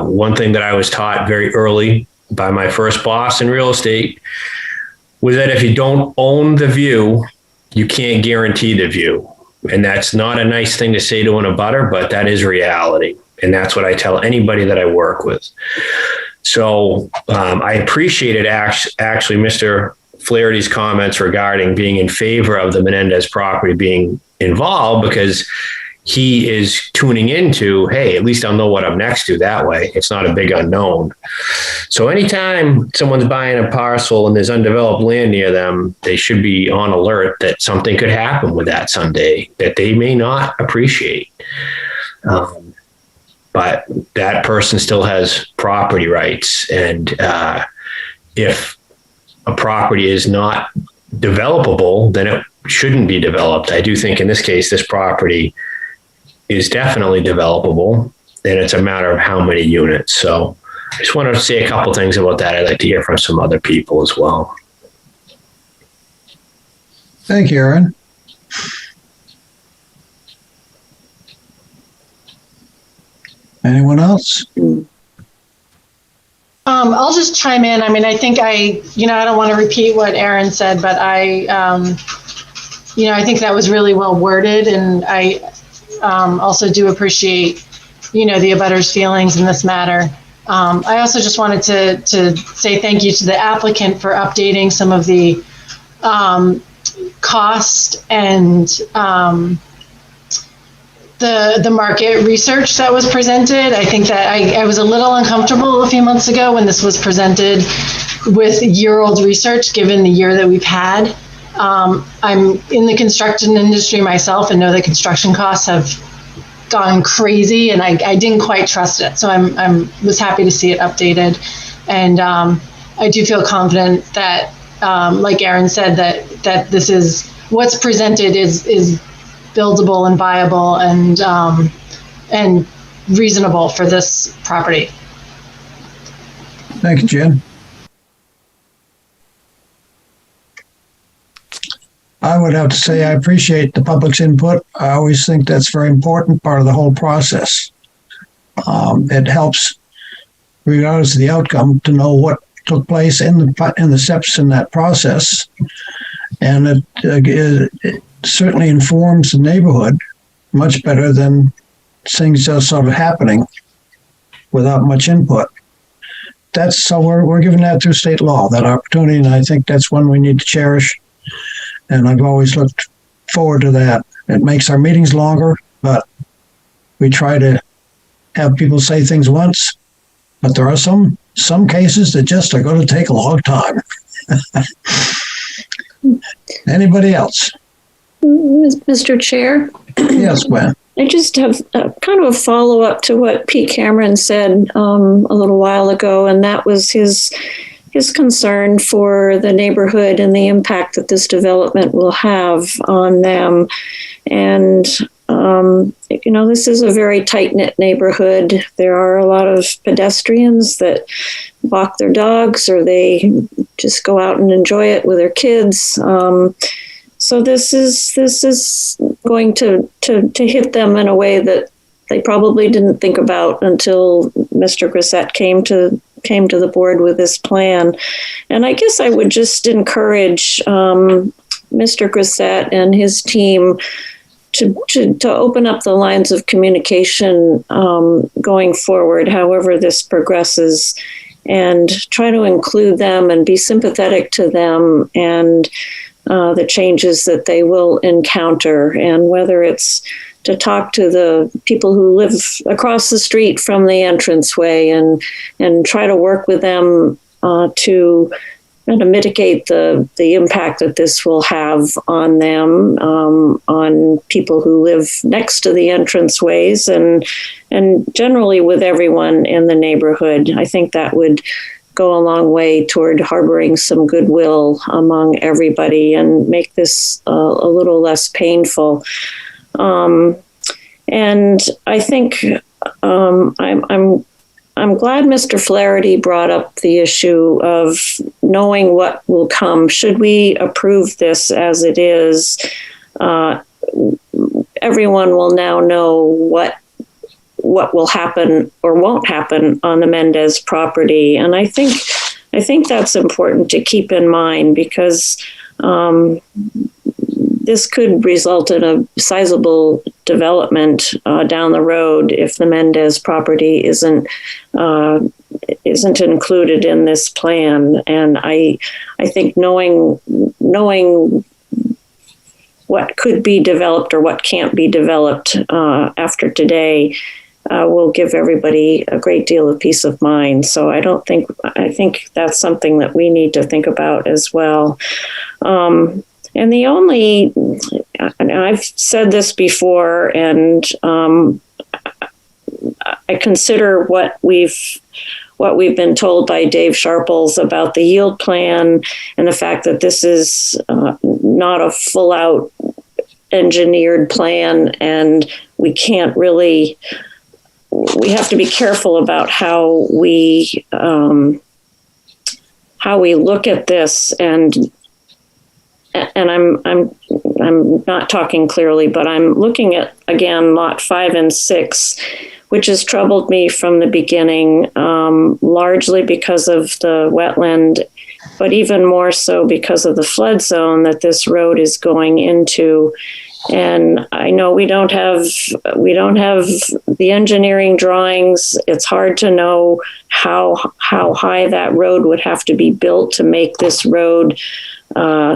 one thing that I was taught very early by my first boss in real estate was that if you don't own the view, you can't guarantee the view. And that's not a nice thing to say to an abutter, but that is reality. And that's what I tell anybody that I work with. So I appreciated actually Mr. Flaherty's comments regarding being in favor of the Menendez property being involved, because he is tuning into, hey, at least I'll know what I'm next to that way. It's not a big unknown. So anytime someone's buying a parcel and there's undeveloped land near them, they should be on alert that something could happen with that someday that they may not appreciate. But that person still has property rights. And if a property is not developable, then it shouldn't be developed. I do think in this case, this property is definitely developable, and it's a matter of how many units. So I just wanted to say a couple things about that. I'd like to hear from some other people as well. Thank you, Aaron. Anyone else? I'll just chime in. I mean, I think I don't want to repeat what Aaron said, but I think that was really well worded, and I also do appreciate, the abutters' feelings in this matter. I also just wanted to say thank you to the applicant for updating some of the cost and the market research that was presented. I think that I was a little uncomfortable a few months ago when this was presented with year-old research, given the year that we've had. I'm in the construction industry myself and know that construction costs have gone crazy, and I didn't quite trust it. So I was happy to see it updated. And I do feel confident that, like Aaron said, that this is what's presented is buildable and viable and reasonable for this property. Thank you, Jen. I would have to say I appreciate the public's input. I always think that's a very important part of the whole process. It helps, regardless of the outcome, to know what took place in the steps in that process, and it certainly informs the neighborhood much better than things just sort of happening without much input. So we're given that through state law, that opportunity, and I think that's one we need to cherish. And I've always looked forward to that. It makes our meetings longer, but we try to have people say things once, but there are some cases that just are going to take a long time. Anybody else? Mr. Chair? Yes, Gwen. I just have kind of a follow-up to what Pete Cameron said a little while ago, and that was his concern for the neighborhood and the impact that this development will have on them. And, this is a very tight-knit neighborhood. There are a lot of pedestrians that walk their dogs, or they just go out and enjoy it with their kids. So this is going to hit them in a way that they probably didn't think about until Mr. Grissett came to the board with this plan. And I guess I would just encourage Mr. Grissett and his team to open up the lines of communication going forward, however this progresses, and try to include them and be sympathetic to them and the changes that they will encounter, and whether it's to talk to the people who live across the street from the entranceway and try to work with them to kind of mitigate the impact that this will have on them, on people who live next to the entranceways, and generally with everyone in the neighborhood. I think that would go a long way toward harboring some goodwill among everybody and make this a little less painful. And I think I'm glad Mr. Flaherty brought up the issue of knowing what will come. Should we approve this as it is, everyone will now know what will happen or won't happen on the Mendez property. And I think that's important to keep in mind, because this could result in a sizable development down the road if the Mendez property isn't included in this plan. And I think knowing what could be developed or what can't be developed after today will give everybody a great deal of peace of mind. So I think that's something that we need to think about as well. And I've said this before, and I consider what we've been told by Dave Sharples about the yield plan and the fact that this is not a full out engineered plan, and we have to be careful about how we look at this. And I'm not talking clearly, but I'm looking at, again, lot 5 and 6, which has troubled me from the beginning, largely because of the wetland, but even more so because of the flood zone that this road is going into. And I know we don't have the engineering drawings. It's hard to know how high that road would have to be built to make this road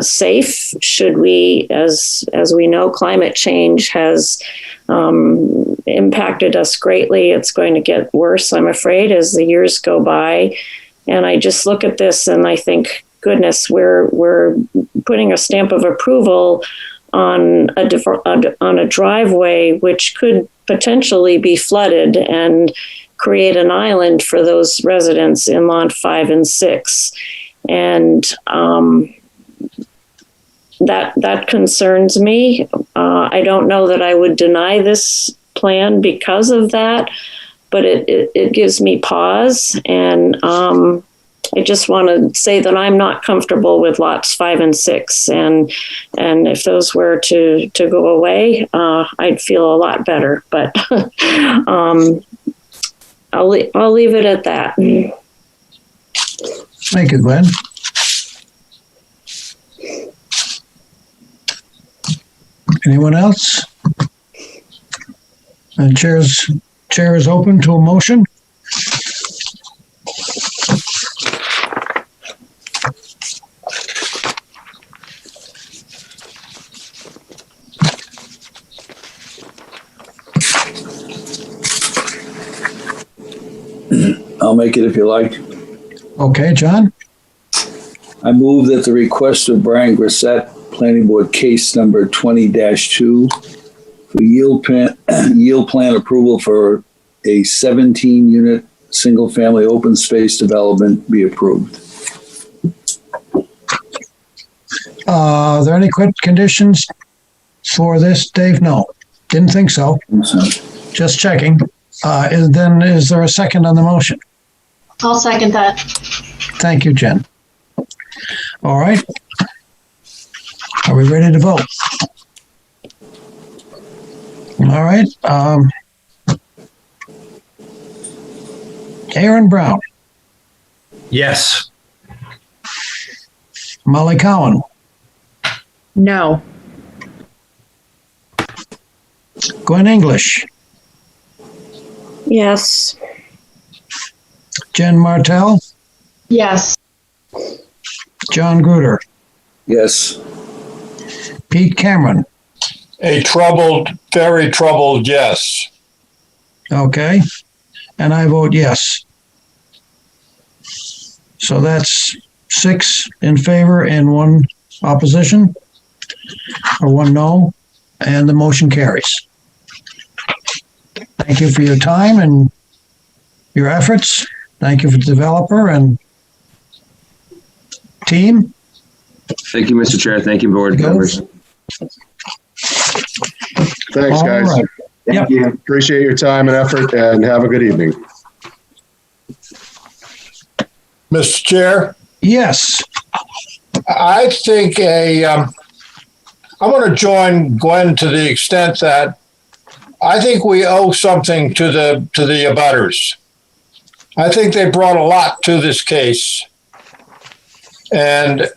safe. Should we, as we know, climate change has impacted us greatly. It's going to get worse, I'm afraid, as the years go by. And I just look at this and I think, goodness, we're putting a stamp of approval on a driveway which could potentially be flooded and create an island for those residents in lot 5 and 6. And that concerns me. I don't know that I would deny this plan because of that, but it gives me pause. And I just want to say that I'm not comfortable with lots 5 and 6. And if those were to go away, I'd feel a lot better. But I'll leave it at that. Thank you, Glenn. Anyone else? The chair is open to a motion. I'll make it if you like. Okay, John? I move that the request of Brian Grissett, Planning Board case number 20-2 for yield plan approval for a 17-unit single-family open space development be approved. Are there any conditions for this, Dave? No, didn't think so. Just checking. Then is there a second on the motion? I'll second that. Thank you, Jen. All right. Are we ready to vote? All right. Aaron Brown. Yes. Molly Cowan. No. Gwen English. Yes. Jen Martell. Yes. John Gruder. Yes. Pete Cameron. A troubled, very troubled yes. Okay. And I vote yes. So that's 6 in favor and 1 opposition, or 1 no, and the motion carries. Thank you for your time and your efforts. Thank you for the developer and team. Thank you, Mr. Chair. Thank you, board members. Thanks, guys. All right. Thank you. Appreciate your time and effort, and have a good evening. Mr. Chair? Yes. I think I want to join Gwen to the extent that I think we owe something to the abutters. I think they brought a lot to this case. And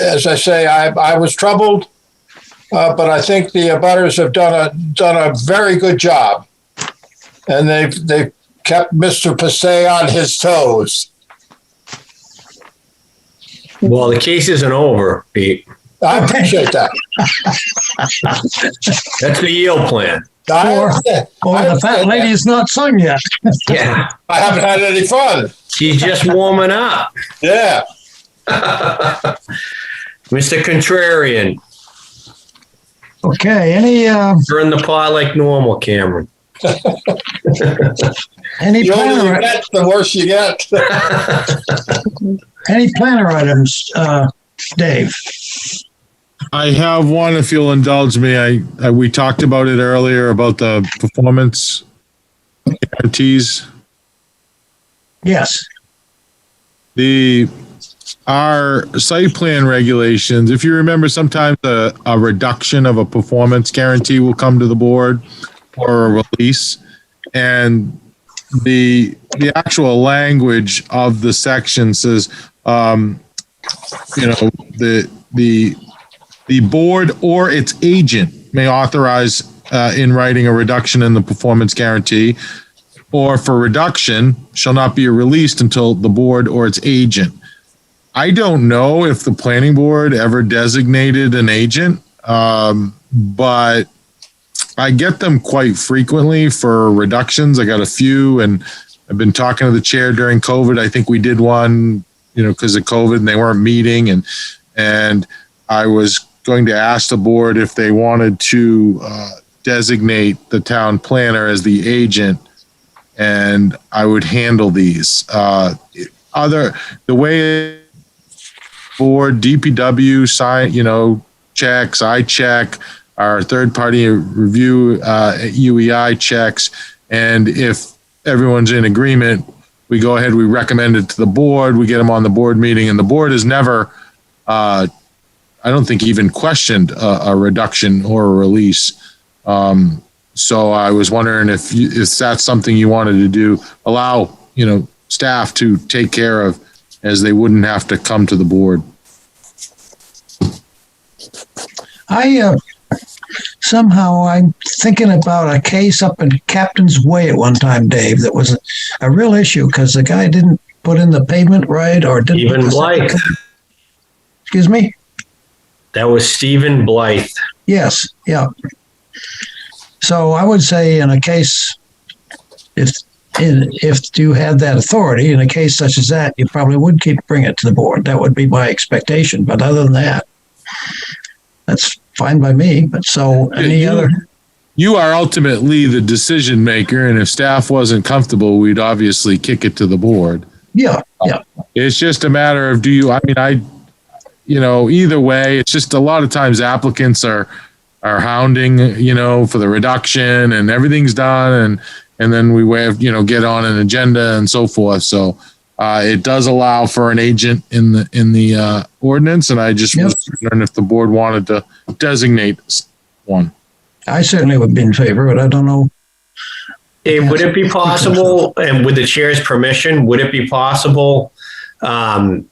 as I say, I was troubled, but I think the abutters have done a very good job. And they've kept Mr. Passay on his toes. Well, the case isn't over, Pete. I appreciate that. That's the yield plan. Or the fat lady is not sung yet. Yeah. I haven't had any fun. She's just warming up. Yeah. Mr. Contrarian. Okay, any Turn the pot like normal, Cameron. any The older planner you get, the worse you get. any planner items, Dave? I have one, if you'll indulge me. We talked about it earlier about the performance guarantees. Yes. Our site plan regulations, if you remember, sometimes a reduction of a performance guarantee will come to the board or a release. And the actual language of the section says, the board or its agent may authorize in writing a reduction in the performance guarantee, or for reduction shall not be released until the board or its agent. I don't know if the planning board ever designated an agent, but I get them quite frequently for reductions. I got a few, and I've been talking to the chair during COVID. I think we did one, because of COVID and they weren't meeting. And I was going to ask the board if they wanted to designate the town planner as the agent, and I would handle these. The way board, DPW sign, checks, I check, our third party review, UEI checks. And if everyone's in agreement, we go ahead, we recommend it to the board, we get them on the board meeting, and the board has never, I don't think even questioned a reduction or a release. So I was wondering if that's something you wanted to do, allow, staff to take care of, as they wouldn't have to come to the board. I'm thinking about a case up in Captain's Way at one time, Dave, that was a real issue because the guy didn't put in the pavement right or didn't. Stephen Blythe. Excuse me? That was Stephen Blythe. Yes, yeah. So I would say in a case, if if you had that authority in a case such as that, you probably would bring it to the board. That would be my expectation. But other than that, that's fine by me. But so any other? You are ultimately the decision maker, and if staff wasn't comfortable, we'd obviously kick it to the board. Yeah. It's just a matter of either way, it's just a lot of times applicants are hounding, for the reduction and everything's done. And then we get on an agenda and so forth. So it does allow for an agent in the ordinance. And I just was wondering if the board wanted to designate one. I certainly would be in favor, but I don't know. Dave, would it be possible, and with the chair's permission, would it be possible to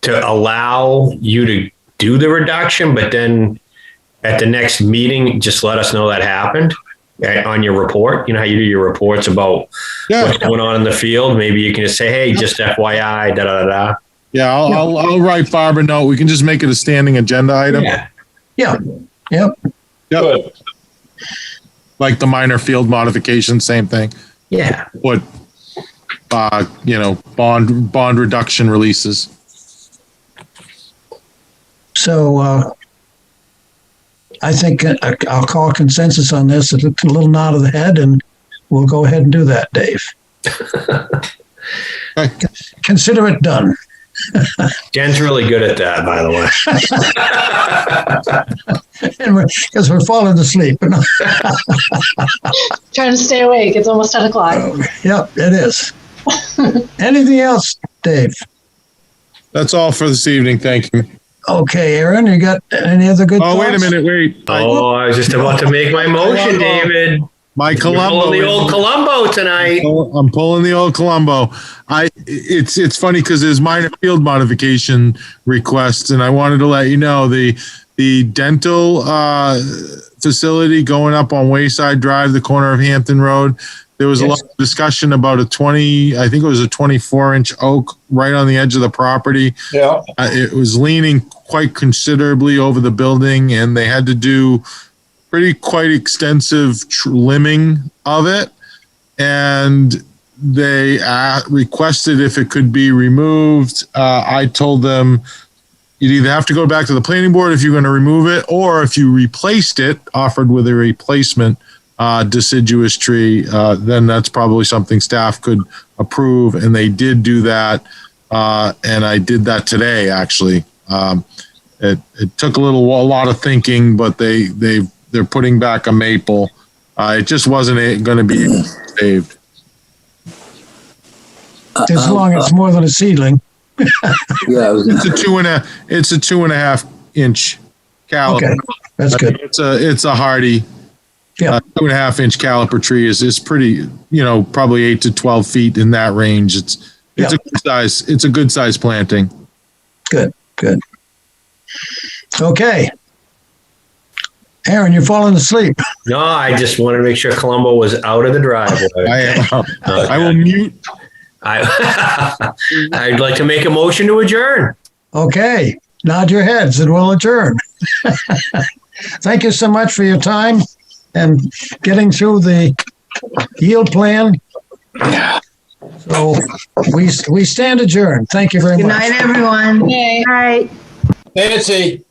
allow you to do the reduction, but then at the next meeting, just let us know that happened on your report? You know how you do your reports about what's going on in the field? Maybe you can just say, hey, just FYI, da-da-da-da. Yeah, I'll write Barb a note. We can just make it a standing agenda item. Yeah. Yep. Good. Like the minor field modification, same thing. Yeah. What, bond reduction releases. So I think I'll call consensus on this. A little nod of the head, and we'll go ahead and do that, Dave. Consider it done. Jen's really good at that, by the way. Because we're falling asleep. Trying to stay awake. It's almost 10 o'clock. Yep, it is. Anything else, Dave? That's all for this evening. Thank you. Okay, Aaron, you got any other good thoughts? Wait a minute. Wait. Oh, I was just about to make my motion, David. My Columbo. You're pulling the old Columbo tonight. I'm pulling the old Columbo. It's funny because there's minor field modification requests, and I wanted to let you know the dental facility going up on Wayside Drive, the corner of Hampton Road. There was a lot of discussion about I think it was a 24-inch oak right on the edge of the property. Yeah. It was leaning quite considerably over the building, and they had to do quite extensive limbing of it. And they requested if it could be removed. I told them you'd either have to go back to the planning board if you're going to remove it, or if you replaced it, offered with a replacement deciduous tree, then that's probably something staff could approve. And they did do that. And I did that today, actually. It took a lot of thinking, but they're putting back a maple. It just wasn't going to be saved. As long as it's more than a seedling. It's a 2.5 inch caliper. Okay, that's good. It's a hardy. 2.5 inch caliper tree is pretty, probably 8 to 12 feet in that range. It's a good size. It's a good size planting. Good. Okay. Aaron, you're falling asleep. No, I just wanted to make sure Columbo was out of the driveway. I will mute. I'd like to make a motion to adjourn. Okay. Nod your heads and we'll adjourn. Thank you so much for your time and getting through the yield plan. So we stand adjourned. Thank you very much. Good night, everyone. Good night. Nancy.